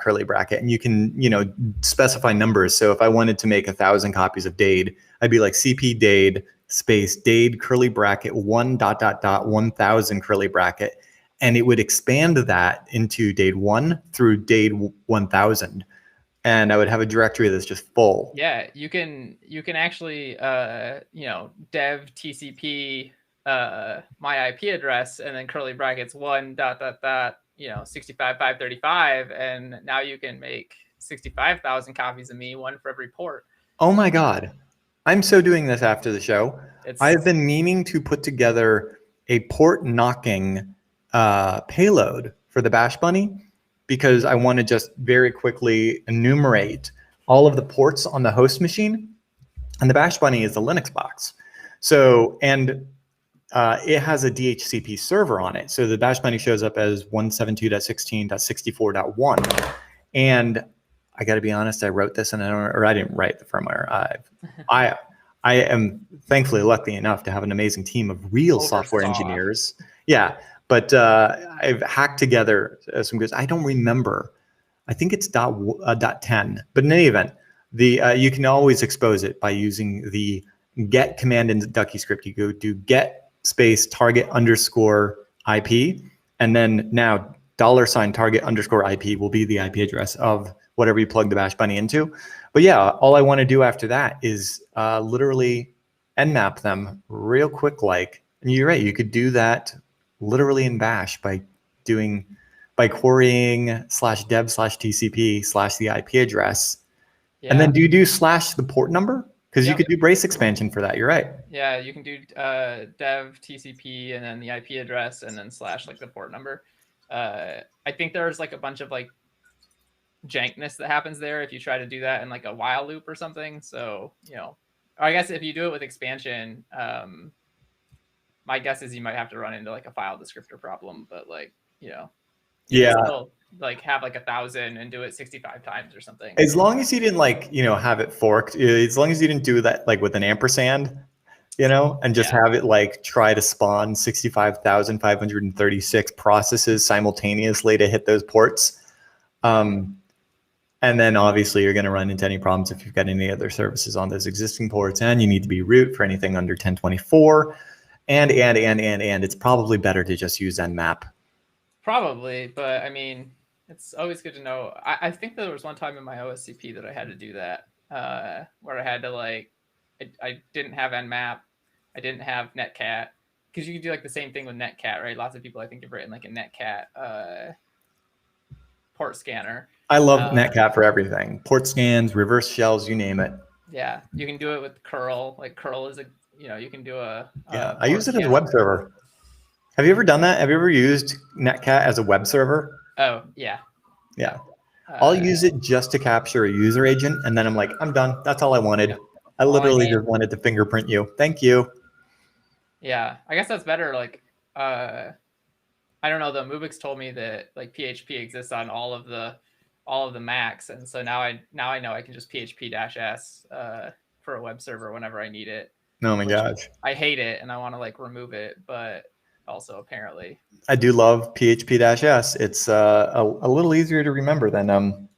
curly bracket, and you can, you know, specify numbers. So if I wanted to make 1,000 copies of Dade, I'd be like cp Dade space Dade curly bracket 1 ... 1000 curly bracket, and it would expand that into Dade 1 through Dade 1000, and I would have a directory that's just full. Yeah, you can actually you know, dev TCP my IP address and then curly brackets 1 ... you know, 65,535, and now you can make 65,000 copies of me, one for every port. Oh my God. I'm so doing this after the show. I've been meaning to put together a port knocking payload for the Bash Bunny because I want to just very quickly enumerate all of the ports on the host machine. And the Bash Bunny is a Linux box. So, and it has a DHCP server on it. So the Bash Bunny shows up as 172.16.64.1. And I got to be honest, I wrote this and I didn't write the firmware. I am thankfully lucky enough to have an amazing team of real software engineers. Yeah, but I've hacked together some good. I don't remember. I think it's .10. But in any event, you can always expose it by using the get command in Ducky script. You go do get space target underscore IP, and then now $ target underscore IP will be the IP address of whatever you plug the Bash Bunny into. But yeah, all I want to do after that is literally nmap them real quick. Like, and you're right, you could do that literally in Bash by querying /dev/tcp/ the IP address. Yeah. And then do you do / the port number? Because you could do brace expansion for that. You're right. Yeah, you can do dev TCP and then the IP address and then / like the port number. I think there's like a bunch of like jankness that happens there if you try to do that in like a while loop or something. So, you know, or I guess if you do it with expansion, my guess is you might have to run into like a file descriptor problem, but like, you know, Yeah. can still like have like 1,000 and do it 65 times or something. As long as you didn't like, have it forked, as long as you didn't do that like with an ampersand, and just have it like try to spawn 65,536 processes simultaneously to hit those ports. And then obviously you're going to run into any problems if you've got any other services on those existing ports, and you need to be root for anything under 1024. And it's probably better to just use Nmap. Probably, but I mean, it's always good to know. I think there was one time in my OSCP that I had to do that, where I had to like, I didn't have Nmap, I didn't have Netcat, because you can do like the same thing with Netcat, right? Lots of people I think have written like a Netcat port scanner. I love Netcat for everything. Port scans, reverse shells, you name it. Yeah, you can do it with curl. Like curl is you can do a I use it as a web server. Have you ever done that? Have you ever used Netcat as a web server? Oh, yeah. Yeah. I'll use it just to capture a user agent, and then I'm like, I'm done. That's all I wanted. I literally just wanted to fingerprint you. Thank you. Yeah, I guess that's better. Like, I don't know. The Mubix told me that like PHP exists on all of the Macs, and so now I know I can just PHP-S for a web server whenever I need it. Oh my gosh. I hate it, and I want to like remove it, but also apparently I do love PHP-S. It's a little easier to remember than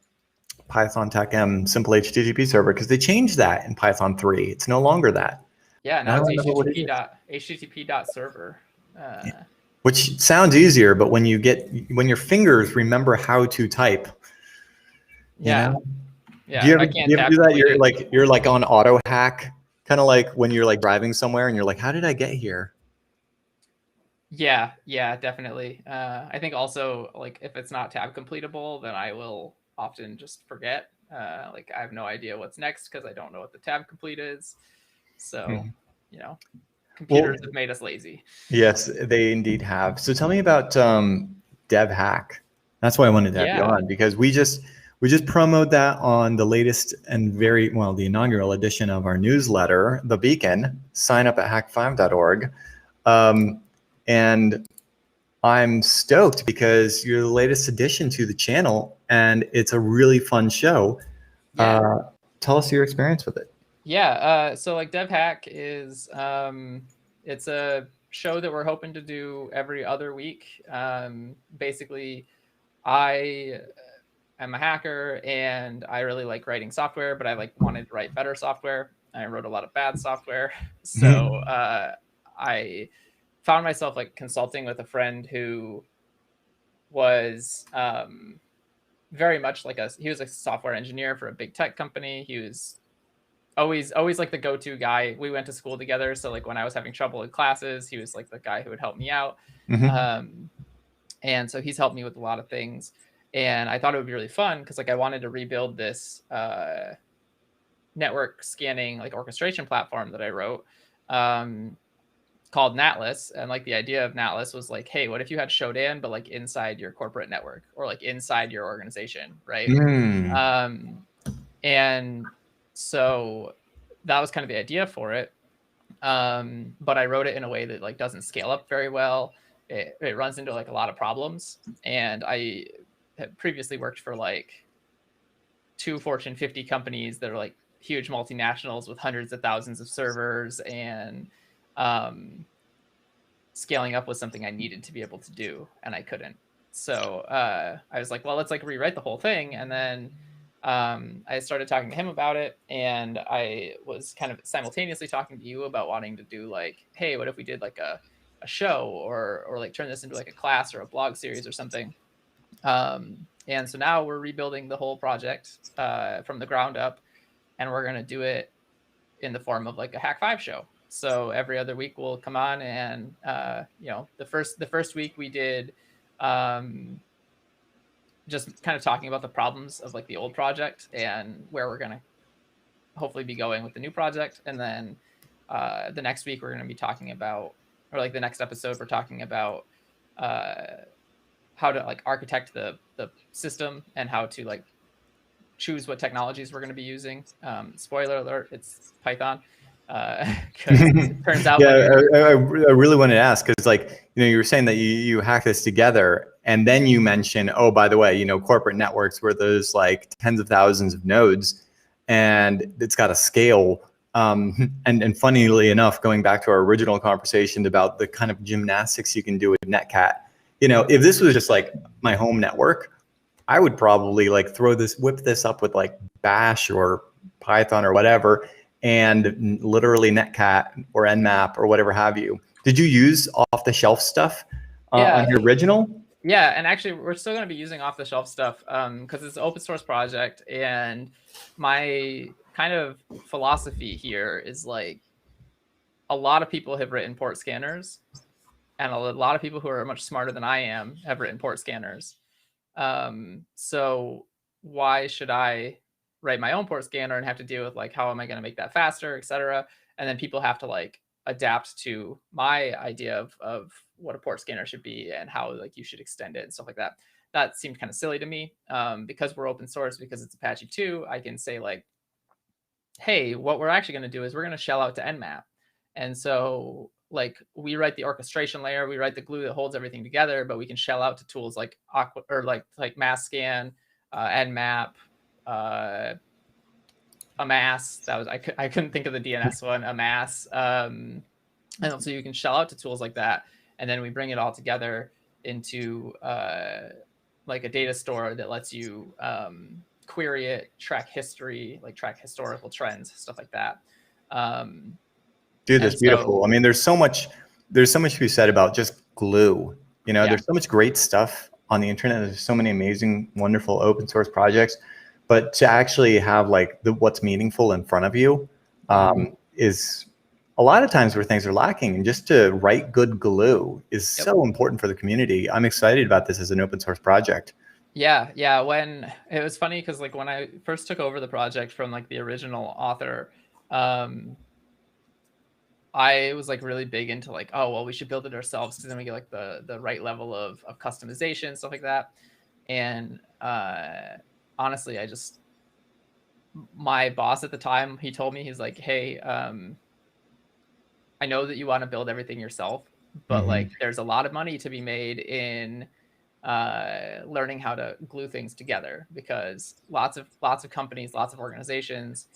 Python TechM simple HTTP server, because they changed that in Python 3. It's no longer that. Yeah, now it's HTTP.server. Which sounds easier, but when your fingers remember how to type, yeah. Do you ever do that? You're like on auto hack, kind of like when you're like driving somewhere and you're like, how did I get here? Yeah, definitely. I think also like if it's not tab completable, then I will often just forget. Like I have no idea what's next because I don't know what the tab complete is. So, computers have made us lazy. Yes, they indeed have. So tell me about Dev Hack. That's why I wanted to have you on, because we just promoted that on the latest and the inaugural edition of our newsletter, The Beacon. Sign up at hak5.org. And I'm stoked because you're the latest addition to the channel, and it's a really fun show. Yeah. Tell us your experience with it. Yeah, so like Dev Hack is it's a show that we're hoping to do every other week. Basically, I am a hacker and I really like writing software, but I wanted to write better software. I wrote a lot of bad software, so I found myself like consulting with a friend who was very much like he was a software engineer for a big tech company. He was always like the go-to guy. We went to school together, so like when I was having trouble in classes, he was like the guy who would help me out. And so he's helped me with a lot of things, and I thought it would be really fun because like I wanted to rebuild this network scanning like orchestration platform that I wrote called Natless. And like the idea of Natless was like, hey, what if you had Shodan but like inside your corporate network or like inside your organization, right? And so that was kind of the idea for it. But I wrote it in a way that like doesn't scale up very well. It runs into like a lot of problems. And I had previously worked for like 2 Fortune 50 companies that are like huge multinationals with hundreds of thousands of servers, and scaling up was something I needed to be able to do, and I couldn't. So I was like, well, let's like rewrite the whole thing. And then I started talking to him about it, and I was kind of simultaneously talking to you about wanting to do like, hey, what if we did like a show or like turn this into like a class or a blog series or something. And so now we're rebuilding the whole project from the ground up, and we're going to do it in the form of like a Hak5 show. So every other week we'll come on, and the first week we did just kind of talking about the problems of like the old project and where we're going to hopefully be going with the new project. And then the next week we're going to be talking about, or like the next episode we're talking about how to like architect the system and how to like choose what technologies we're going to be using. Spoiler alert, it's Python. because it turns out Yeah, I really wanted to ask because, like, you were saying that you hack this together, and then you mention, oh, by the way, corporate networks where there's like tens of thousands of nodes, and it's got to scale. And funnily enough, going back to our original conversation about the kind of gymnastics you can do with Netcat, if this was just like my home network, I would probably like whip this up with like Bash or Python or whatever, and literally Netcat or Nmap or whatever have you. Did you use off-the-shelf stuff on your original? Yeah, and actually we're still going to be using off-the-shelf stuff because it's an open source project, and my kind of philosophy here is like a lot of people have written port scanners, and a lot of people who are much smarter than I am have written port scanners. So why should I write my own port scanner and have to deal with like how am I going to make that faster, etc. And then people have to like adapt to my idea of what a port scanner should be and how like you should extend it and stuff like that. That seemed kind of silly to me. Because we're open source, because it's Apache 2, I can say like, hey, what we're actually going to do is we're going to shell out to Nmap. And so like we write the orchestration layer, we write the glue that holds everything together, but we can shell out to tools like Aqua or like Massscan, Nmap, Amass. That was I couldn't think of the DNS one. Amass, and so you can shell out to tools like that, and then we bring it all together into like a data store that lets you query it, track history, like track historical trends, stuff like that. Dude, that's beautiful. I mean, there's so much to be said about just glue. There's so much great stuff on the internet. There's so many amazing, wonderful open source projects, but to actually have like what's meaningful in front of you is a lot of times where things are lacking. And just to write good glue is so important for the community. I'm excited about this as an open source project. Yeah. When it was funny because like when I first took over the project from like the original author, I was like really big into like, oh, well, we should build it ourselves because then we get like the right level of customization, stuff like that. And honestly, my boss at the time, he told me, he's like, hey, I know that you want to build everything yourself, but like there's a lot of money to be made in learning how to glue things together, because lots of companies, lots of organizations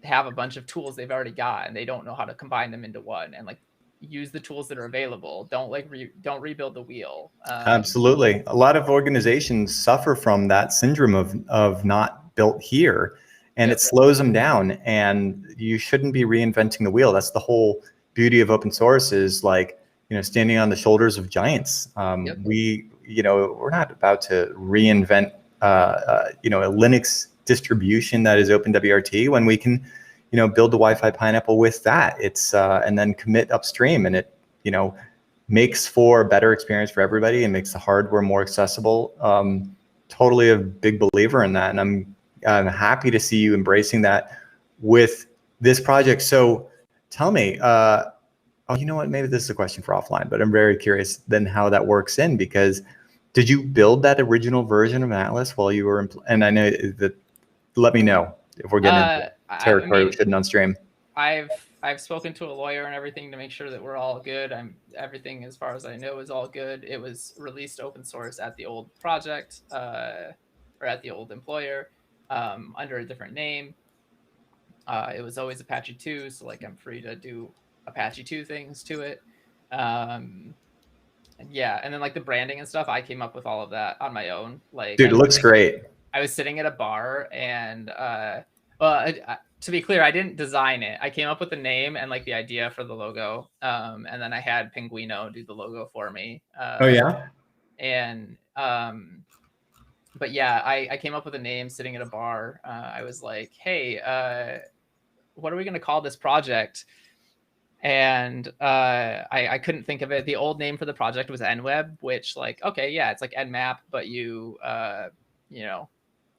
have a bunch of tools they've already got and they don't know how to combine them into one, and like use the tools that are available. Don't like don't rebuild the wheel. Absolutely. A lot of organizations suffer from that syndrome of not built here, and it slows them down, and you shouldn't be reinventing the wheel. That's the whole beauty of open source, is like, standing on the shoulders of giants. We're not about to reinvent a Linux distribution that is OpenWRT when we can build the Wi-Fi pineapple with that. It's and then commit upstream, and it makes for a better experience for everybody and makes the hardware more accessible. Totally a big believer in that, and I'm happy to see you embracing that with this project. So tell me, oh, you know what, maybe this is a question for offline, but I'm very curious then how that works in, because did you build that original version of Atlas while you were and I know that, let me know if we're getting into territory we shouldn't on stream. I've spoken to a lawyer and everything to make sure that we're all good. Everything as far as I know is all good. It was released open source at the old project or at the old employer under a different name. It was always Apache 2, so like I'm free to do Apache 2 things to it. And then like the branding and stuff, I came up with all of that on my own. Like, dude, it looks great. I was sitting at a bar and to be clear, I didn't design it. I came up with the name and like the idea for the logo, and then I had Pinguino do the logo for me. But yeah, I came up with a name sitting at a bar. I was like, hey, what are we going to call this project? And I couldn't think of it. The old name for the project was NWeb, which like, okay, yeah, it's like Nmap, but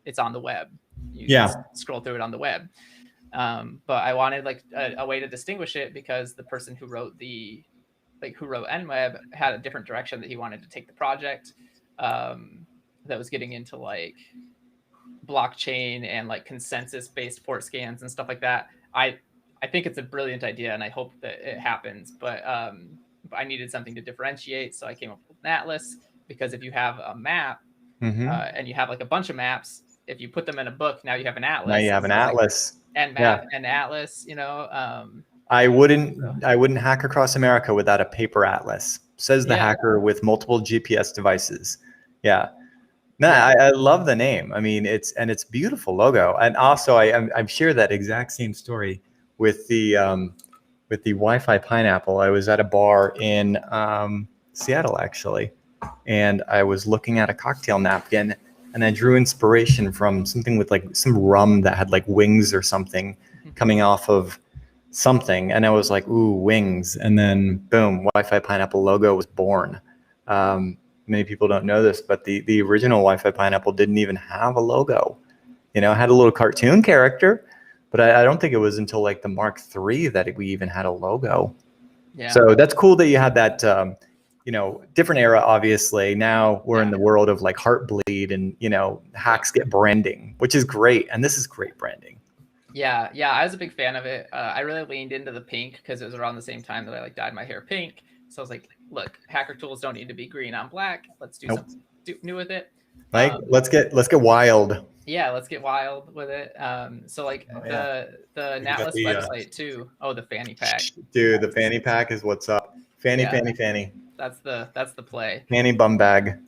it's on the web. You can scroll through it on the web. But I wanted like a way to distinguish it, because the person who wrote NWeb had a different direction that he wanted to take the project, that was getting into like blockchain and like consensus based port scans and stuff like that. I think it's a brilliant idea, and I hope that it happens. But I needed something to differentiate, so I came up with an atlas, because if you have a map and you have like a bunch of maps, if you put them in a book, now you have an atlas. Now you have an atlas. And map and atlas, you know. I wouldn't hack across America without a paper atlas, says the hacker with multiple GPS devices. Yeah. No, I love the name. I mean, it's beautiful logo. And also I'm sure that exact same story with the Wi-Fi pineapple. I was at a bar in Seattle, actually, and I was looking at a cocktail napkin, and I drew inspiration from something with like some rum that had like wings or something coming off of something. And I was like, ooh, wings. And then boom, Wi-Fi pineapple logo was born. Many people don't know this, but the original Wi-Fi pineapple didn't even have a logo. You know, it had a little cartoon character, but I don't think it was until like the Mark III that we even had a logo. Yeah. So that's cool that you had that, you know, different era, obviously. Now we're in the world of like Heartbleed and, you know, hacks get branding, which is great. And this is great branding. Yeah, I was a big fan of it. I really leaned into the pink because it was around the same time that I like dyed my hair pink. So I was like, look, hacker tools don't need to be green on black. Let's do something new with it. Like, let's get wild. Yeah, let's get wild with it. So like the Natless website too. Oh, the fanny pack. Dude, the fanny pack is what's up. Fanny. That's the play. Fanny bum bag.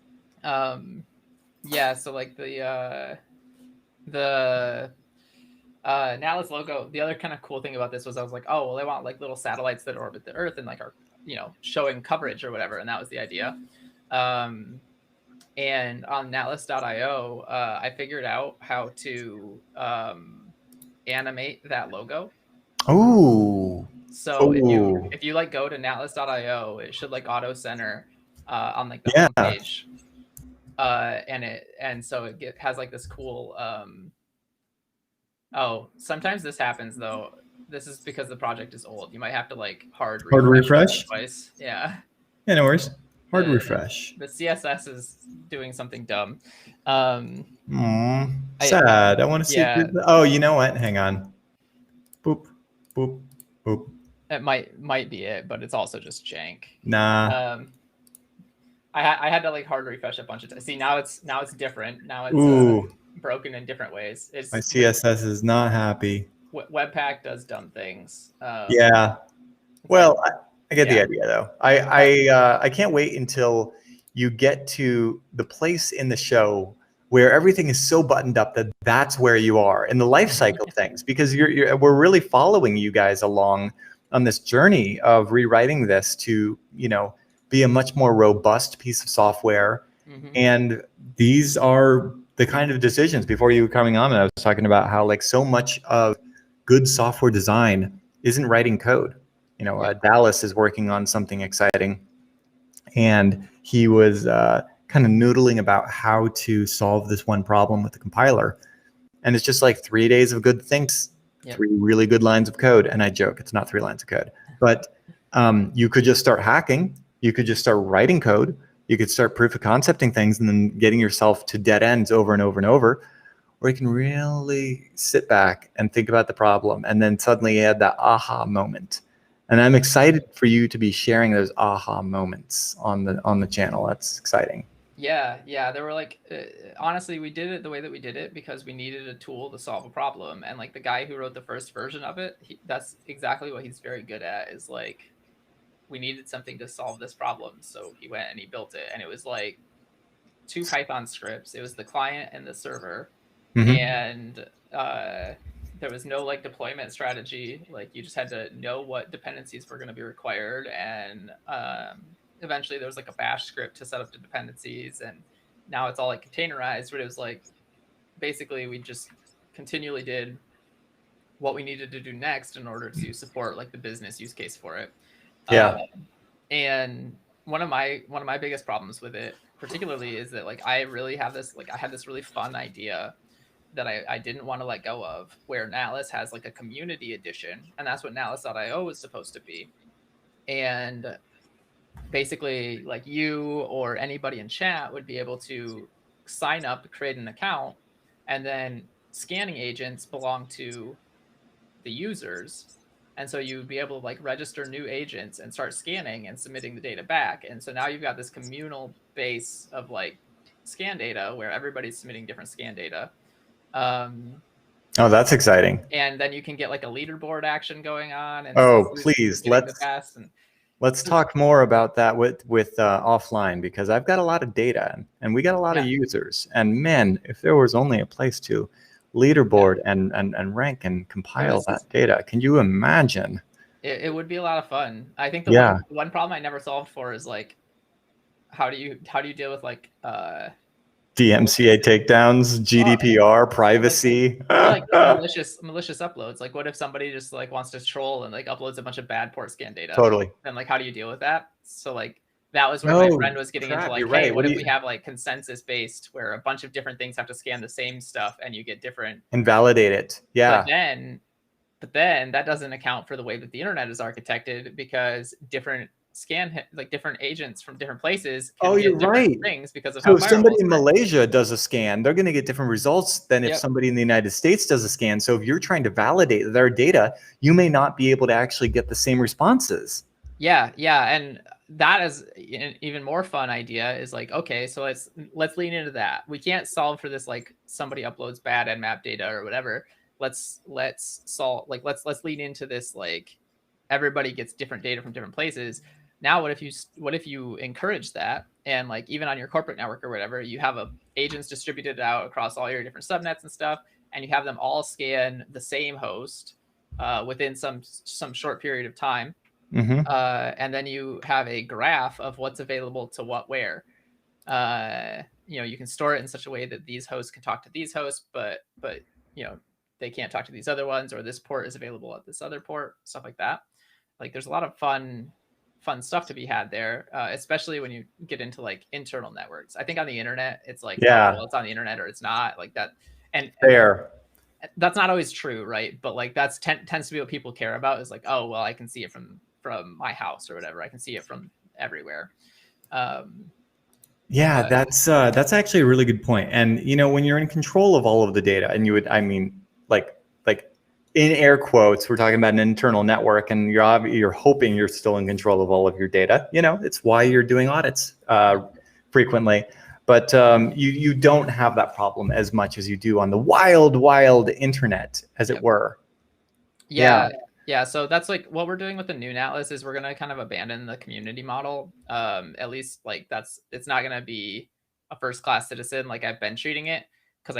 Yeah, so like the Natless logo, the other kind of cool thing about this was I was like, oh, well, they want like little satellites that orbit the Earth and like are, you know, showing coverage or whatever. And that was the idea. And on natless.io, I figured out how to animate that logo. Oh. So if you like go to natless.io, it should like auto center on like the homepage. And so it has like this cool oh, sometimes this happens though. This is because the project is old. You might have to like hard refresh twice. Yeah. Yeah, no worries. Hard refresh. The CSS is doing something dumb. Sad. I want to see. Oh, you know what? Hang on. Boop, boop, boop. It might be it, but it's also just jank. Nah. I had to like hard refresh a bunch of times. See, now it's different. Now it's broken in different ways. My CSS is not happy. Webpack does dumb things. Yeah. Well, I get the idea though. I can't wait until you get to the place in the show where everything is so buttoned up that that's where you are in the life cycle of things, because we're really following you guys along on this journey of rewriting this to, you know, be a much more robust piece of software. And these are the kind of decisions. Before you were coming on, and I was talking about how like so much of good software design isn't writing code. You know, Dallas is working on something exciting, and he was kind of noodling about how to solve this one problem with the compiler. And it's just like 3 days of good things, 3 really good lines of code. And I joke, it's not 3 lines of code, but you could just start hacking. You could just start writing code. You could start proof of concepting things and then getting yourself to dead ends over and over and over. Or you can really sit back and think about the problem and then suddenly add that aha moment. And I'm excited for you to be sharing those aha moments on the channel. That's exciting. Yeah. There were like, honestly, we did it the way that we did it because we needed a tool to solve a problem. And like the guy who wrote the first version of it, that's exactly what he's very good at, is like, we needed something to solve this problem. So he went and he built it. And it was like 2 Python scripts. It was the client and the server. And there was no like deployment strategy. Like you just had to know what dependencies were going to be required. And eventually there was like a bash script to set up the dependencies. And now it's all like containerized, but it was like, basically we just continually did what we needed to do next in order to support like the business use case for it. And one of my biggest problems with it particularly is that like I had this really fun idea that I didn't want to let go of, where Natless has like a community edition, and that's what natless.io was supposed to be. And basically like you or anybody in chat would be able to sign up, create an account, and then scanning agents belong to the users. And so you'd be able to like register new agents and start scanning and submitting the data back. And so now you've got this communal base of like scan data where everybody's submitting different scan data. Oh, that's exciting. And then you can get like a leaderboard action going on. And Oh, who's please, getting the best. And let's talk more about that with offline, because I've got a lot of data and we got a lot of users. And man, if there was only a place to leaderboard and rank and compile that data, can you imagine? It would be a lot of fun. I think the one problem I never solved for is like, how do you deal with like DMCA takedowns, GDPR, privacy, like malicious uploads. Like, what if somebody just like wants to troll and like uploads a bunch of bad port scan data? Totally. And like, how do you deal with that? So like, that was where my friend was getting into like, hey, what if we have like consensus based where a bunch of different things have to scan the same stuff and you get different and validate it? Yeah. But then that doesn't account for the way that the internet is architected, because different different agents from different places can get different things because of how if somebody in Malaysia does a scan, they're going to get different results than if somebody in the United States does a scan. So if you're trying to validate their data, you may not be able to actually get the same responses. Yeah, and that is an even more fun idea is like, okay, so let's lean into that. We can't solve for this like somebody uploads bad Nmap data or whatever. Let's lean into this like everybody gets different data from different places. Now what if you encourage that, and like even on your corporate network or whatever, you have agents distributed out across all your different subnets and stuff, and you have them all scan the same host within some short period of time. And then you have a graph of what's available to what where. You can store it in such a way that these hosts can talk to these hosts, but they can't talk to these other ones, or this port is available at this other port, stuff like that. Like there's a lot of fun stuff to be had there, especially when you get into like internal networks. I think on the internet, it's like, well, it's on the internet or it's not like that. And that's not always true, right? But like that's tends to be what people care about, is like, oh, well, I can see it from my house or whatever. I can see it from everywhere. That's actually a really good point. And when you're in control of all of the data, and like in air quotes, we're talking about an internal network, and you're hoping you're still in control of all of your data. It's why you're doing audits frequently. But you don't have that problem as much as you do on the wild internet, as it were. Yeah, so that's like what we're doing with the new Atlas is we're gonna kind of abandon the community model. At least like it's not gonna be a first class citizen like I've been treating it, because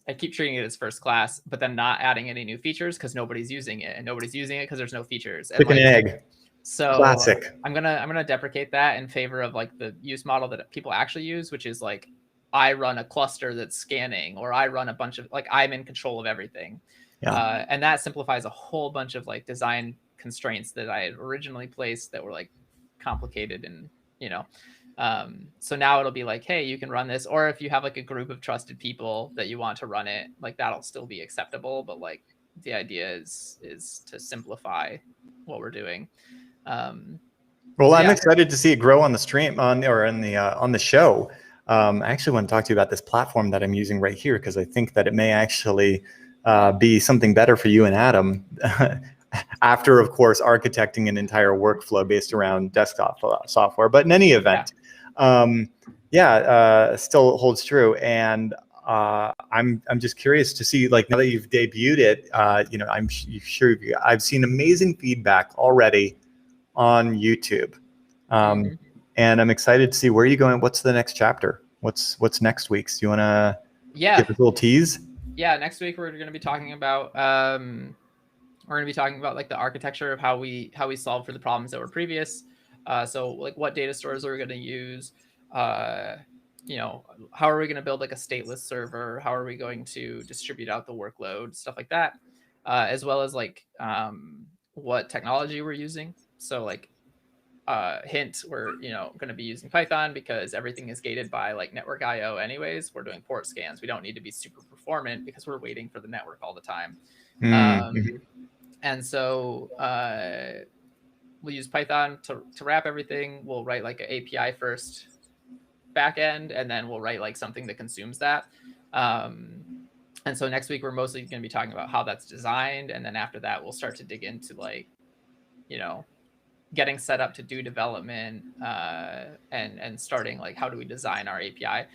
I keep treating it as first class, but then not adding any new features because nobody's using it, and nobody's using it because there's no features. Chicken and egg. So classic. I'm gonna deprecate that in favor of like the use model that people actually use, which is like I run a cluster that's scanning, or I run a bunch of like I'm in control of everything. And that simplifies a whole bunch of like design constraints that I had originally placed that were like complicated, and so now it'll be like, hey, you can run this, or if you have like a group of trusted people that you want to run it, like that'll still be acceptable. But like the idea is to simplify what we're doing. Well, I'm excited to see it grow on the stream on the show. I actually want to talk to you about this platform that I'm using right here, because I think that it may actually be something better for you and Adam after, of course, architecting an entire workflow based around desktop software. But in any event, still holds true. And I'm just curious to see, like, now that you've debuted it, I'm sure I've seen amazing feedback already on YouTube. And I'm excited to see where you're going. What's the next chapter? What's next week's? Do you want to give us a little tease? Yeah, next week we're going to be talking about like the architecture of how we solve for the problems that were previous. So like what data stores are we going to use? How are we going to build like a stateless server? How are we going to distribute out the workload? Stuff like that, as well as like what technology we're using. So like hint, we're going to be using Python because everything is gated by like network IO anyways. We're doing port scans. We don't need to be super performant because we're waiting for the network all the time. And so we'll use Python to wrap everything. We'll write like an API first backend, and then we'll write like something that consumes that. And so next week we're mostly going to be talking about how that's designed, and then after that we'll start to dig into like, you know, getting set up to do development, and starting like how do we design our API.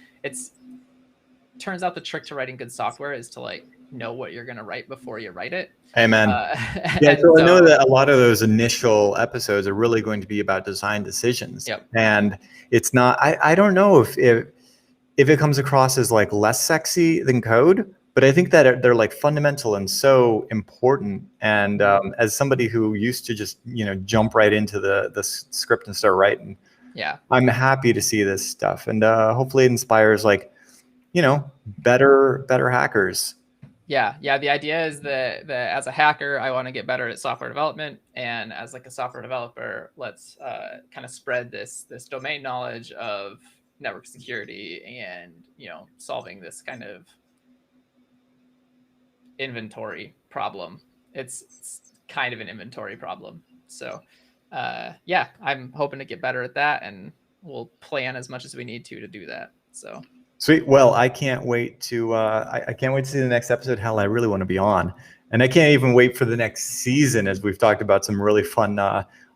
Turns out the trick to writing good software is to like know what you're going to write before you write it. Amen. Yeah, so I know that a lot of those initial episodes are really going to be about design decisions. Yep. And it's not, I don't know if it comes across as like less sexy than code, but I think that they're like fundamental and so important. And as somebody who used to just, jump right into the script and start writing, yeah, I'm happy to see this stuff. And hopefully it inspires like, better hackers. Yeah. The idea is that as a hacker, I want to get better at software development, and as like a software developer, let's kind of spread this domain knowledge of network security and solving this kind of inventory problem. It's kind of an inventory problem. So yeah, I'm hoping to get better at that, and we'll plan as much as we need to do that. So. Sweet. Well, I can't wait to I can't wait to see the next episode. Hell, I really want to be on, and I can't even wait for the next season, as we've talked about some really fun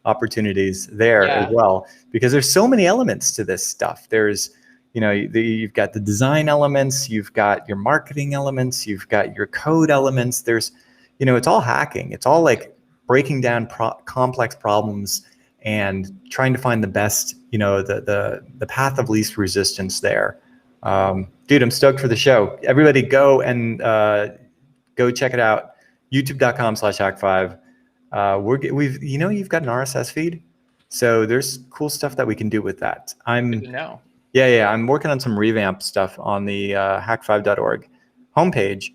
opportunities there as well, because there's so many elements to this stuff. There's you've got the design elements, you've got your marketing elements, you've got your code elements. There's it's all hacking. It's all like breaking down complex problems and trying to find the best the path of least resistance there. Dude, I'm stoked for the show. Everybody go and go check it out. youtube.com/Hak5. We've you've got an RSS feed, so there's cool stuff that we can do with that. Good to know. Yeah, I'm working on some revamp stuff on the hak5.org homepage,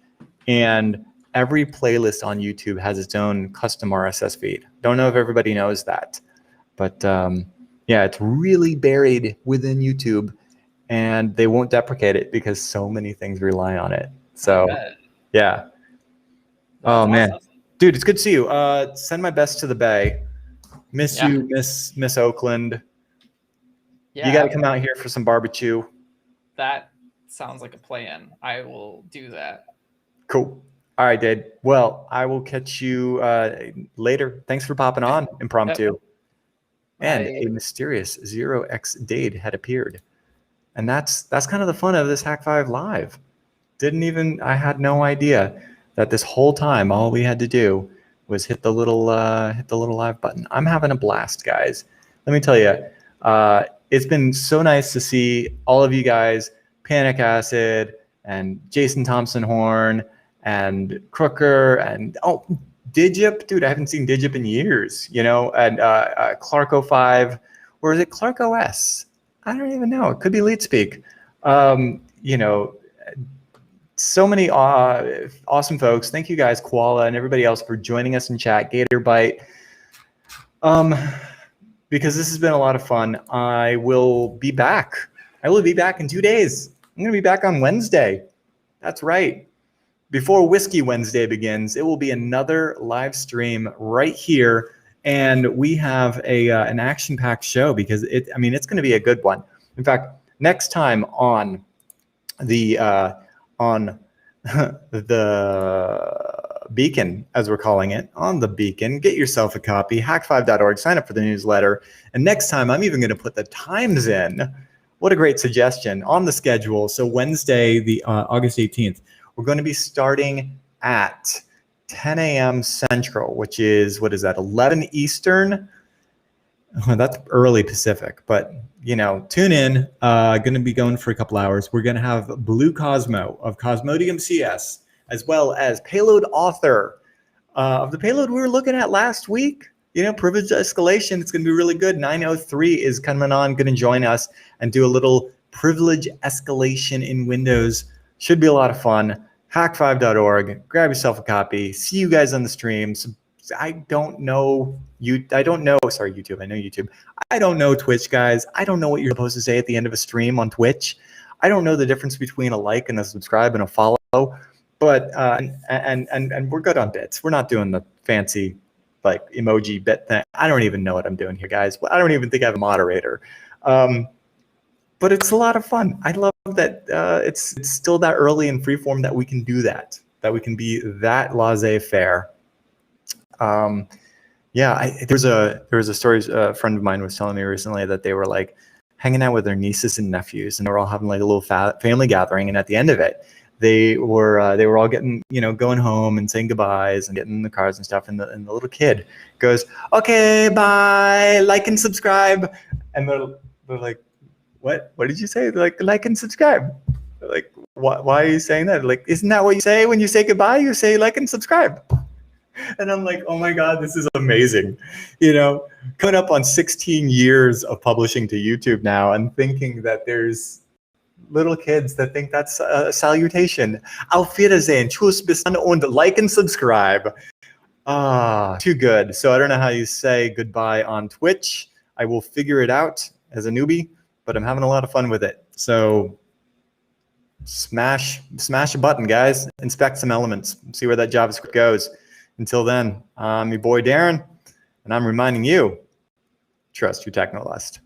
and every playlist on YouTube has its own custom RSS feed. Don't know if everybody knows that, but yeah, it's really buried within YouTube. And they won't deprecate it because so many things rely on it. So, yeah. Oh, man. Awesome. Dude, it's good to see you. Send my best to the Bay. Miss you, Miss Oakland. Yeah, you got to come out here for some barbecue. That sounds like a plan. I will do that. Cool. All right, Dade. Well, I will catch you later. Thanks for popping on impromptu. And a mysterious 0x Dade had appeared. And that's kind of the fun of this Hak5 Live. I had no idea that this whole time all we had to do was hit the little live button. I'm having a blast, guys. Let me tell you, it's been so nice to see all of you guys, Panic Acid and Jason Thompson Horn and Crooker and Digip, dude. I haven't seen Digip in years, and Clarko5, or is it Clarko S? I don't even know. It could be LeadSpeak. So many awesome folks. Thank you guys, Koala, and everybody else for joining us in chat. Gatorbite. Because this has been a lot of fun. I will be back. I will be back in 2 days. I'm going to be back on Wednesday. That's right. Before Whiskey Wednesday begins, it will be another live stream right here. And we have an action-packed show because it's going to be a good one. In fact, next time on the Beacon, as we're calling it, on the Beacon, get yourself a copy, hak5.org, sign up for the newsletter. And next time, I'm even going to put the times in. What a great suggestion on the schedule. So Wednesday, the August 18th, we're going to be starting at 10 a.m. Central, which is, 11 Eastern? That's early Pacific, but, tune in. Going to be going for a couple hours. We're going to have Blue Cosmo of Cosmodium CS, as well as payload author of the payload we were looking at last week. Privileged escalation. It's going to be really good. 903 is coming on, going to join us and do a little privilege escalation in Windows. Should be a lot of fun. Hak5.org. Grab yourself a copy. See you guys on the streams. I don't know YouTube. I know YouTube. I don't know Twitch, guys. I don't know what you're supposed to say at the end of a stream on Twitch. I don't know the difference between a like and a subscribe and a follow. But and we're good on bits. We're not doing the fancy like emoji bit thing. I don't even know what I'm doing here, guys. I don't even think I have a moderator. but it's a lot of fun. I love that it's still that early in freeform that we can do that we can be that laissez-faire. Yeah, there was a story a friend of mine was telling me recently that they were like hanging out with their nieces and nephews, and they were all having like a little family gathering, and at the end of it, they were all getting, going home and saying goodbyes and getting in the cars and stuff, and the little kid goes, "Okay, bye, like and subscribe," and they're like, "What did you say?" They're like and subscribe. They're like, why are you saying that? Like, isn't that what you say when you say goodbye? You say like and subscribe. And I'm like, oh my God, this is amazing. Coming up on 16 years of publishing to YouTube now and thinking that there's little kids that think that's a salutation. Auf Wiedersehen, tschüss, bis dann, und like and subscribe. Too good. So I don't know how you say goodbye on Twitch. I will figure it out as a newbie, but I'm having a lot of fun with it. So smash a button, guys. Inspect some elements. See where that JavaScript goes. Until then, I'm your boy Darren, and I'm reminding you, trust your technolust.